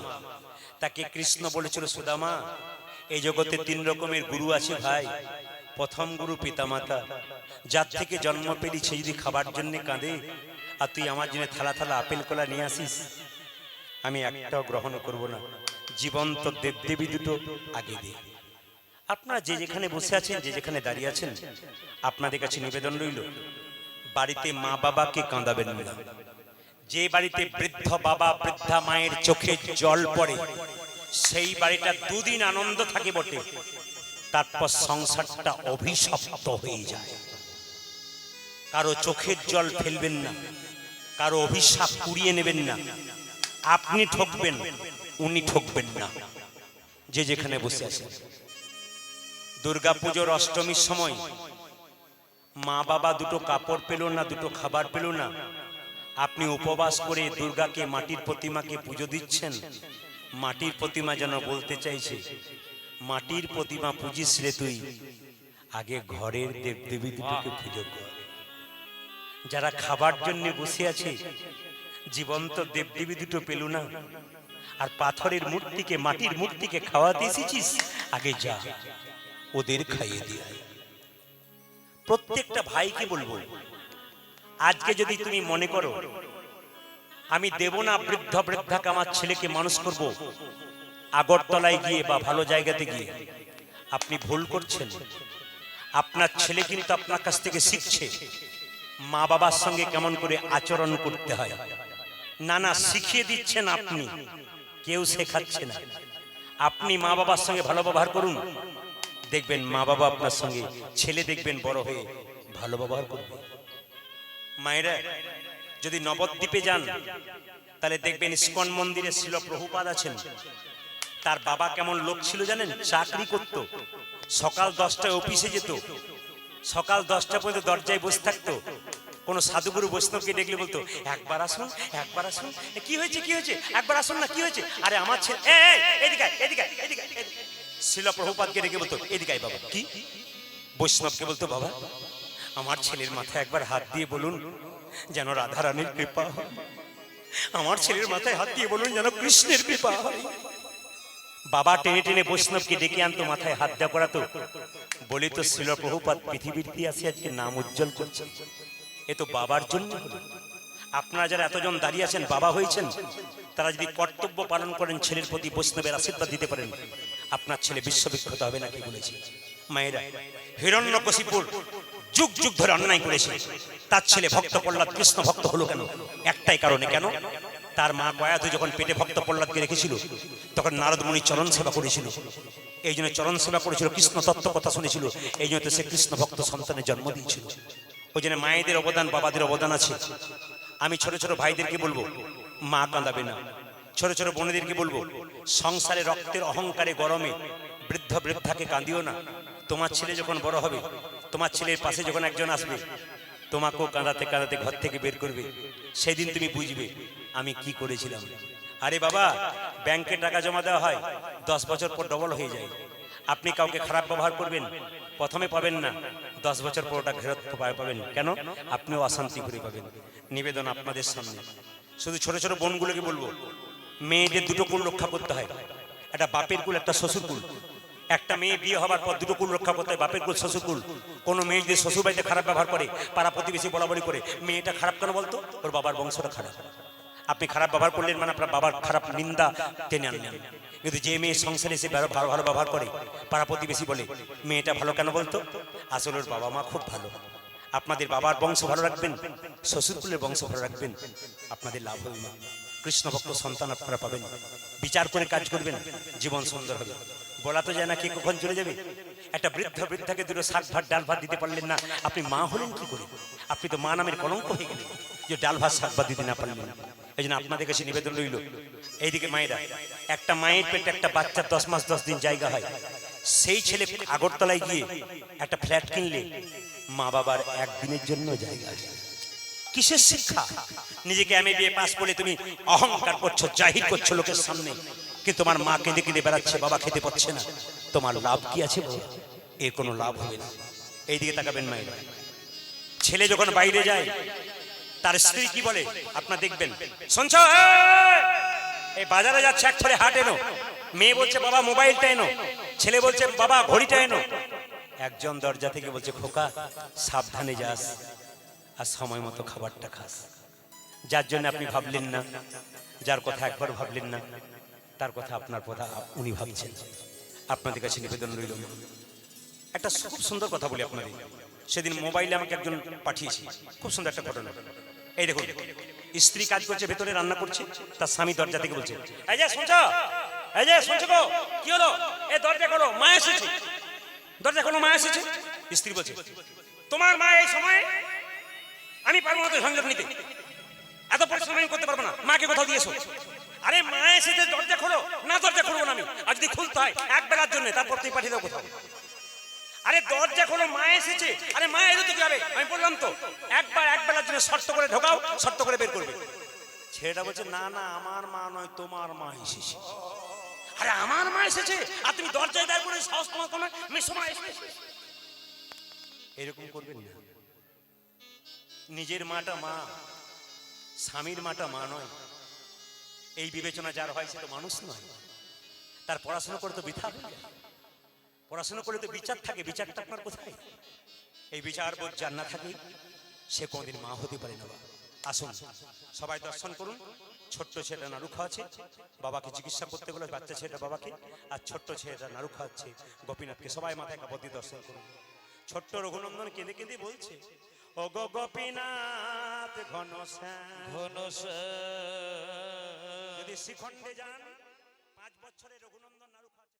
তাকে কৃষ্ণ বলেছিল, সুদামা, এই জগতে 3 রকমের গুরু আছে ভাই। প্রথম গুরু পিতামাতা, যার থেকে জন্ম পেলি সে যদি খাবার জন্য কাঁদে আর তুই আমার জন্য থালা থালা আপেল কলা নিয়ে আসিস, আমি একটাও গ্রহণ করব না। জীবন্ত দেবদেবী দুটো আগে দে। আপনারা যে যেখানে বসে আছেন, যে যেখানে দাঁড়িয়ে আছেন, আপনাদের কাছে নিবেদন রইল, বাড়িতে মা বাবাকে কাঁদাবেন না। যে বাড়িতে বৃদ্ধ বাবা বৃদ্ধা মায়ের চোখে জল পড়ে, সেই বাড়িটা 2 দিন আনন্দ থাকে বটে, তারপর সংসারটা অভিশপ্ত হয়ে যায়। কারো চোখের জল ফেলবেন না, কারো অভিশাপ কুড়িয়ে নেবেন না। আপনি ঠকবেন, উনি ঠকবেন না। যে যেখানে বসে আছেন, দুর্গাপুজোর অষ্টমীর সময় মা বাবা দুটো কাপড় পেল না, দুটো খাবার পেল না, আপনি উপবাস করে দুর্গাকে, মাটির প্রতিমাকে পুজো দিচ্ছেন। মাটির প্রতিমা যেন বলতে চাইছে, মাটির প্রতিমা পুজিস রে তুই, আগে ঘরের দেবদেবী দুটোকে পুজো কর। যারা খাবার জন্য বসে আছে, জীবন্ত দেবদেবী দুটো পেল না, আর পাথরের মূর্তিকে, মাটির মূর্তিকে খাওয়াতে এসেছিস, আগে যা ওদের খাইয়ে দিয়ে। প্রত্যেকটা ভাইকে বলবো, আজকে যদি তুমি মনে করো আমি দেব না বৃদ্ধ বৃদ্ধাকে আমার ছেলেকে মানুষ করব আগরতলায় গিয়ে বা ভালো জায়গাতে গিয়ে, আপনি ভুল করছেন। আপনার ছেলে কিন্তু আপনার কাছ থেকে শিখছে মা বাবার সঙ্গে কেমন করে আচরণ করতে হয়। না শিখিয়ে দিচ্ছেন আপনি, কেউ শেখাচ্ছে না। আপনি মা বাবার সঙ্গে ভালো ব্যবহার করুন, দেখবেন মা বাবা আপনার সঙ্গে, ছেলে দেখবেন বড় হয়ে ভালো ব্যবহার করবে। মায়েরা যদি নবদ্বীপে যান, তাহলে দেখবেন ইস্কন মন্দিরে শিল প্রভুপাদ আছেন। তার বাবা কেমন লোক ছিল জানেন? চাকরি করত, সকাল 10টায় অফিসে যেত, সকাল 10টা পর্যন্ত দরজায় বসে থাকতো। কোনো সাধুগুরু বৈষ্ণবকে দেখলে বলতো, একবার আসুন, একবার আসুন। কি হয়েছে, কি হয়েছে, একবার আসুন না, কি হয়েছে? আরে আমার ছেলে, এদিকে এদিকে এদিকে। শিল প্রভুপাদকে ডেকে বলতো, এদিকে বাবা। কি? বৈষ্ণবকে বলতো, বাবা আমার ছেলের মাথায় একবার হাত দিয়ে বলুন যেন রাধা রানীর কৃপা হয়, আমার ছেলের মাথায় হাত দিয়ে বলুন যেন কৃষ্ণের কৃপা হয়। বাবা টেনে টেনে বৈষ্ণবকে ডেকে আনতো, মাথায় হাত দেওয়া করাতো। বলি তো শিল প্রভুপাদ পৃথিবীর ইতিহাসে আজকে নাম উজ্জ্বল করছে, এ তো বাবার জন্য। আপনারা যারা এতজন দাঁড়িয়ে আছেন, বাবা হয়েছেন, তারা যদি কর্তব্য পালন করেন, ছেলের প্রতি বৈষ্ণবের আশীর্বাদ দিতে পারেন, আপনার ছেলে বিশ্ববিখ্যাত হবে না। কি বলেছি? মায়েরা, হিরণ্যকশিপুর যুগ যুগ ধরে অন্যায় করেছে, তার ছেলে ভক্ত প্রহ্লাদ কৃষ্ণ ভক্ত হলো কেন? একটাই কারণে। কেন? তার মা গয়াধু যখন পেটে ভক্ত প্রহ্লাদকে রেখেছিল তখন নারদ মুনি চরণ সেবা করেছিল, এই জন্য চরণ সেবা করেছিল, কৃষ্ণ তত্ত্ব কথা শুনেছিল, এই জন্য তো সে কৃষ্ণ ভক্ত সন্তানের জন্ম দিয়েছিল। ওই জন্য মায়েদের অবদান, বাবাদের অবদান আছে। আমি ছোট ছোট ভাইদেরকে বলবো, মা কাঁদাবে না। ছোট ছোট বোনেদেরকে বলবো, সংসারে রক্তের অহংকারে গরমে বৃদ্ধ বৃদ্ধাকে কাঁদিও না। তোমার ছেলে যখন বড় হবে, তোমার ছেলের পাশে যখন একজন আসবে, তোমাকেও কাঁদাতে কাঁদাতে ঘর থেকে বের করবে, সেদিন তুমি বুঝবে আমি কি করেছিলাম। আরে বাবা, ব্যাংকে টাকা জমা দেওয়া হয়, 10 বছর পর ডবল হয়ে যায়। আপনি কাউকে খারাপ ব্যবহার করবেন, প্রথমে পাবেন না, 10 বছর পর ওটা ফেরত পাবেন। কেন? আপনিও অশান্তি করে পাবেন। নিবেদন আপনাদের সামনে, শুধু ছোট ছোট বোনগুলোকে বলবো, মেয়েদের দুটো কুল রক্ষা করতে হয়, একটা বাপের কুল, একটা শ্বশুর কুল। একটা মেয়ে বিয়ে হবার পর দুটো কুল রক্ষা করতে হয়, বাপের কুল, শ্বশুর কুল। কোনো মেয়ে যদি শ্বশুর বাড়িতে খারাপ ব্যবহার করে, পাড়া প্রতিবেশী বলাবলি করে, মেয়েটা খারাপ কেন বলতো? ওর বাবার বংশটা খারাপ। আপনি খারাপ ব্যবহার করলেন মানে আপনার বাবার খারাপ নিন্দা টেনে আনলেন। কিন্তু যে মেয়ে সংসারে এসে ভালো ভালো ব্যবহার করে, পাড়া প্রতিবেশী বলে মেয়েটা ভালো কেন বলতো? আসলে ওর বাবা মা খুব ভালো। আপনাদের বাবার বংশ ভালো রাখবেন, শ্বশুরকুলের বংশ ভালো রাখবেন, আপনাদের লাভ হবে না। কৃষ্ণ ভক্ত সন্তান আপনারা পাবেন। বিচার করে কাজ করবেন, জীবন সুন্দর হবে। বলা তো যায় না কে কখন চলে যাবে। একটা বৃদ্ধ বৃদ্ধাকে দুটো শাক ভাত ডাল ভাত দিতে পারলেন না, আপনি মা হলেন কি করে? আপনি তো মা নামের কলঙ্ক হয়ে গেলেন যে ডাল ভাত শাক ভাত দিতে না পারলেন। এই জন্য আপনাদের কাছে নিবেদন রইল, এইদিকে মায়েরা, একটা মায়ের পেটে একটা বাচ্চা 10 মাস 10 দিন জায়গা হয়, সেই ছেলে আগরতলায় গিয়ে একটা ফ্ল্যাট কিনলে মা বাবার একদিনের জন্য জায়গা। কিসের শিক্ষা? নিজেকে MA পাস করে তুমি অহংকার করছো, জাহির করছো লোকের সামনে, কিন্তু তোমার মা কেঁদে কেঁদে বেড়াচ্ছে, বাবা খেতে পাচ্ছে না। তোমার লাভ কি আছে? এর কোনো লাভ হবে না। এইদিকে তাকাবেন মায়েরা, ছেলে যখন বাইরে যায় তার স্ত্রী কি বলে আপনারা দেখবেন, শুনছো? এই বাজারে যাচ্ছে, এক থলে হাট এনো। মেয়ে বলছে বাবা মোবাইলটা এনো, ছেলে বলছে বাবা ঘড়িটা এনো। একজন দরজা থেকে বলছে খোকা সাবধানে যাস আর সময় মতো খাবারটা খাস। যার জন্য আপনি ভাবলেন না, যার কথা একবার ভাবলেন না, তার কথা আপনার কথা উনি ভাবছেন। আপনাদের কাছে নিবেদন রইল, একটা খুব সুন্দর কথা বলি আপনাদের। সেদিন মোবাইলে আমাকে একজন পাঠিয়েছে, খুব সুন্দর একটা ঘটনা। এই দেখুন, স্ত্রী কাজ করছে, ভেতরে রান্না করছে, তার স্বামী দরজা থেকে বলছে, এই যে শুনছো, এই যে শুনছো গো, কি হলো? এই দরজা খোলো, মা এসেছে, দরজা খোলো, মা এসেছে। স্ত্রী বলছে, তোমার মা এই সময়, আমি পারবো না তো সংযোগ নিতে, এত পরিশ্রম আমি করতে পারবো না, মাকে কোথাও দিয়েছো। আরে মা এসেছে, দরজা খোলো। না, দরজা খুলবো না আমি, আর যদি খুলতে হয় এক বেলার জন্য, তারপর তুমি পাঠিয়ে দাও কোথাও। আরে দরজা খোলো, মা এসেছে। আরে মা এলো তো কি হবে? আমি বললাম তো এক বেলার জন্য শর্ত করে ঢোকাও, শর্ত করে বের করবে। ছেলেটা বলছে, না না, আমার মা নয়, তোমার মা এসেছে। আরে আমার মা এসেছে আর তুমি দরজায় দাঁড় করে সাহস তোমার কোনো মেসো মা এসেছে। এরকম করবেন না। নিজের মাটা মা, স্বামীর মাটা মা নয়, এই বিবেচনা যার হয় সে তো মানুষ নয়। তার পড়াশোনা করে তো বৃথা হয়ে যায়। পড়াশোনা করলে তো বিচার থাকে, বিচারটা আপনার কোথায়? এই বিচার বোধ যার না থাকে সে কোনদিন মা হতে পারে না। আসুন সবাই দর্শন করুন। ছোট্ট ছেলেটা নাড়ু খাওয়াচ্ছে, বাবাকে চিকিৎসা করতে গেলে বাচ্চা ছেলেটা বাবাকে, আর ছোট্ট ছেলেটা নাড়ু খাওয়াচ্ছে গোপীনাথকে। সবাই মাথায় কাপড় দিয়ে দর্শন করুন। ছোট্ট রঘুনন্দন কেঁদে কেঁদে বলছে, ও গো গোপীনাথ ঘনশ্যাম, যদি শ্রীখণ্ডে যান 5 বছরের রঘুনন্দন